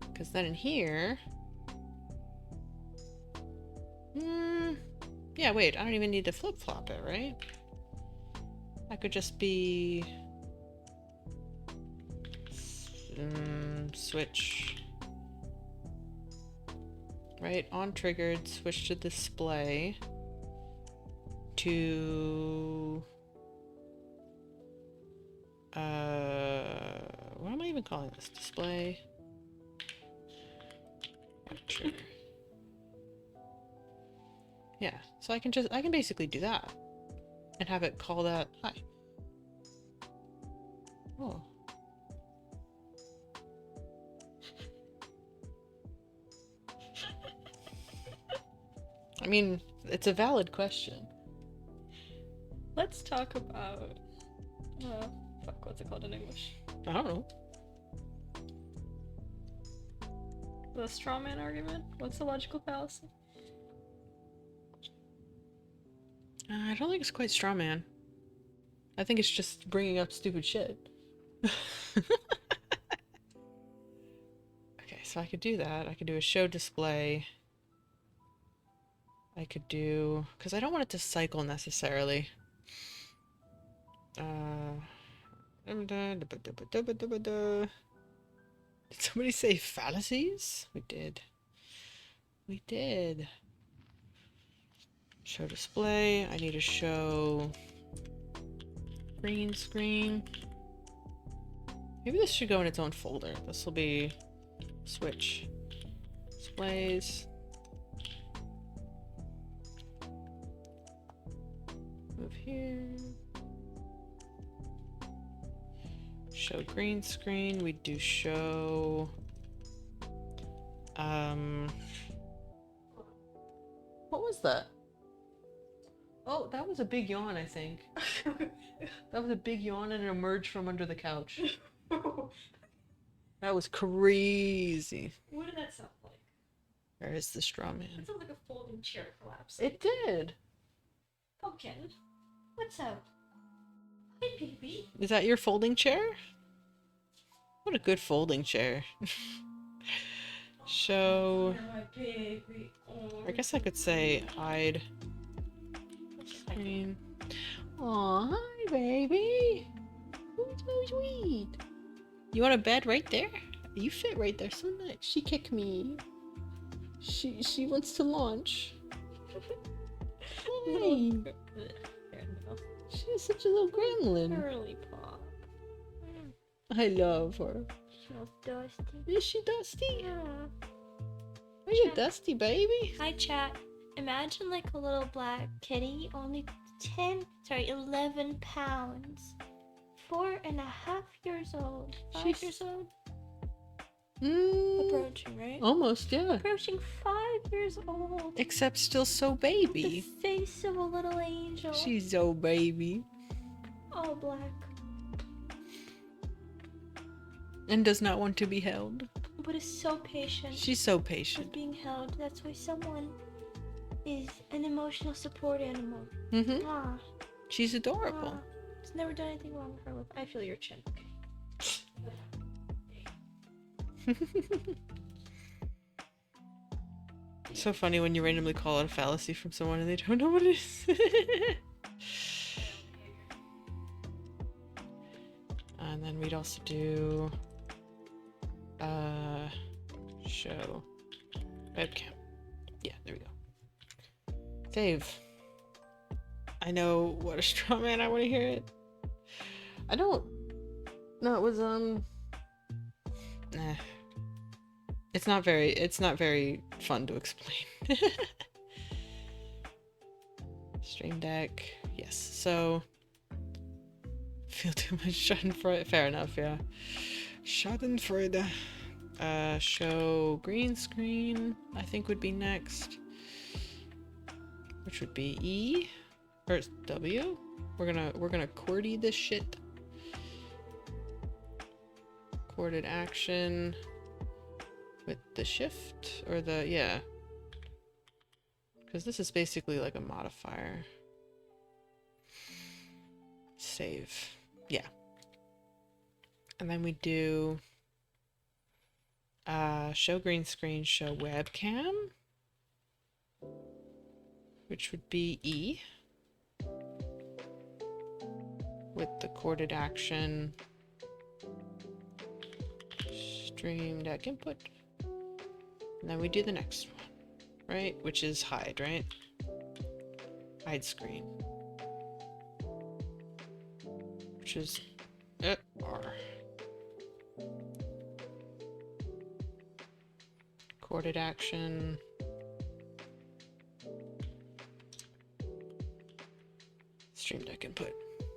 Speaker 1: Because then in here, yeah, wait, I don't even need to flip-flop it, right? I could just be switch, right? On triggered, switch to display to what am I even calling this? Display. Sure. Yeah, so I can basically do that and have it call that hi. Oh. I mean, it's a valid question.
Speaker 2: Let's talk about fuck, what's it called in English?
Speaker 1: I don't know.
Speaker 2: The straw man argument? What's the logical fallacy?
Speaker 1: I don't think it's quite straw man. I think it's just bringing up stupid shit. Okay, so I could do that. I could do a show display. I could do, because I don't want it to cycle necessarily. Did somebody say fallacies? We did. We did. Show display. I need to show green screen. Maybe this should go in its own folder. This will be switch displays. Move here. Show green screen. We do show. What was that? Oh, that was a big yawn, I think. That was a big yawn and it emerged from under the couch. That was crazy.
Speaker 2: What did that sound like?
Speaker 1: Where is the straw man?
Speaker 2: It sounded like a folding chair collapse.
Speaker 1: It did.
Speaker 2: Pumpkin, what's up? Hi, baby.
Speaker 1: Is that your folding chair? What a good folding chair. Show.
Speaker 2: My baby. Oh,
Speaker 1: I guess I could say hide screen. Aw, hi, baby. Who's so sweet? You want a bed right there? You fit right there so nice. She kicked me. She wants to launch. Hey. She's such a little gremlin.
Speaker 2: Curly pop.
Speaker 1: I love her.
Speaker 2: So dusty.
Speaker 1: Is she dusty?
Speaker 2: Yeah.
Speaker 1: Are you dusty, baby?
Speaker 3: Hi chat. Imagine like a little black kitty, only 11 pounds. 4.5 years old. 5 years old? Approaching, right?
Speaker 1: Almost, yeah.
Speaker 3: Approaching 5 years old.
Speaker 1: Except still so
Speaker 3: The
Speaker 1: baby.
Speaker 3: face of a little angel.
Speaker 1: She's so baby.
Speaker 3: all black.
Speaker 1: And does not want to be held.
Speaker 3: But is so patient.
Speaker 1: She's so
Speaker 3: With
Speaker 1: patient.
Speaker 3: being held. That's why someone is an emotional support animal.
Speaker 1: Mm-hmm.
Speaker 3: Ah.
Speaker 1: She's adorable.
Speaker 3: It's never done anything wrong with her lip. I feel your chin.
Speaker 1: So funny when you randomly call out a fallacy from someone and they don't know what it is. And then we'd also do show webcam. Yeah, there we go. Save. I know what a straw man. I want to hear it. I don't. No, it was Nah. It's not very fun to explain. Stream Deck. Yes. So feel too much Schadenfreude. Fair enough. Yeah. Schadenfreude. Show green screen. I think would be next. Which would be E or W. We're gonna QWERTY this shit. Corded action with the shift or the, yeah. Because this is basically like a modifier. Save. Yeah. And then we do show green screen, show webcam, which would be E with the corded action. Stream Deck input. And then we do the next one, right? Which is hide, right? Hide screen. Which is R. Corded action. Stream Deck input.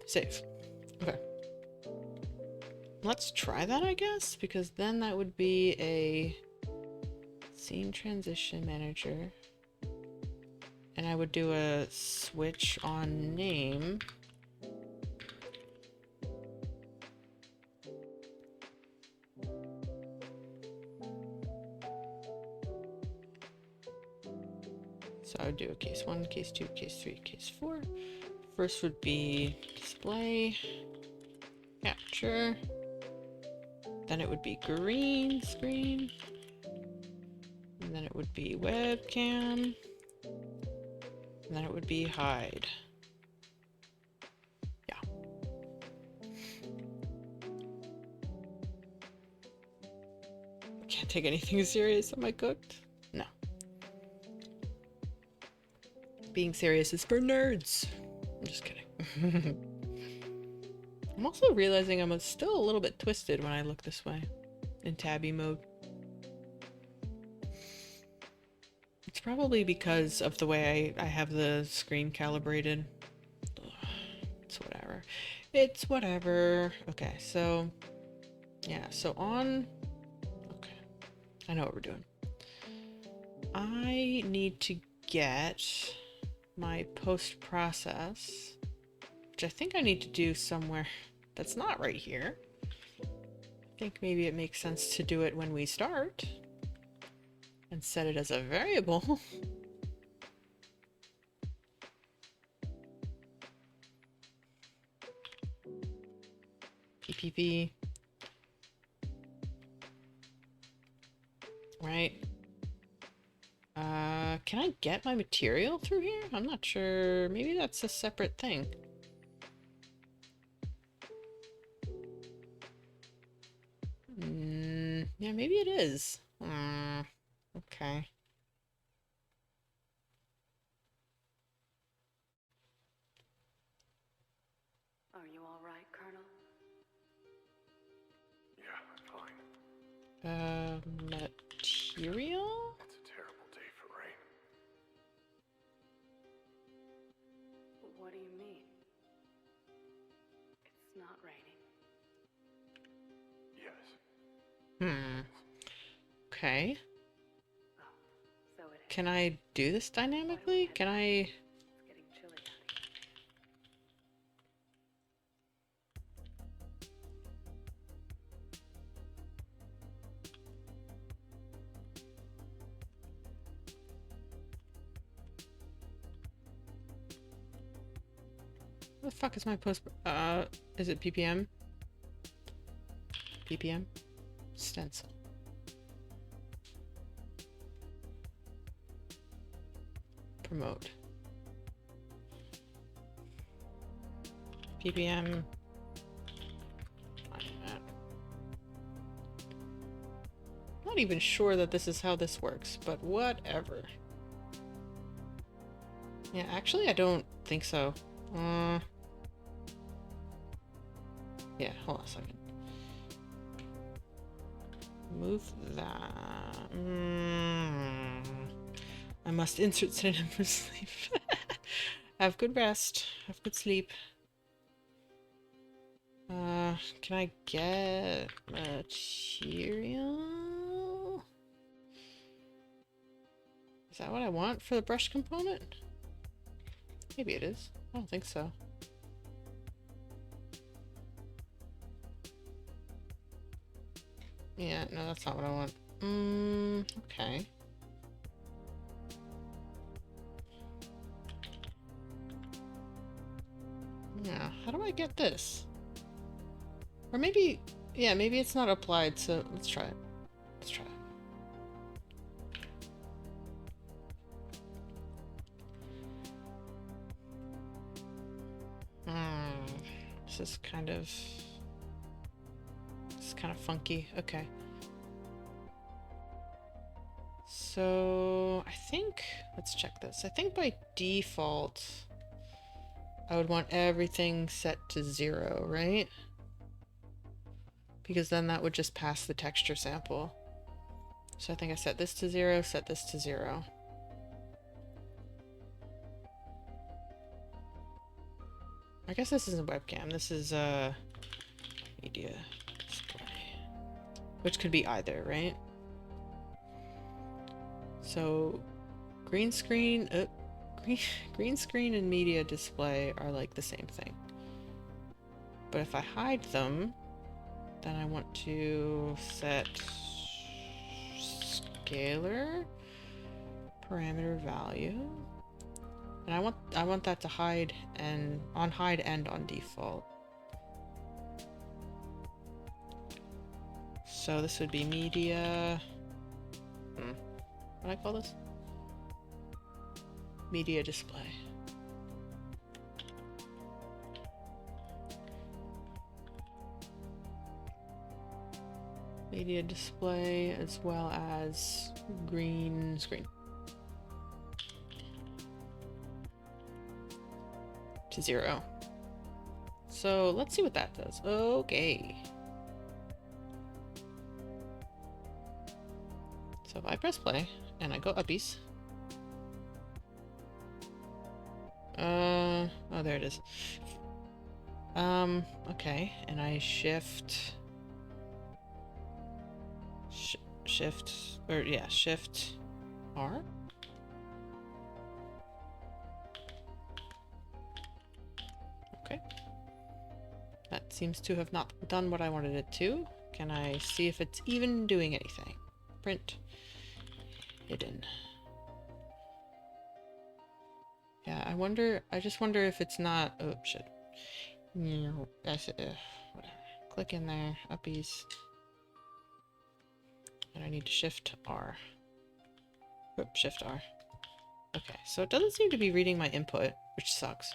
Speaker 1: Save. Okay. Let's try that, I guess, because then that would be a scene transition manager. And I would do a switch on name. So I would do a case 1, case 2, case 3, case 4. First would be display, capture. Then it would be green screen. And then it would be webcam. And then it would be hide. Yeah. Can't take anything serious. Am I cooked? No. Being serious is for nerds. I'm just kidding. I'm also realizing I'm still a little bit twisted when I look this way in tabby mode. It's probably because of the way I have the screen calibrated. Ugh, it's whatever. It's whatever. Okay, so yeah, so on. Okay, I know what we're doing. I need to get my post-process, which I think I need to do somewhere that's not right here. I think maybe it makes sense to do it when we start and set it as a variable. PPP. Right. Can I get my material through here? I'm not sure. Maybe that's a separate thing. Yeah, maybe it is. Okay.
Speaker 4: Are you all right, Colonel?
Speaker 5: Yeah, I'm fine.
Speaker 1: Material?
Speaker 5: It's a terrible day for rain.
Speaker 4: What do you mean? It's not raining.
Speaker 5: Yes.
Speaker 1: Okay.
Speaker 4: Oh, so it is.
Speaker 1: Can I do this dynamically? Can I...
Speaker 4: It's getting chilly out here.
Speaker 1: What the fuck is my post... is it PPM? PPM? Stencil. Promote. PPM. Not even sure that this is how this works, but whatever. Yeah, actually I don't think so. Yeah, hold on a second. Move that. I must insert synonym for sleep. Have good rest. Have good sleep. Can I get material? Is that what I want for the brush component? Maybe it is. I don't think so. Yeah, no, that's not what I want. Okay. Yeah, how do I get this? Or maybe, yeah, maybe it's not applied, so let's try it. Let's try it. This is kind of funky. Okay. So I think, let's check this. I think by default, I would want everything set to 0, right? Because then that would just pass the texture sample. So I think I set this to 0, set this to 0. I guess this isn't webcam, this is media display. Which could be either, right? So green screen and media display are like the same thing. But if I hide them, then I want to set scalar parameter value. And I want that to hide and on hide and on default. So this would be media. What do I call this? Media display. Media display as well as green screen. To 0. So let's see what that does. Okay. So if I press play and I go uppies. Oh, there it is. Okay, and I shift R. Okay. That seems to have not done what I wanted it to. Can I see if it's even doing anything? Print. Hidden. Yeah, I just wonder if it's not, oh shit. That's it, whatever. Click in there, uppies. And I need to shift R. Oop, shift R. Okay, so it doesn't seem to be reading my input, which sucks.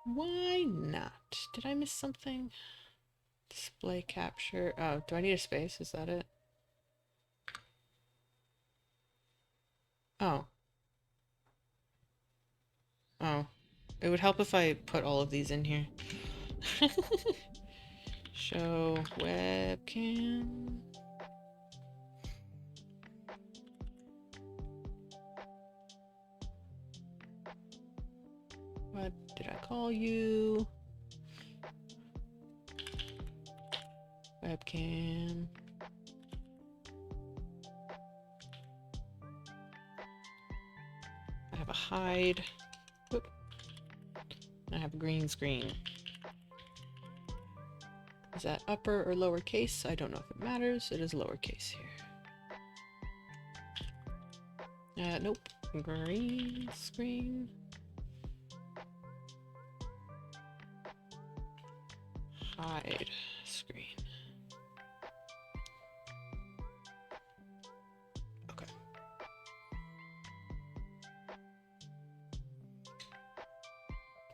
Speaker 1: Why not? Did I miss something? Display capture. Oh, do I need a space? Is that it? Oh. Oh. It would help if I put all of these in here. Show webcam. What did I call you? Webcam. I have a hide. Whoop. I have a green screen. Is that upper or lowercase? I don't know if it matters. It is lowercase here. Nope. Green screen. Hide screen. Okay.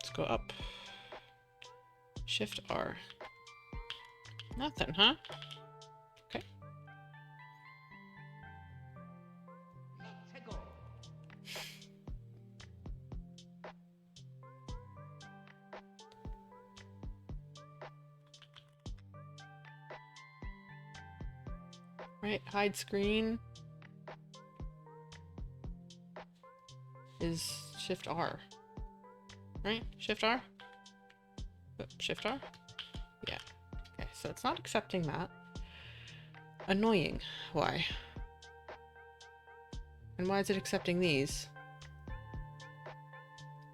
Speaker 1: Let's go up. Shift R. Nothing, huh? Okay. Right? Hide screen is Shift R. Right? Shift R? Shift R? Yeah. Okay, so it's not accepting that. Annoying. Why? And why is it accepting these?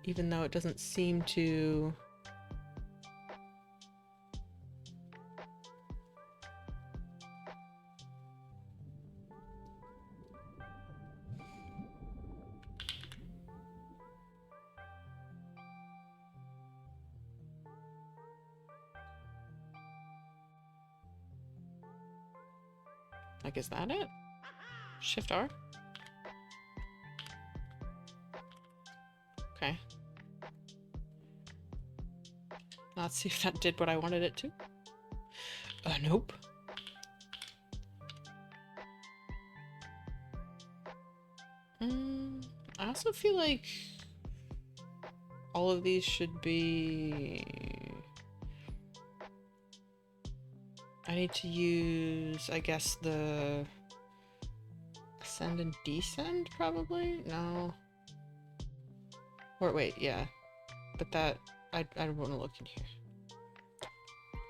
Speaker 1: Even though it doesn't seem to... Like, is that it? Shift R? Okay. Let's see if that did what I wanted it to. Nope. I also feel like all of these should be... I need to use, I guess, the ascend and descend, probably? No. Or wait, yeah. But that, I want to look in here.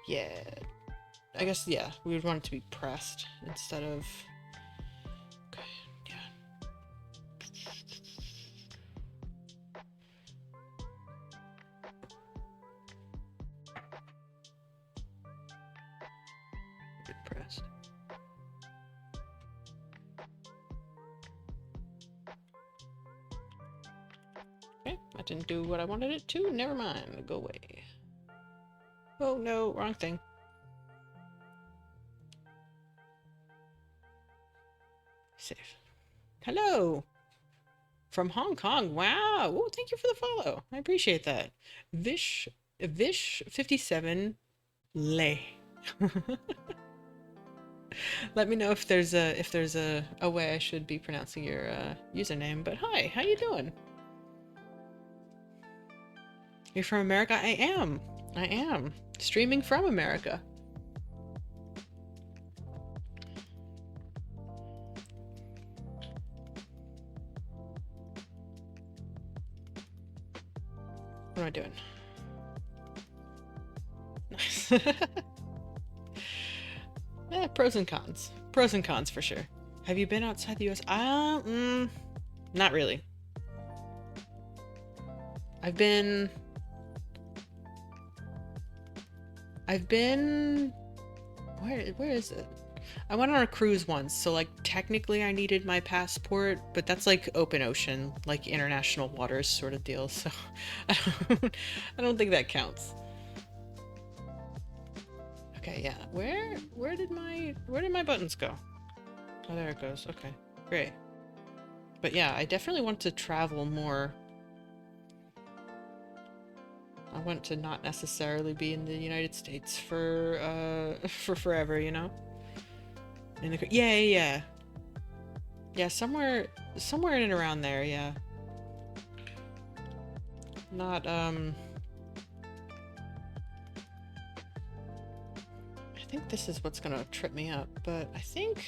Speaker 1: Yeah. I guess, yeah, we would want it to be pressed instead of... Okay, yeah. Good pressed. Okay, that didn't do what I wanted it to. Never mind. Go away. Oh no, wrong thing. Save. Hello! From Hong Kong. Wow! Oh, thank you for the follow. I appreciate that. Vish57 Lay. Let me know if there's a way I should be pronouncing your username. But hi, how you doing? You're from America? I am. I am. Streaming from America. What am I doing? Nice. Pros and cons. Pros and cons for sure. Have you been outside the US? Not really. I've been... Where is it? I went on a cruise once, so like technically I needed my passport, but that's like open ocean, like international waters sort of deal, so I don't think that counts. Okay, yeah. Where did my buttons go? Oh, there it goes. Okay, great. But yeah, I definitely want to travel more. I want to not necessarily be in the United States for forever, you know? In the yeah, somewhere in and around there, yeah. Not I think this is what's gonna trip me up, but I think...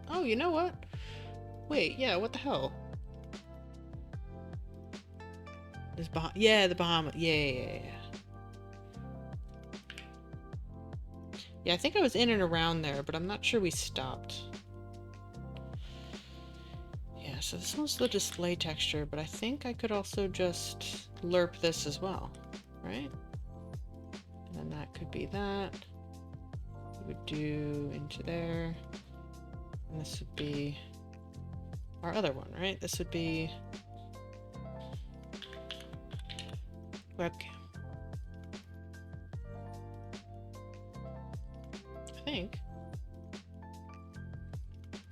Speaker 1: Oh, you know what? Wait, yeah, what the hell? There's the Bahamas. Yeah. Yeah, I think I was in and around there, but I'm not sure we stopped. Yeah, so this one's the display texture, but I think I could also just lerp this as well, right? And then that could be that. We would do into there. And this would be our other one, right? This would be webcam. I think.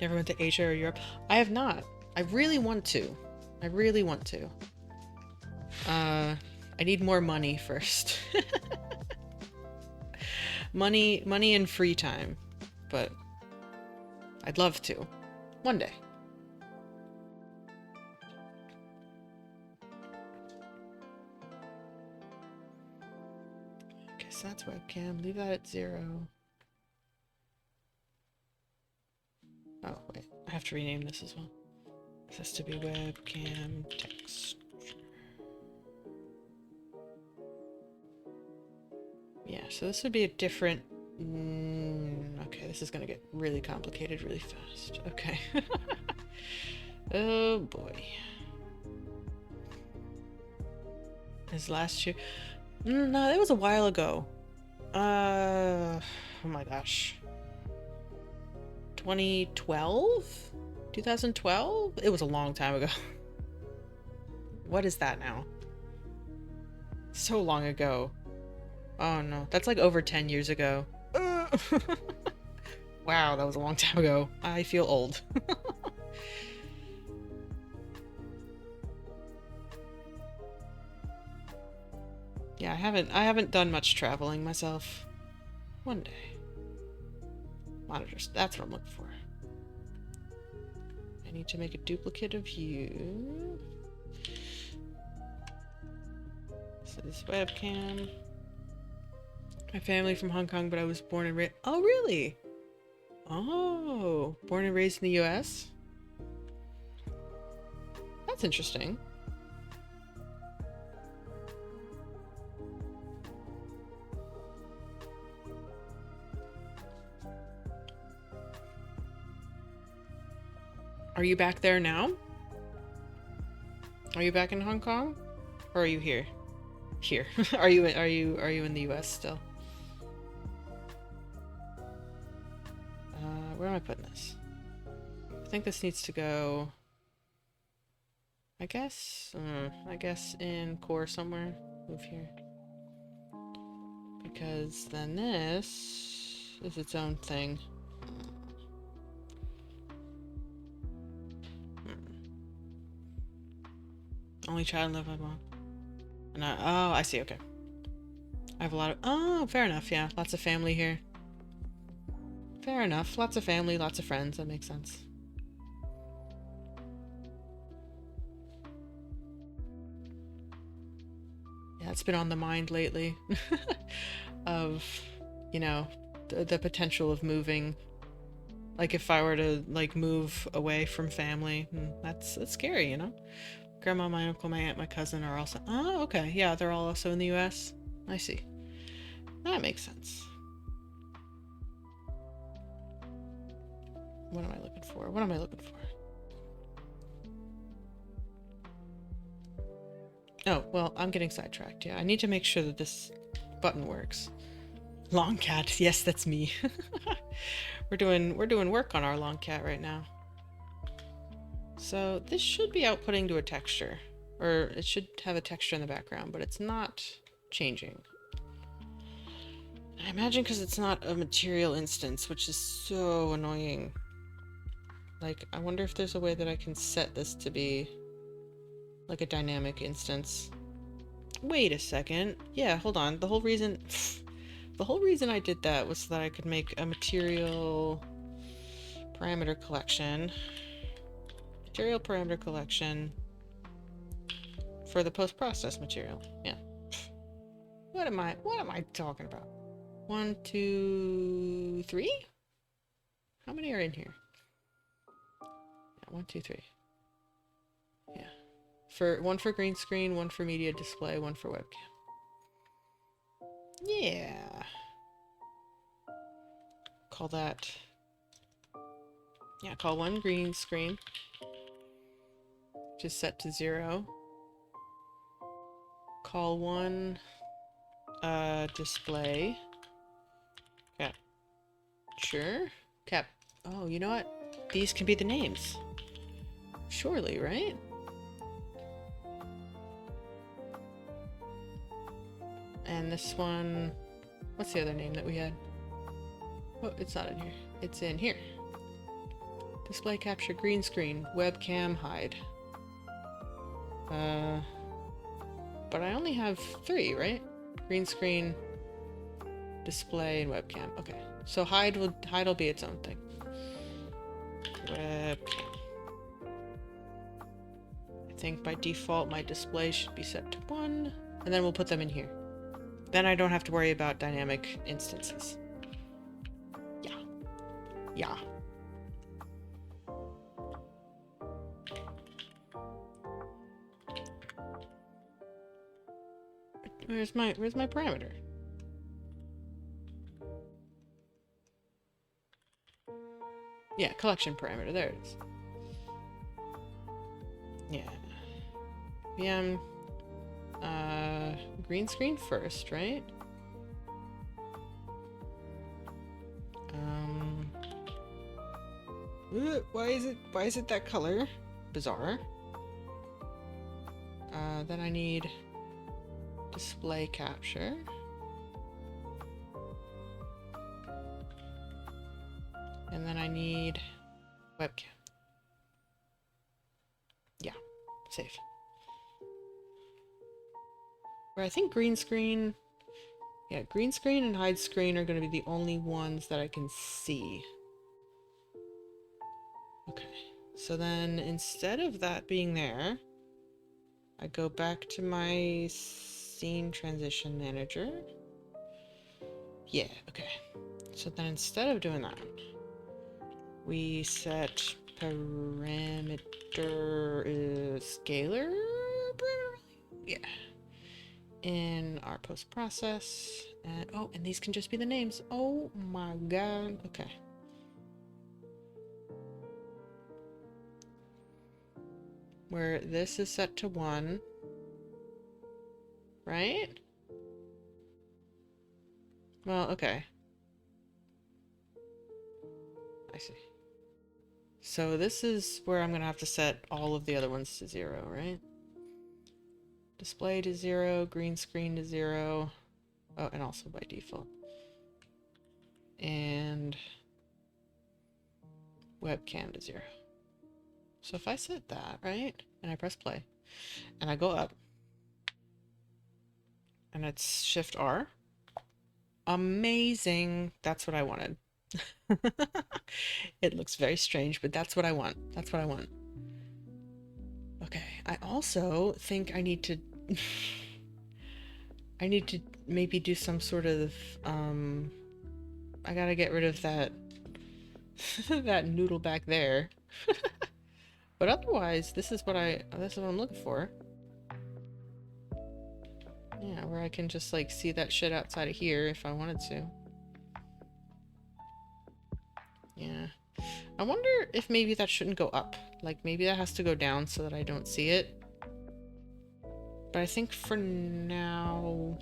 Speaker 1: Never went to Asia or Europe? I have not. I really want to. I need more money first. money and free time. But I'd love to. One day. Okay, so that's webcam. Leave that at 0. Oh, wait. I have to rename this as well. This has to be webcam text. Yeah, so this would be a different... okay, this is gonna get really complicated really fast. Okay. Oh boy. His last year... No, that was a while ago. Oh my gosh. 2012? 2012? It was a long time ago. What is that now? So long ago. Oh no, that's like over 10 years ago. Wow, that was a long time ago. I feel old. Yeah, I haven't done much traveling myself. One day. Monitors, that's what I'm looking for. I need to make a duplicate of you. So this webcam. My family from Hong Kong, but I was born and raised. Oh, really? Oh, born and raised in the US? That's interesting. Are you back there now? Are you back in Hong Kong? Or are you here? Here. Are you in the US still? Where am I putting this? I think this needs to go... I guess in core somewhere. Move here. Because then this is its own thing. Only child lived by mom. And oh, I see, okay. I have a lot of... Oh, fair enough, yeah. Lots of family here. Fair enough. Lots of family, lots of friends. That makes sense. Yeah, it's been on the mind lately. Of, you know, the potential of moving. Like, if I were to, like, move away from family, that's scary, you know? Grandma, my uncle, my aunt, my cousin are also... Oh, okay. Yeah, they're all also in the US. I see. That makes sense. What am I looking for? What am I looking for? Oh, well, I'm getting sidetracked. Yeah, I need to make sure that this button works. Long cat. Yes, that's me. We're doing work on our long cat right now. So this should be outputting to a texture, or it should have a texture in the background, but it's not changing. I imagine because it's not a material instance, which is so annoying. Like, I wonder if there's a way that I can set this to be like a dynamic instance. Wait a second. Yeah, hold on. The whole reason I did that was so that I could make a material parameter collection. Material parameter collection for the post-process material. Yeah. What am I talking about? 1, 2, 3? How many are in here? Yeah, 1, 2, 3. Yeah. One for green screen, one for media display, one for webcam. Yeah. Call that... Yeah, call one green screen. Just set to 0. Call one display. Capture. Oh, you know what? These can be the names. Surely, right? And this one... What's the other name that we had? Oh, it's not in here. It's in here. Display capture green screen. Webcam hide. But I only have 3, right? Green screen, display, and webcam. Okay. So hide will be its own thing. Webcam. I think by default my display should be set to 1, and then we'll put them in here. Then I don't have to worry about dynamic instances. Yeah. Yeah. Where's my parameter? Yeah, collection parameter. There it is. Yeah. VM. Green screen first, right? Why is it that color? Bizarre. Then I need display capture. And then I need webcam. Yeah, save. Where I think green screen, yeah, green screen and hide screen are going to be the only ones that I can see. Okay, so then instead of that being there, I go back to my scene transition manager. Yeah, okay. So then instead of doing that, we set parameter scalar parameter? Yeah. In our post process. And oh, and these can just be the names. Oh my god. Okay. Where this is set to 1. Right? Well, okay. I see. So this is where I'm gonna have to set all of the other ones to 0, right? Display to 0, green screen to 0. Oh, and also by default. And webcam to 0. So if I set that, right? And I press play, and I go up, and it's Shift R. Amazing. That's what I wanted. It looks very strange, but that's what I want. That's what I want. Okay. I also think I need to I need to maybe do some sort of I gotta get rid of that that noodle back there. But otherwise, this is what I'm looking for. Yeah, where I can just like see that shit outside of here if I wanted to. Yeah. I wonder if maybe that shouldn't go up. Like maybe that has to go down so that I don't see it. But I think for now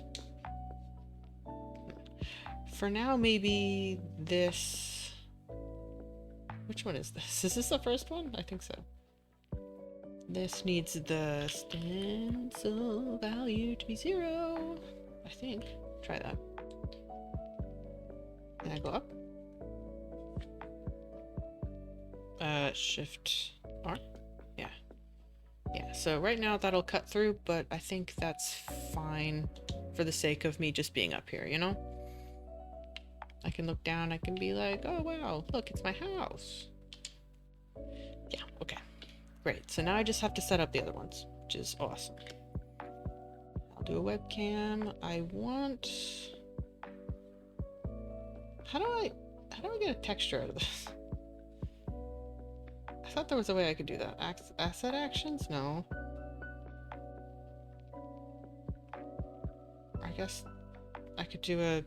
Speaker 1: maybe this, which one is this? Is this the first one? I think so. This needs the stencil value to be 0. I think. Try that. And I go up. Shift R. Yeah. Yeah, so right now that'll cut through, but I think that's fine for the sake of me just being up here, you know? I can look down, I can be like, oh wow, look, it's my house. Yeah, okay. Great, so now I just have to set up the other ones, which is awesome. I'll do a webcam. I want... How do I get a texture out of this? I thought there was a way I could do that. Asset actions? No. I guess I could do a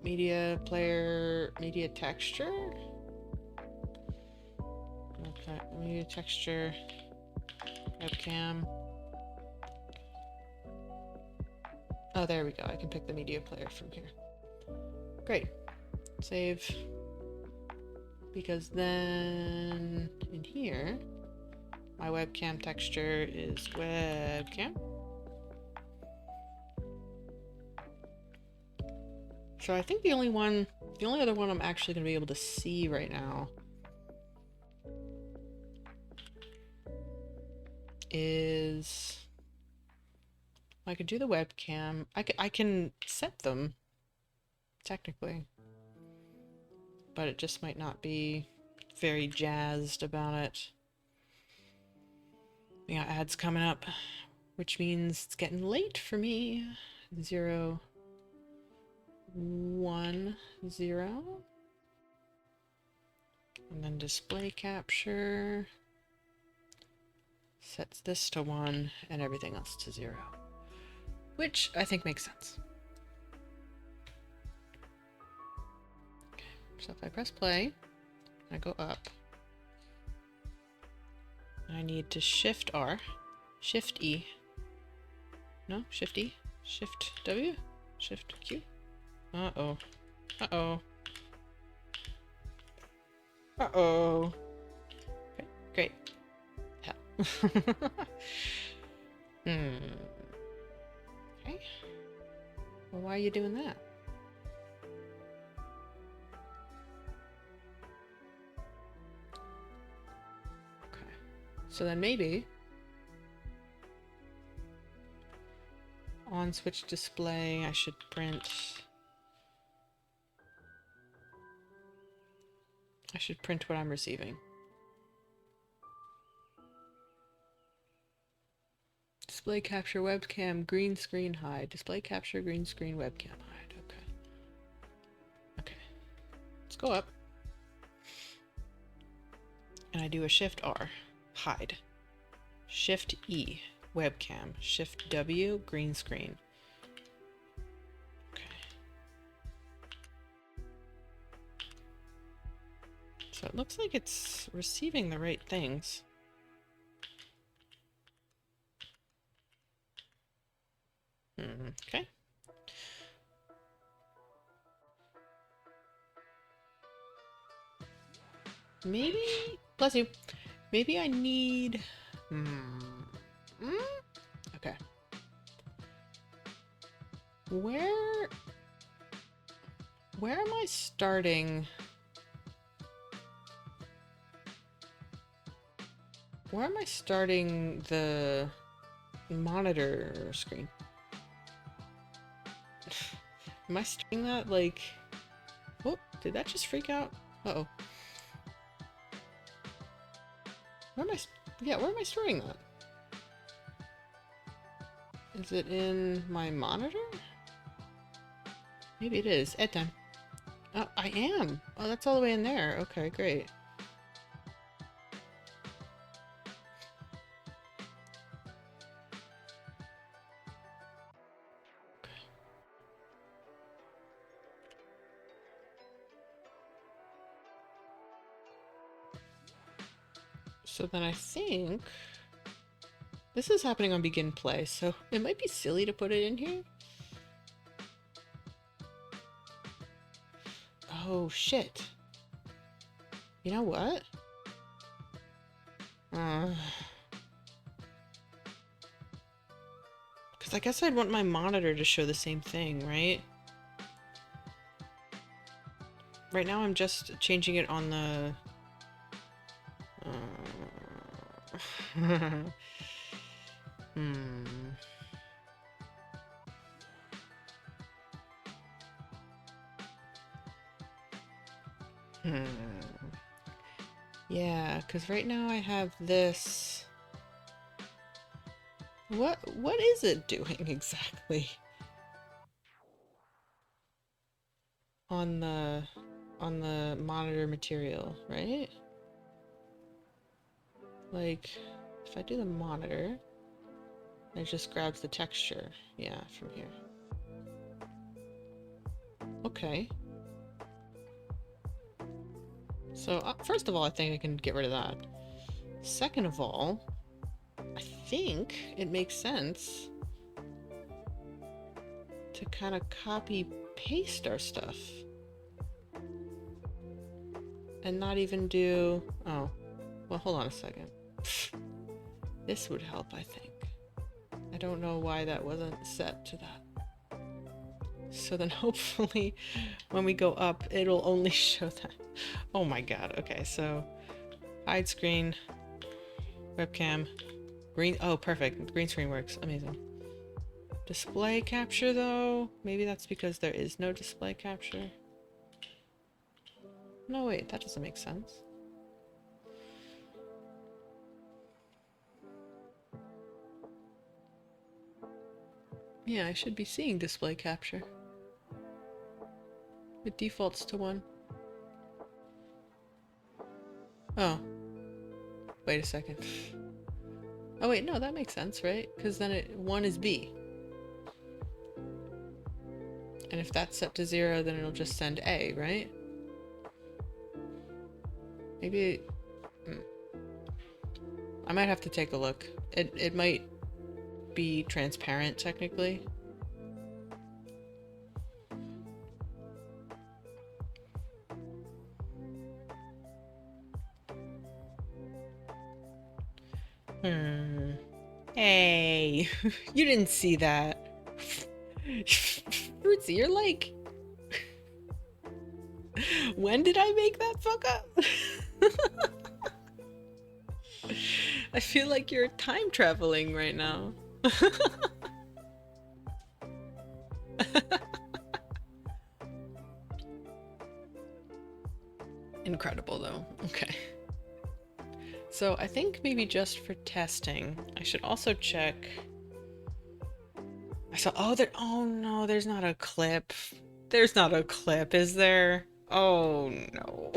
Speaker 1: media player, media texture? Okay, media texture, webcam. Oh, there we go. I can pick the media player from here. Great. Save. Because then in here, my webcam texture is webcam. So I think the only other one I'm actually going to be able to see right now is, I could do the webcam. I can set them technically, but it just might not be very jazzed about it. We got ads coming up, which means it's getting late for me. 0, 1, 0. And then display capture sets this to 1 and everything else to 0. which I think makes sense. Okay, so if I press play, I go up. I need to Shift R, Shift E. No, Shift E, Shift W, Shift Q. Uh-oh. Uh-oh. Uh-oh. Okay, great. Hell. Okay. Well, why are you doing that? Okay. So then maybe on switch display, I should print. I should print what I'm receiving. Display capture webcam green screen hide. Display capture green screen webcam hide. Okay. Okay. Let's go up. And I do a Shift R. Hide. Shift E. Webcam. Shift W. Green screen. Okay. So it looks like it's receiving the right things. Okay. Maybe, bless you. Maybe I need. Okay. Where am I starting? Where am I starting the monitor screen? Am I starting that like? Oh, did that just freak out? Uh-oh. Where am I? Yeah, where am I storing that? Is it in my monitor? Maybe it is. Ed time. Oh, I am. Oh, that's all the way in there. Okay, great. So then I think this is happening on begin play, so it might be silly to put it in here. Oh shit. You know what? Because I guess I'd want my monitor to show the same thing, right? Right now I'm just changing it on the... Yeah, because right now I have this... What is it doing exactly? On the monitor material, right? Like, if I do the monitor, it just grabs the texture, yeah, from here. Okay. So, first of all, I think I can get rid of that. Second of all, I think it makes sense to kind of copy-paste our stuff. And not even do... Oh, well, hold on a second. This would help, I think. I don't know why that wasn't set to that. So then hopefully when we go up, it'll only show that. Oh my god, okay, so hide screen, webcam, green, oh perfect, green screen works, amazing. Display capture though, maybe that's because there is no display capture. No wait, that doesn't make sense. Yeah, I should be seeing display capture. It defaults to 1. Oh. Wait a second. Oh wait, no, that makes sense, right? Because then 1 is B. And if that's set to 0, then it'll just send A, right? Maybe... I might have to take a look. It might be transparent, technically. Hey, you didn't see that. Fruitsy, you're like... When did I make that fuck up? I feel like you're time traveling right now. Incredible though. Okay. So I think maybe just for testing, I should also check. I saw, oh no, there's not a clip. There's not a clip, is there? Oh no.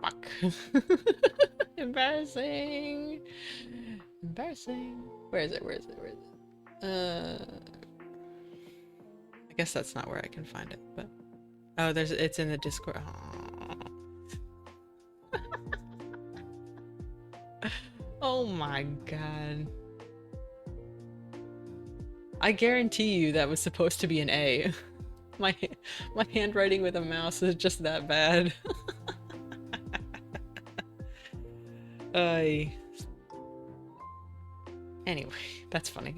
Speaker 1: Fuck. Embarrassing. Embarrassing. Where is it? Where is it? Where is it? I guess that's not where I can find it, but oh, it's in the Discord. Aw. Oh my god. I guarantee you that was supposed to be an A. My handwriting with a mouse is just that bad. Anyway, that's funny.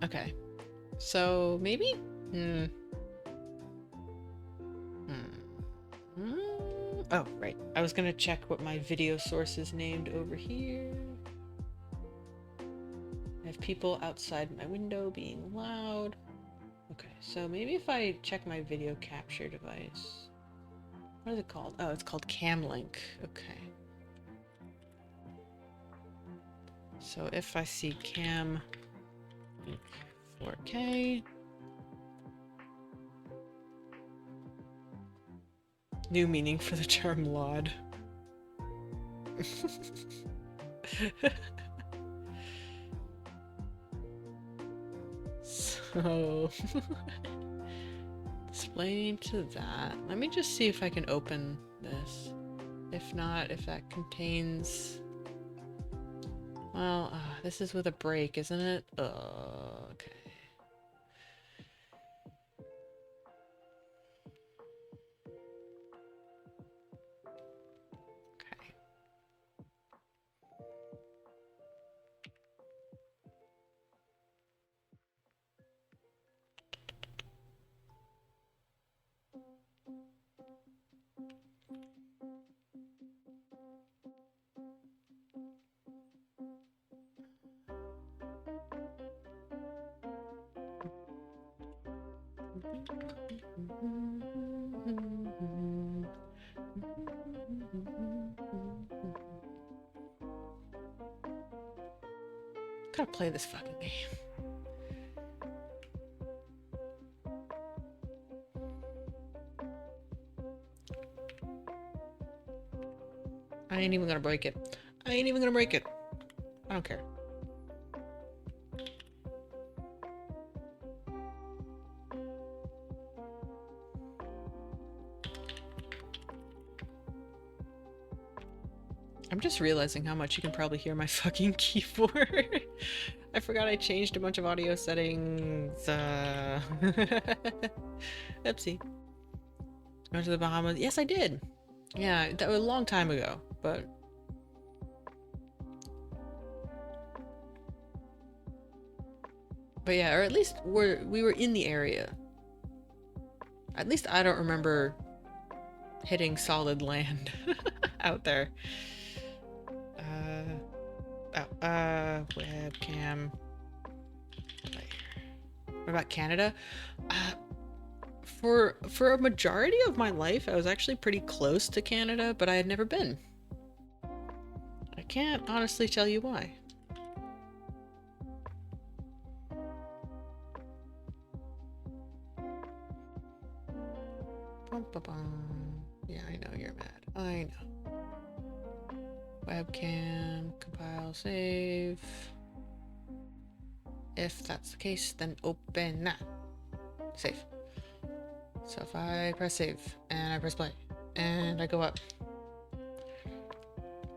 Speaker 1: Okay. So maybe? Oh, right. I was gonna check what my video source is named over here. I have people outside my window being loud. Okay, so maybe if I check my video capture device. What is it called? Oh, it's called Camlink. Okay. So if I see Camlink 4K. New meaning for the term LOD. So display to that. Let me just see if I can open this. If not, if that contains... Well, this is with a break, isn't it? Okay. Okay. Gotta play this fucking game. I ain't even gonna break it. I ain't even gonna break it. I don't care. I'm just realizing how much you can probably hear my fucking keyboard. I forgot I changed a bunch of audio settings. Oopsie. Went to the Bahamas. Yes, I did. Yeah, that was a long time ago, but... But yeah, or at least we were in the area. At least I don't remember hitting solid land out there. Webcam player. What about Canada? For a majority of my life, I was actually pretty close to Canada, but I had never been. I can't honestly tell you why. Bum, bum, bum. Yeah, I know you're mad. I know. webcam, compile, save. If that's the case, then open that. Save. So if I press save and I press play and I go up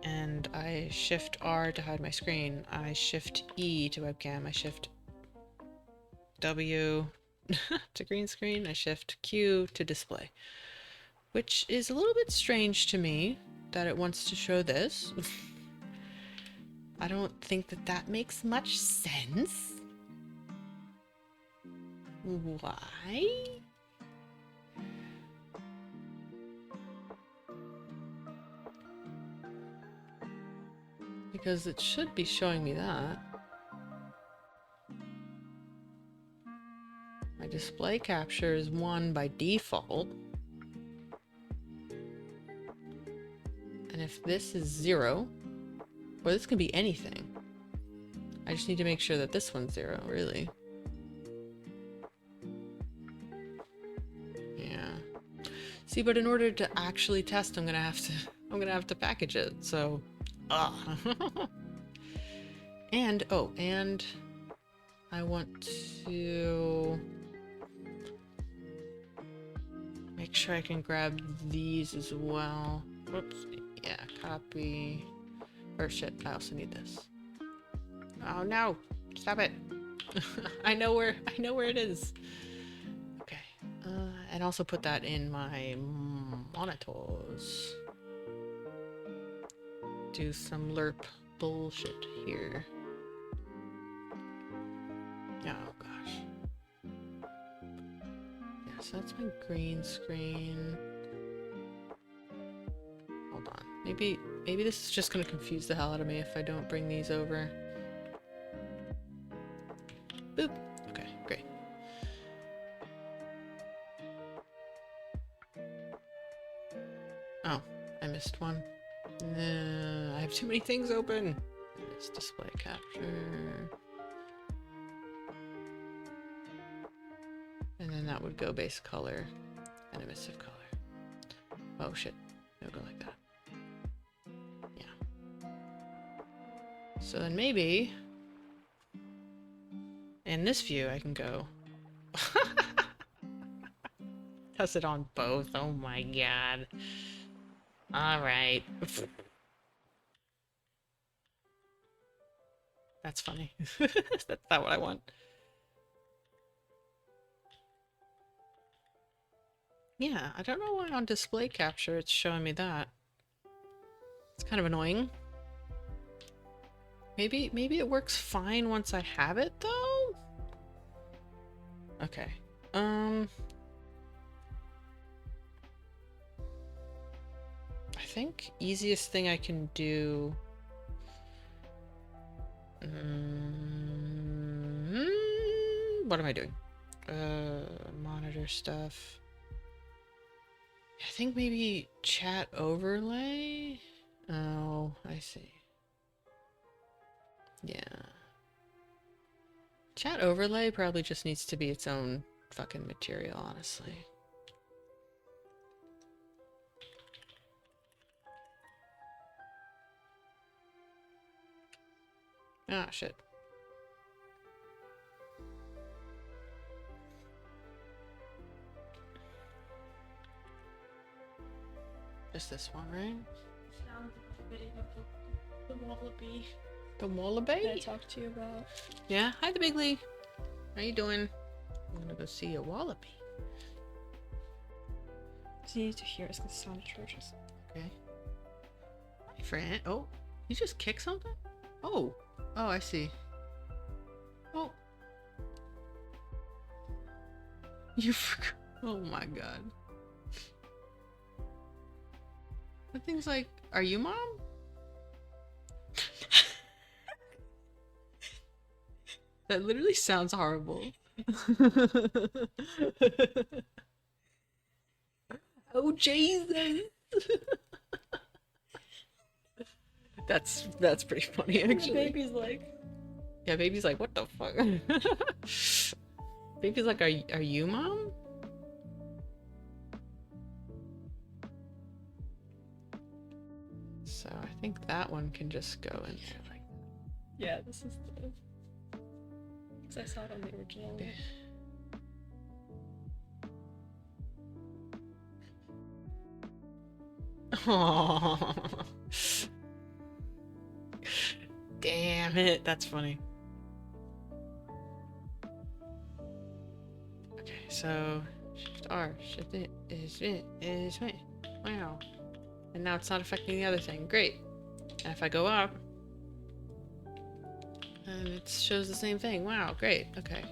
Speaker 1: and I shift R to hide my screen, I shift E to webcam, I shift W to green screen, I shift Q to display, which is a little bit strange to me that it wants to show this. I don't think that that makes much sense. Why? Because it should be showing me that. My display capture is 1 by default. And if this is 0, or this can be anything. I just need to make sure that this one's 0, really. Yeah. See, but in order to actually test, I'm gonna have to package it, so and and I want to make sure I can grab these as well. Whoops. Yeah, copy. Or shit, I also need this. Oh no! Stop it! I know where it is. Okay. And also put that in my monitors. Do some lerp bullshit here. Oh gosh. Yeah, so that's my green screen. Hold on. Maybe this is just gonna confuse the hell out of me if I don't bring these over. Boop. Okay, great. Oh, I missed one. I have too many things open. It's display capture. And then that would go base color and emissive color. Oh shit. It'll go like that. Yeah. So then maybe in this view I can go test it on both. Oh my god. Alright. That's funny. That's not what I want. Yeah, I don't know why on display capture it's showing me that. It's kind of annoying. Maybe it works fine once I have it though? Okay. I think easiest thing I can do. What am I doing? Monitor stuff. I think maybe chat overlay? Oh, I see. Yeah. Chat overlay probably just needs to be its own fucking material, honestly. Ah, shit. Just this one, right?
Speaker 2: The wallaby
Speaker 1: The wallaby?
Speaker 2: that I talked to you about.
Speaker 1: Yeah, hi the Bigley. How you doing? I'm gonna go see a wallaby.
Speaker 2: So you need to hear it's gonna sound atrocious.
Speaker 1: Okay. Hi, friend. Oh, you just kicked something? Oh. Oh, I see. Oh. You forgot. Oh my god. That thing's like, are you mom? That literally sounds horrible. Oh Jesus. That's pretty funny actually.
Speaker 2: The baby's like,
Speaker 1: Yeah, baby's like, what the fuck? Baby's like, are you mom? So I think that one can just go in there like
Speaker 2: Yeah, this is the. Because I saw it on the original.
Speaker 1: Aww. Damn it, that's funny. Okay, so Shift R, Shift it is me. Wow. And now it's not affecting the other thing. Great. And if I go up, and it shows the same thing. Wow, great. Okay.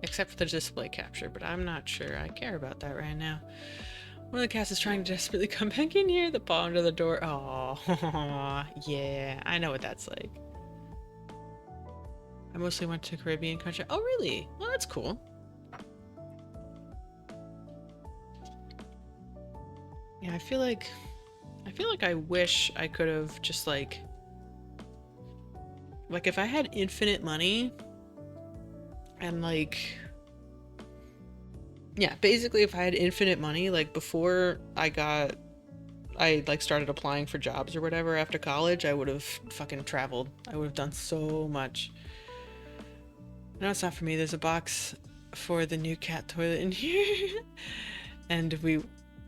Speaker 1: Except for the display capture, but I'm not sure I care about that right now. One of the cast is trying to desperately come back in here. The paw under the door. Oh, yeah. I know what that's like. I mostly went to Caribbean country. Oh, really? Well, that's cool. Yeah, I feel like I wish I could have just like if I had infinite money and like yeah, basically if I had infinite money, like before I like started applying for jobs or whatever after college, I would have fucking traveled. I would have done so much. No, it's not for me. There's a box for the new cat toilet in here. And we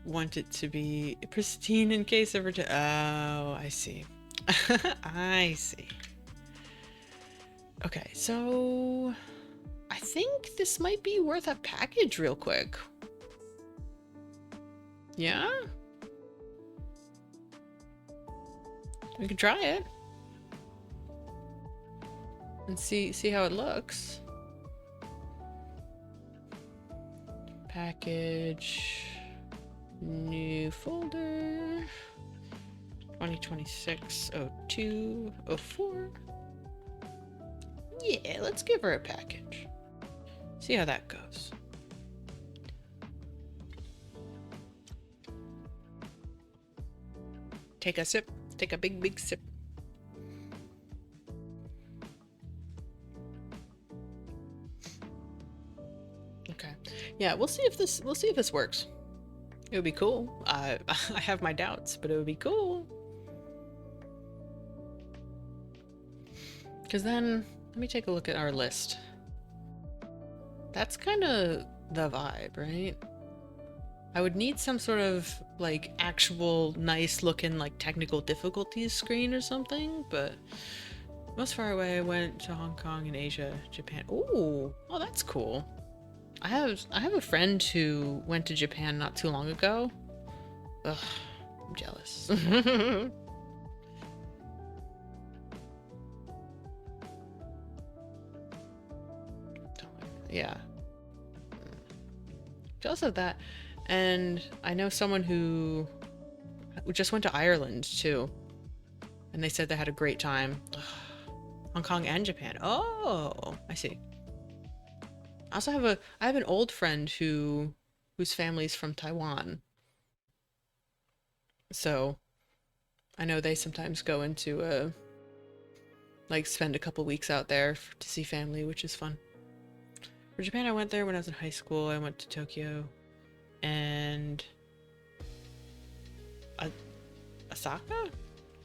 Speaker 1: want it to be pristine in case of oh, I see. I see. Okay, so I think this might be worth a package real quick. Yeah? We can try it. And see how it looks. Package. New folder. 2026-02-04. Yeah, let's give her a package. See how that goes. Take a sip. Take a big sip. Okay. Yeah, we'll see if this works. It would be cool. I have my doubts, but it would be cool. Because then, let me take a look at our list. That's kind of the vibe, right? I would need some sort of, like, actual nice looking, like, technical difficulties screen or something, but most far away I went to Hong Kong and Asia, Japan. Ooh, oh, that's cool. I have a friend who went to Japan not too long ago. Ugh, I'm jealous. Yeah. Jealous of that. And I know someone who just went to Ireland too. And they said they had a great time. Ugh. Hong Kong and Japan. Oh, I see. I also have an old friend whose family's from Taiwan. So I know they sometimes go into like spend a couple weeks out there to see family, which is fun. For Japan, I went there when I was in high school. I went to Tokyo and Osaka?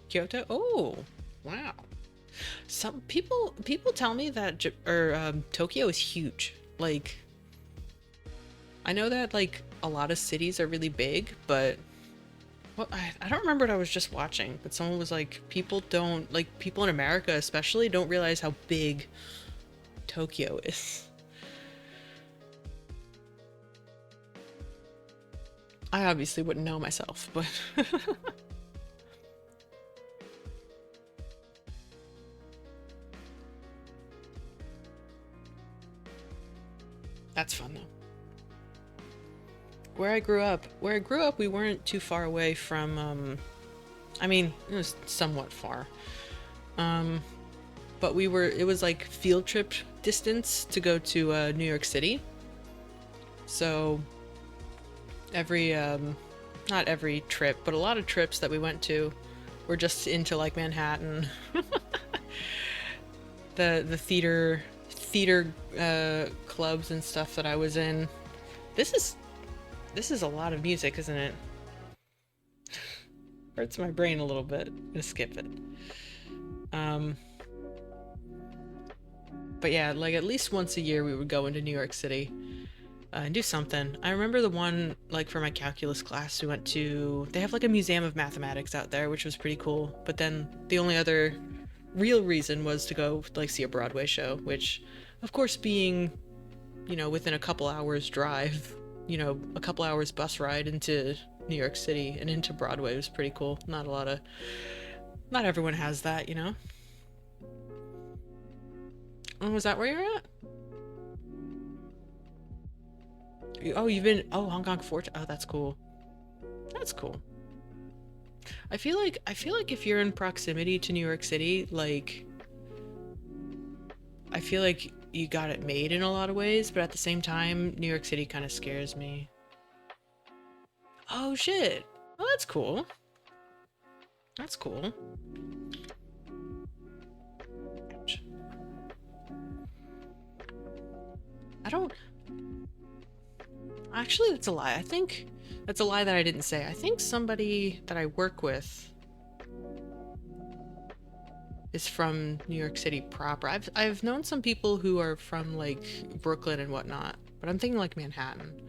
Speaker 1: Kyoto? Oh, wow. Some people tell me that Tokyo is huge. Like, I know that like a lot of cities are really big, but well, I don't remember what I was just watching, but someone was like, people in America especially don't realize how big Tokyo is. I obviously wouldn't know myself, but that's fun though. Where I grew up, we weren't too far away from, I mean, it was somewhat far. But it was like field trip distance to go to New York City. So not every trip, but a lot of trips that we went to were just into like Manhattan. the theater clubs and stuff that I was in. This is a lot of music, isn't it? Hurts my brain a little bit. I'm gonna skip it. But yeah, like at least once a year we would go into New York City and do something. I remember the one, like for my calculus class, we went to, they have like a museum of mathematics out there, which was pretty cool. But then the only other real reason was to go like see a Broadway show, which of course being, you know, within a couple hours drive, you know, a couple hours bus ride into New York City and into Broadway was pretty cool. Not everyone has that, you know? Oh, was that where you're at? Oh, you've been, oh, Hong Kong Fort, oh, that's cool. That's cool. I feel like if you're in proximity to New York City, like, I feel like you got it made in a lot of ways, but at the same time, New York City kind of scares me. Oh, shit. Oh, that's cool. That's cool. Ouch. I don't... Actually, that's a lie. I think that's a lie that I didn't say. I think somebody that I work with is from New York City proper. I've known some people who are from like Brooklyn and whatnot, but I'm thinking like Manhattan.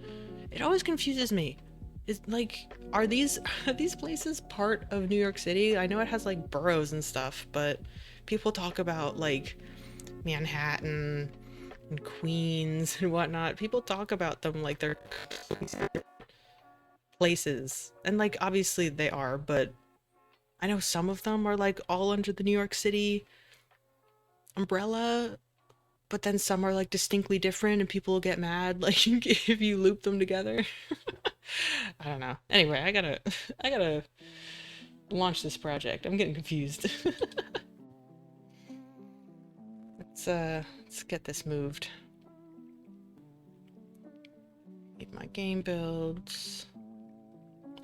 Speaker 1: It always confuses me. Is like, are these places part of New York City? I know it has like boroughs and stuff, but people talk about like Manhattan and Queens and whatnot. People talk about them like they're places, and like obviously they are, but I know some of them are like all under the New York City umbrella, but then some are like distinctly different and people will get mad like if you loop them together. I don't know. Anyway, I gotta launch this project. I'm getting confused. Let's get this moved. Need my game builds.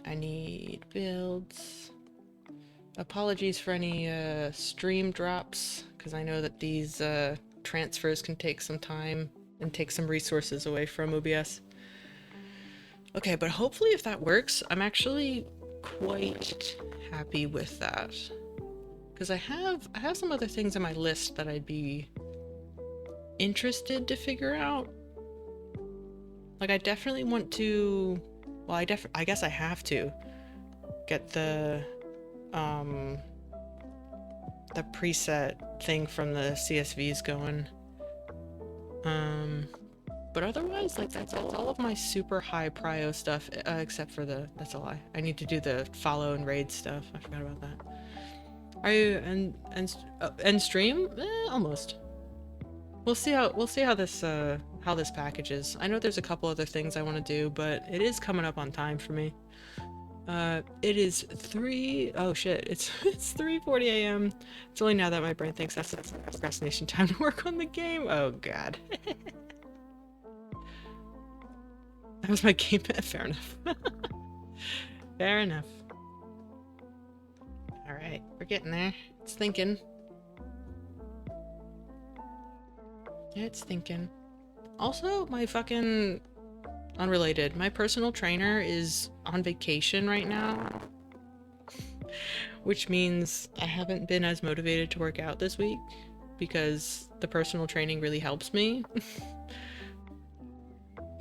Speaker 1: I need builds. Apologies for any stream drops, because I know that these transfers can take some time and take some resources away from OBS. Okay, but hopefully if that works, I'm actually quite happy with that. Because I have some other things on my list that I'd be interested to figure out. Like I definitely want to, well, I guess I have to get the preset thing from the CSVs going. But otherwise, like that's all of my super high prio stuff, except for that's a lie. I need to do the follow and raid stuff. I forgot about that. Are you end stream? Almost. We'll see how this packages. I know there's a couple other things I want to do, but it is coming up on time for me. It is oh shit, it's 3:40 a.m. It's only now that my brain thinks that's procrastination time to work on the game. Oh god. That was my game. Fair enough. Fair enough. Alright, we're getting there. It's thinking. It's thinking. Also, my fucking... Unrelated. My personal trainer is on vacation right now. Which means I haven't been as motivated to work out this week. Because the personal training really helps me.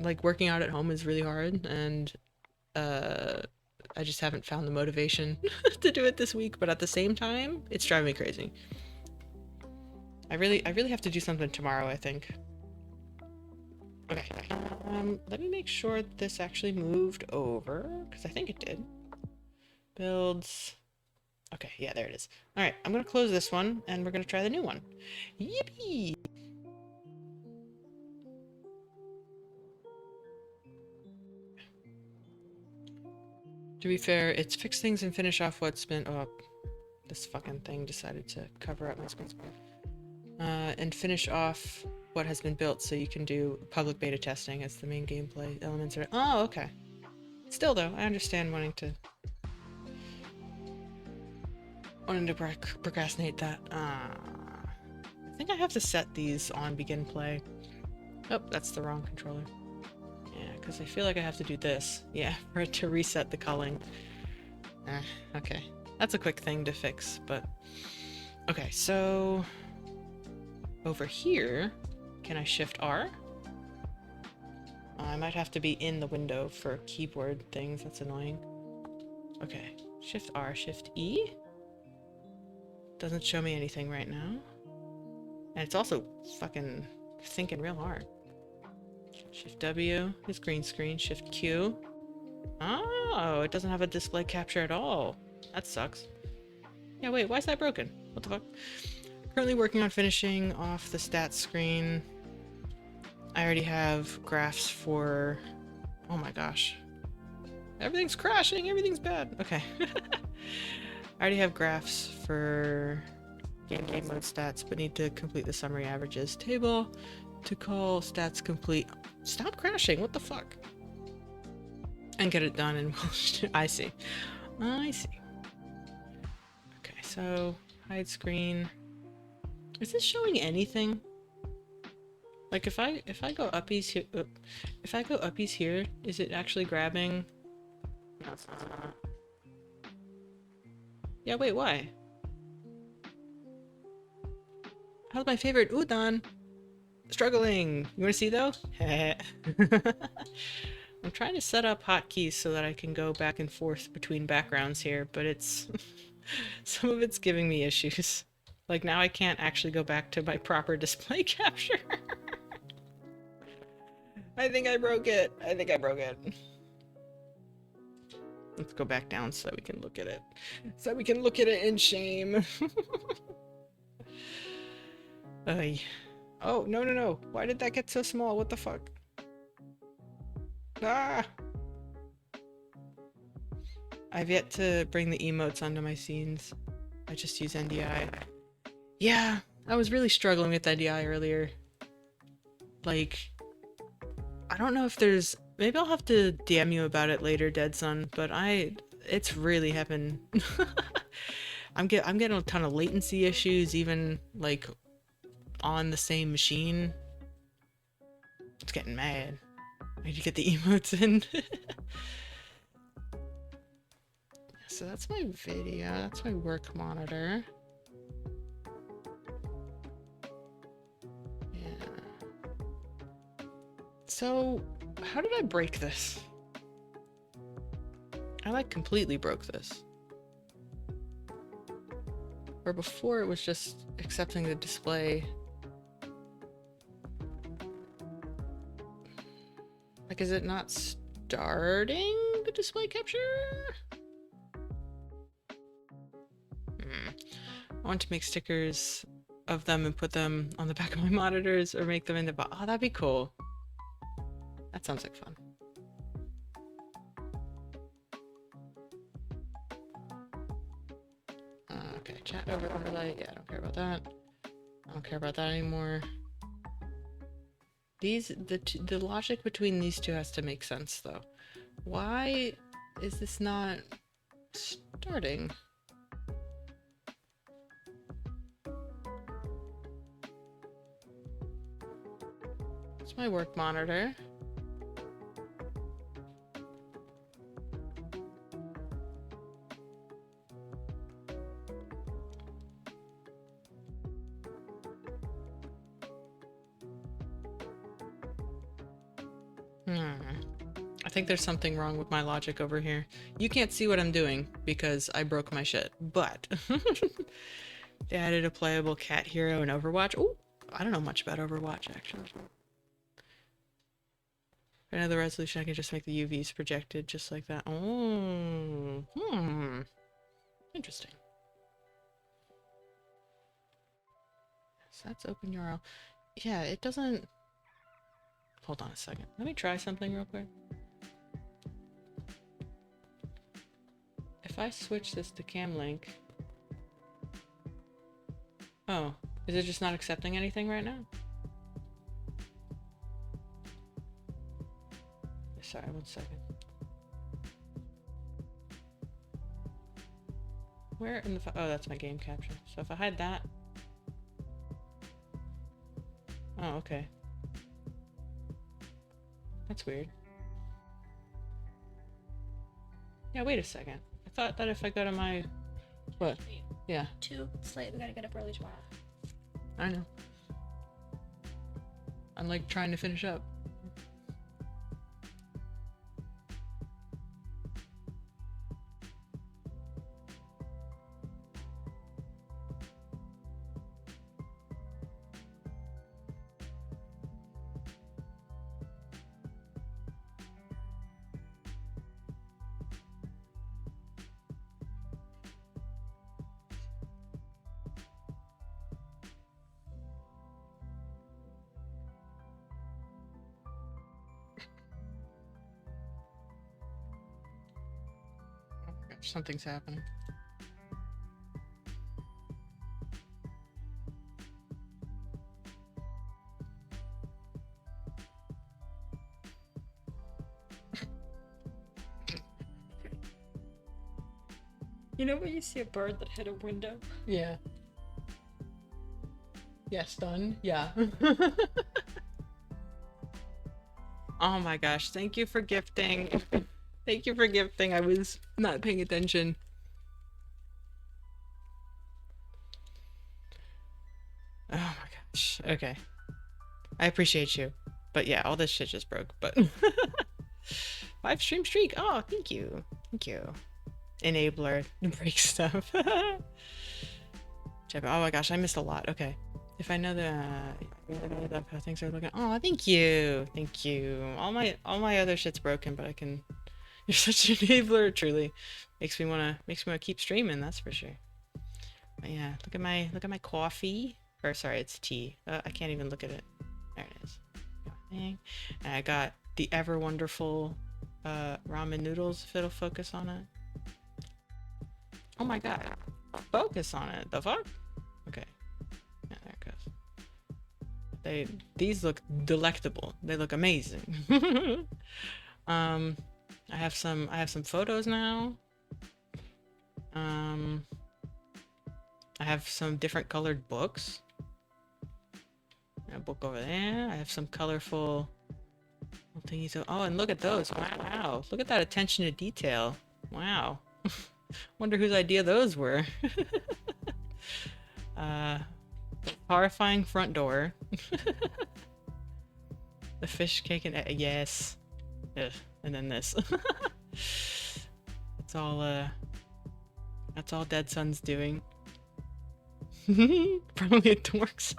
Speaker 1: Like, working out at home is really hard. And, I just haven't found the motivation to do it this week. But at the same time, it's driving me crazy. I really have to do something tomorrow, I think. Okay, let me make sure this actually moved over, because I think it did. Builds. Okay, yeah, there it is. Alright, I'm gonna close this one, and we're gonna try the new one. Yippee! To be fair, it's fix things and finish off what's been... Oh, this fucking thing decided to cover up my screen. And finish off what has been built so you can do public beta testing as the main gameplay elements are... Oh, okay. Still though, I understand wanting to procrastinate that. I think I have to set these on begin play. Oh, that's the wrong controller. Yeah, because I feel like I have to do this. Yeah, for it to reset the culling. Okay. That's a quick thing to fix, but... Okay, so... Over here, can I shift R? I might have to be in the window for keyboard things, that's annoying. Okay, shift R, shift E? Doesn't show me anything right now. And it's also fucking thinking real hard. Shift W is green screen, shift Q. Oh, it doesn't have a display capture at all. That sucks. Yeah, wait, why is that broken? What the fuck? Currently working on finishing off the stats screen. I already have graphs for... Oh my gosh. Everything's crashing, everything's bad. Okay. I already have graphs for game mode stats, but need to complete the summary averages table to call stats complete. Stop crashing, what the fuck? And get it done and I see. I see. Okay, so hide screen. Is this showing anything? Like if I go uppies here, if I go uppies here, is it actually grabbing? No, it's not. Yeah, wait, why? How's my favorite udon? Struggling. You want to see though? I'm trying to set up hotkeys so that I can go back and forth between backgrounds here, but it's some of it's giving me issues. Like now I can't actually go back to my proper display capture. I think I broke it. I think I broke it. Let's go back down so that we can look at it. So we can look at it in shame. Oh, no, no, no. Why did that get so small? What the fuck? Ah! I've yet to bring the emotes onto my scenes. I just use NDI. Yeah, I was really struggling with NDI earlier. Like, I don't know if there's... Maybe I'll have to DM you about it later, Dead Son, but it's really having... I'm getting a ton of latency issues, even, like, on the same machine. It's getting mad. I need to get the emotes in. So that's my video. That's my work monitor. Yeah. So, how did I break this? I like completely broke this. Or before it was just accepting the display. Like, is it not starting the display capture? I want to make stickers of them and put them on the back of my monitors or make them in the box. Oh, that'd be cool. That sounds like fun. Okay, chat overlay. Yeah, I don't care about that. I don't care about that anymore. The logic between these two has to make sense, though. Why is this not starting? It's my work monitor. I think there's something wrong with my logic over here. You can't see what I'm doing because I broke my shit, but they added a playable cat hero in Overwatch. Oh, I don't know much about Overwatch, actually. For another resolution, I can just make the UVs projected just like that. Oh, interesting. So that's open URL. Yeah, it doesn't... Hold on a second. Let me try something real quick. If I switch this to cam link... Oh, is it just not accepting anything right now? Sorry, 1 second. Where in the... Oh, that's my game capture. So if I hide that... Oh, okay. That's weird. Yeah, wait a second. thought that if I go to my... What? Yeah,
Speaker 2: 2. It's late. We gotta get up early tomorrow.
Speaker 1: I know. I'm like trying to finish up. Something's happening.
Speaker 2: You know when you see a bird that hit a window?
Speaker 1: Yeah. Yes, done. Yeah. Oh my gosh, thank you for gifting. Thank you for gifting. I was not paying attention. Oh my gosh. Okay. I appreciate you. But yeah, all this shit just broke. But 5 stream streak. Oh, thank you. Thank you. Enabler to break stuff. Oh my gosh, I missed a lot. Okay. If I know that how things are looking. Oh, thank you. Thank you. All my other shit's broken, but I can. You're such an enabler, truly. Makes me wanna keep streaming, that's for sure. But yeah, look at my coffee. Or sorry, it's tea. I can't even look at it. There it is. And I got the ever wonderful ramen noodles, if it'll focus on it. Oh my god. Focus on it. The fuck? Okay. Yeah, there it goes. These look delectable. They look amazing. I have some photos now. I have some different colored books. A book over there. I have some colorful thingies. Oh, and look at those. Wow. Look at that attention to detail. Wow. Wonder whose idea those were. Horrifying front door. The fish cake and yes. Ugh. And then this. That's all Dead Sun's doing. Probably a dorks.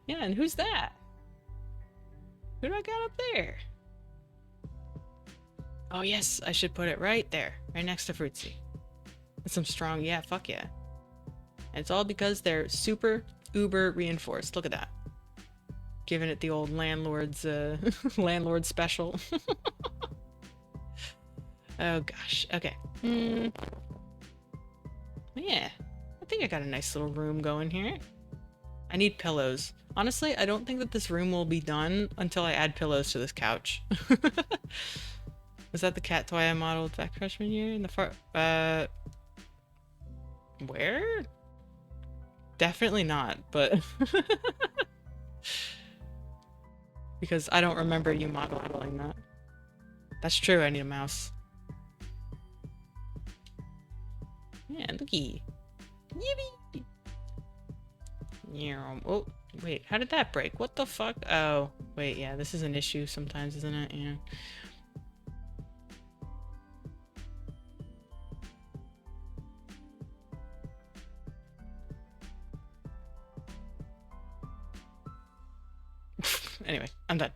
Speaker 1: Yeah, and who's that? Who do I got up there? Oh yes, I should put it right there. Right next to Fruitsy. With some strong, yeah, fuck yeah. And it's all because they're super uber reinforced. Look at that. Giving it the old landlord's landlord special. Oh gosh. Okay. Yeah. I think I got a nice little room going here. I need pillows. Honestly, I don't think that this room will be done until I add pillows to this couch. Was that the cat toy I modeled back freshman year in the far where? Definitely not, but because I don't remember you modeling that. That's true, I need a mouse. Yeah, looky. Yippee! Yeah. Oh, wait, how did that break? What the fuck? Oh, wait, yeah, this is an issue sometimes, isn't it? Yeah. Anyway, I'm done.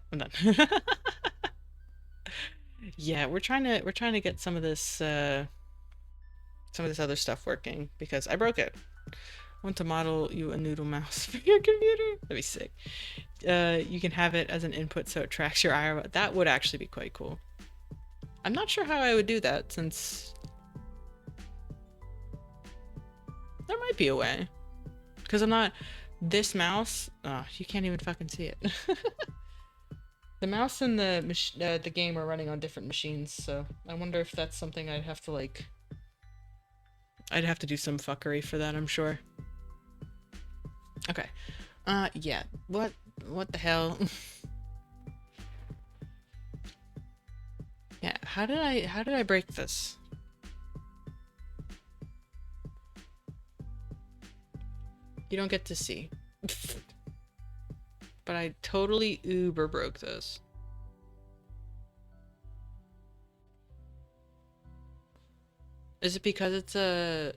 Speaker 1: Yeah, we're trying to get some of this other stuff working because I broke it. I want to model you a noodle mouse for your computer. That'd be sick. You can have it as an input so it tracks your eye. That would actually be quite cool. I'm not sure how I would do that since there might be a way. Because I'm not... This mouse... Oh, you can't even fucking see it. The mouse and the game are running on different machines, so I wonder if that's something I'd have to, like... I'd have to do some fuckery for that, I'm sure. Okay. Yeah. What the hell? Yeah, how did I break this? You don't get to see. But I totally uber broke this. Is it because it's a...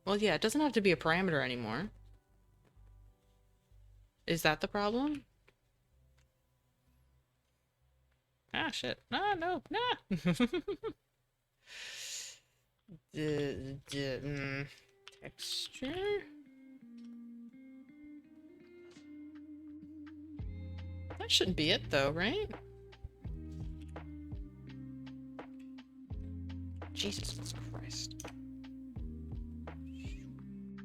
Speaker 1: Well, yeah, it doesn't have to be a parameter anymore. Is that the problem? Ah, shit. Ah, no, nah. Texture? That shouldn't be it, though, right? Jesus Christ.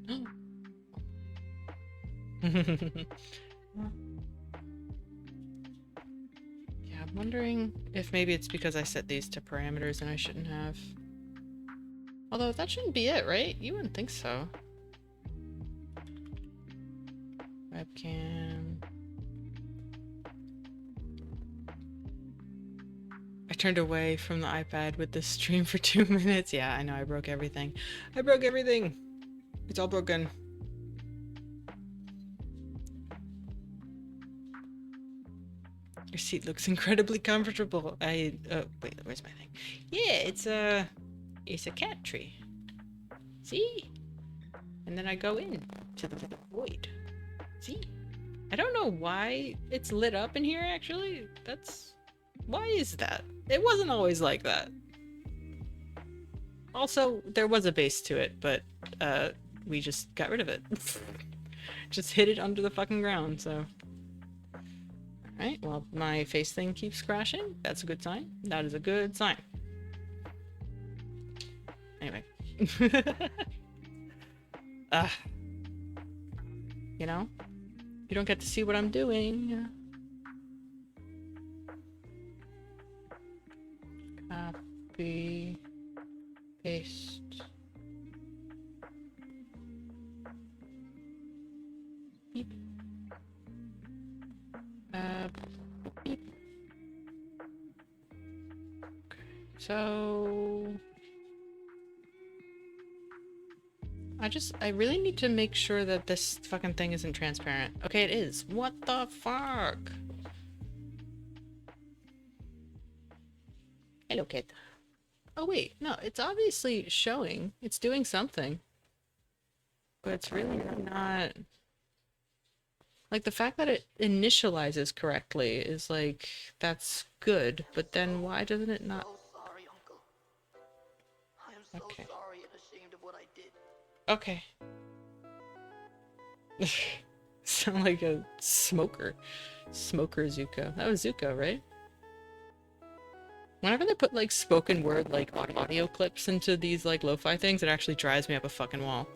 Speaker 1: Yeah, I'm wondering if maybe it's because I set these to parameters and I shouldn't have. Although that shouldn't be it, right? You wouldn't think so. Webcam. I turned away from the iPad with this stream for 2 minutes. Yeah, I know, I broke everything. I broke everything! It's all broken. Your seat looks incredibly comfortable. Wait, where's my thing? Yeah, it's a cat tree. See? And then I go in to the void. See? I don't know why it's lit up in here, actually. Why is that? It wasn't always like that. Also, there was a base to it, but, we just got rid of it. Just hid it under the fucking ground, so... Alright, well, my face thing keeps crashing. That's a good sign. That is a good sign. Anyway. You know? You don't get to see what I'm doing. Copy. Paste. Beep. Beep. Okay, so... I really need to make sure that this fucking thing isn't transparent. Okay, it is. What the fuck? Hello, kid. Oh, wait. No, it's obviously showing. It's doing something. But it's really not... Like, the fact that it initializes correctly is like, that's good. But then why doesn't it not...
Speaker 6: So sorry, Uncle. I am so
Speaker 1: Okay.
Speaker 6: sorry and ashamed of what I did.
Speaker 1: Okay. Sound like a smoker. Smoker Zuko. That was Zuko, right? Whenever they put, like, spoken word, like, audio clips into these, like, lo-fi things, it actually drives me up a fucking wall.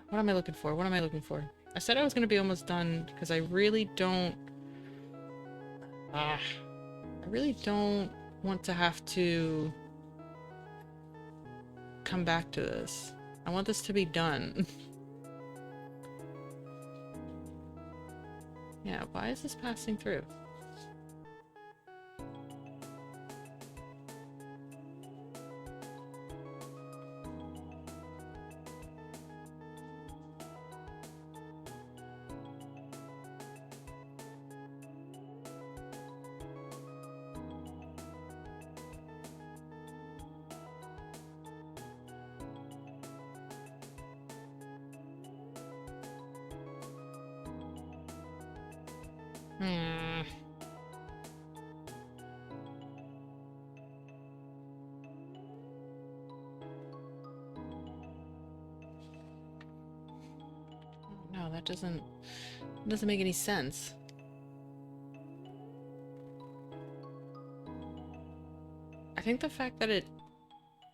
Speaker 1: What am I looking for? What am I looking for? I said I was gonna be almost done, because I really don't... I really don't want to have to... come back to this. I want this to be done. Yeah, why is this passing through? Hmm. No, that doesn't make any sense. I think the fact that it,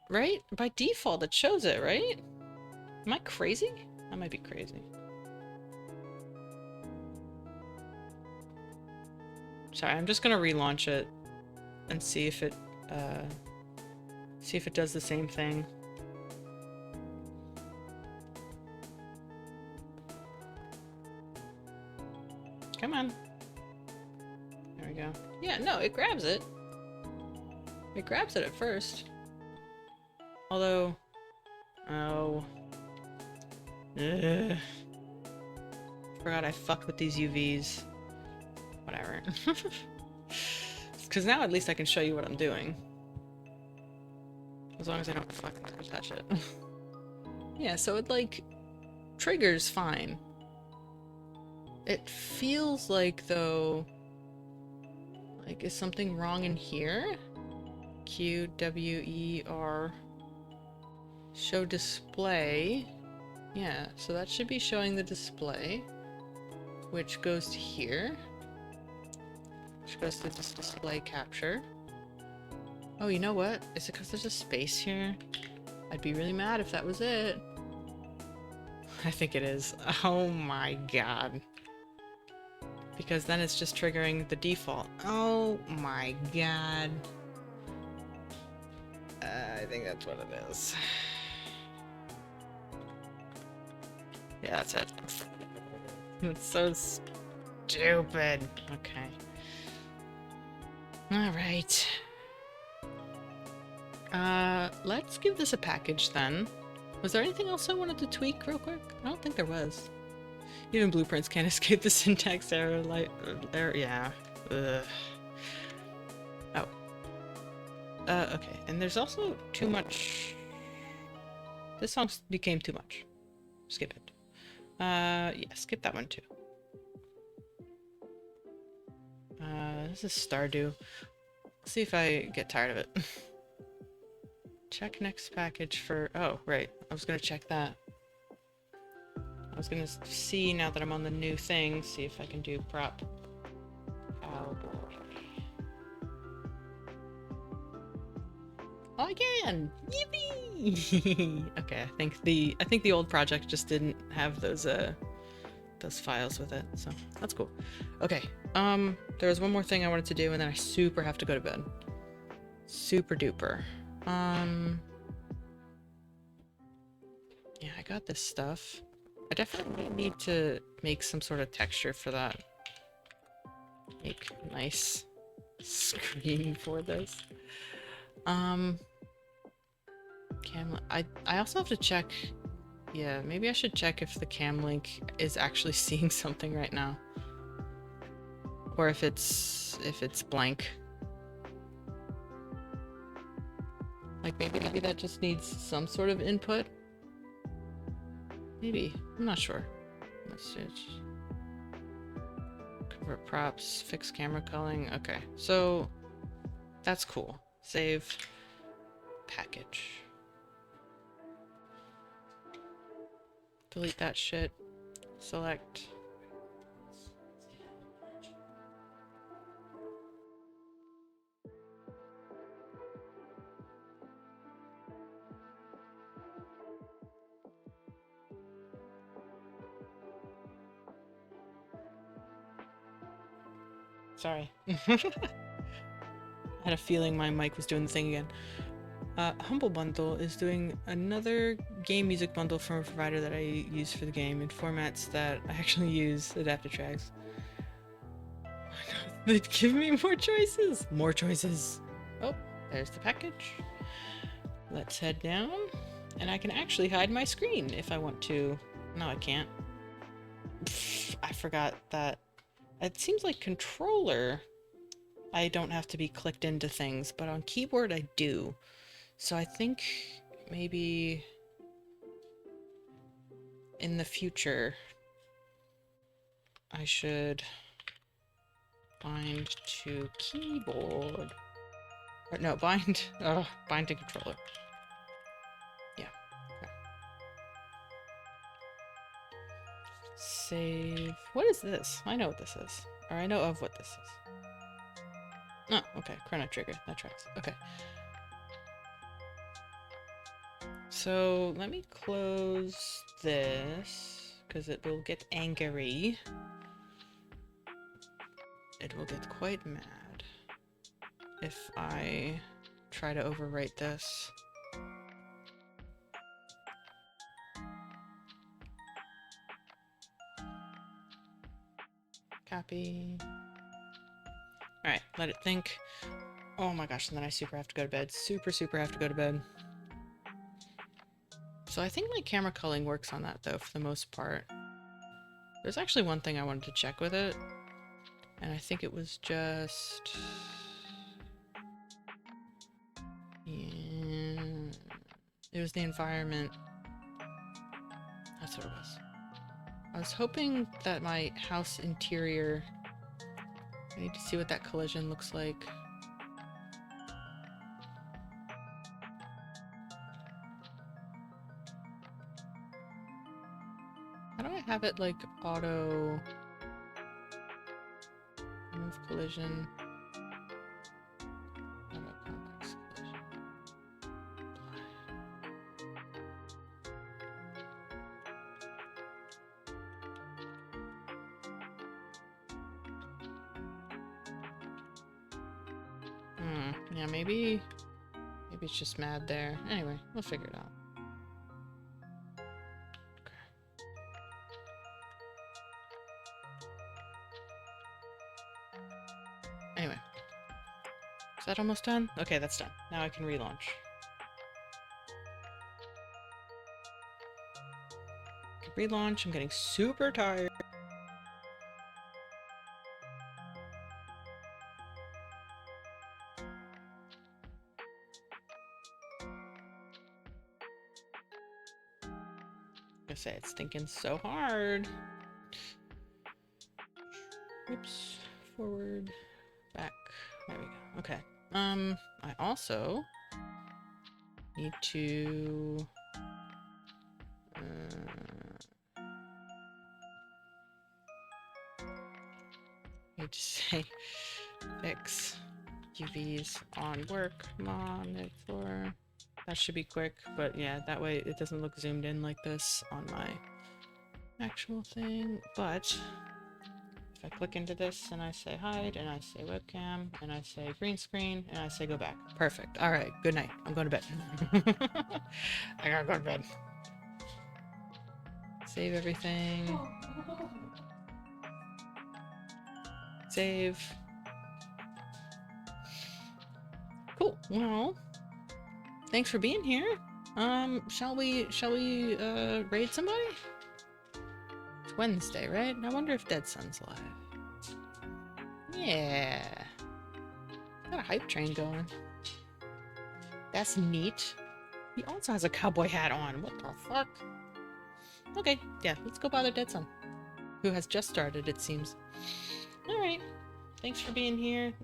Speaker 1: right? By default it shows it, right? Am I crazy? I might be crazy. Sorry, I'm just gonna relaunch it and see if it does the same thing. Come on. There we go. Yeah, no, it grabs it. It grabs it at first. Although, oh, Ugh. Forgot I fucked with these UVs. Whatever. Because now at least I can show you what I'm doing. As long as I don't fucking touch it. Yeah, so it like triggers fine. It feels like though, like is something wrong in here? QWER show display. Yeah, so that should be showing the display, which goes to here, which goes to this display capture. Oh, you know what? Is it because there's a space here? I'd be really mad if that was it. I think it is. Oh my god. Because then it's just triggering the default. Oh my god. I think that's what it is. Yeah, that's it. It's so stupid. Okay. Alright. Let's give this a package then. Was there anything else I wanted to tweak real quick? I don't think there was. Even blueprints can't escape the syntax error, yeah. Ugh. Oh. Okay. And there's also too much... This song became too much. Skip it. Yeah, skip that one too. This is Stardew. Let's see if I get tired of it. Check next package for... Oh, right. I was gonna check that. I was gonna see, now that I'm on the new thing, see if I can do prop. Cowboy. Oh, I can! Yippee! Okay, I think the old project just didn't have those files with it, so that's cool. Okay, there was one more thing I wanted to do, and then I super have to go to bed. Super duper. Yeah, I got this stuff. I definitely need to make some sort of texture for that. Make nice screen for this. Cam, I also have to check. Yeah, maybe I should check if the cam link is actually seeing something right now, or if it's blank. Like maybe that just needs some sort of input. Maybe. I'm not sure. Let's see. Convert props, fix camera culling. Okay, so that's cool. Save package. Delete that shit. Select. Sorry. I had a feeling my mic was doing the thing again. Humble Bundle is doing another game music bundle from a provider that I use for the game in formats that I actually use adaptive tracks. They'd give me more choices! More choices! Oh, there's the package. Let's head down. And I can actually hide my screen if I want to. No, I can't. Pfft, I forgot that. It seems like controller, I don't have to be clicked into things, but on keyboard I do. So I think maybe in the future I should bind to keyboard. Or no, bind to controller. Yeah. Okay. Save. What is this? I know what this is. Or I know of what this is. Oh, okay. Chrono trigger. That tracks. Okay. So let me close this because it will get angry. It will get quite mad if I try to overwrite this. Copy. Alright, let it think. Oh my gosh, and then I super have to go to bed. Super have to go to bed. So I think my camera culling works on that though, for the most part. There's actually one thing I wanted to check with it, and I think it was just... Yeah, it was the environment. That's what it was. I was hoping that my house interior... I need to see what that collision looks like. How do I have it like auto remove collision? Auto convex collision. Yeah, maybe it's just mad there. Anyway, we'll figure it out. Anyway. Is that almost done? Okay, that's done. Now I can relaunch. Relaunch. I'm getting super tired. I say it's thinking so hard. Oops. Forward. Back. There we go. Okay. I also need to say fix UVs on work monitor. That should be quick, but yeah, that way it doesn't look zoomed in like this on my actual thing. But if I click into this and I say hide and I say webcam and I say green screen and I say go back. Perfect. All right. Good night. I'm going to bed. I gotta go to bed. Save everything. Save. Cool. Well, thanks for being here. Shall we raid somebody? It's Wednesday, right? I wonder if Dead Sun's live. Yeah. Got a hype train going. That's neat. He also has a cowboy hat on. What the fuck? Okay, yeah, let's go bother Dead Sun, who has just started, it seems. Alright. Thanks for being here.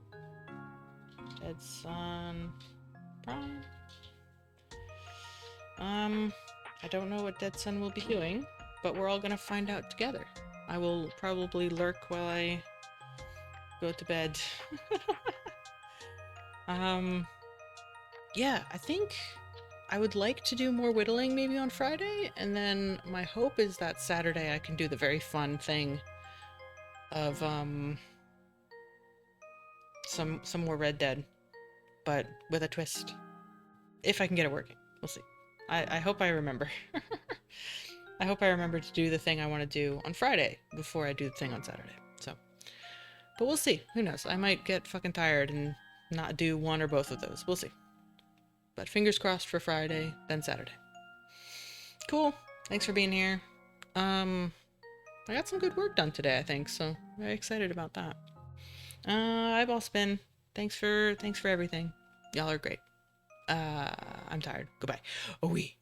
Speaker 1: Dead Sun Prime. I don't know what Dead Sun will be doing, but we're all gonna find out together. I will probably lurk while I go to bed. Yeah, I think I would like to do more whittling maybe on Friday, and then my hope is that Saturday I can do the very fun thing of some more Red Dead, but with a twist. If I can get it working. We'll see. I hope I remember. I hope I remember to do the thing I want to do on Friday before I do the thing on Saturday. So, but we'll see. Who knows? I might get fucking tired and not do one or both of those. We'll see. But fingers crossed for Friday, then Saturday. Cool. Thanks for being here. I got some good work done today, I think, so very excited about that. Eyeball spin. Thanks for everything. Y'all are great. I'm tired. Goodbye. Oh, we.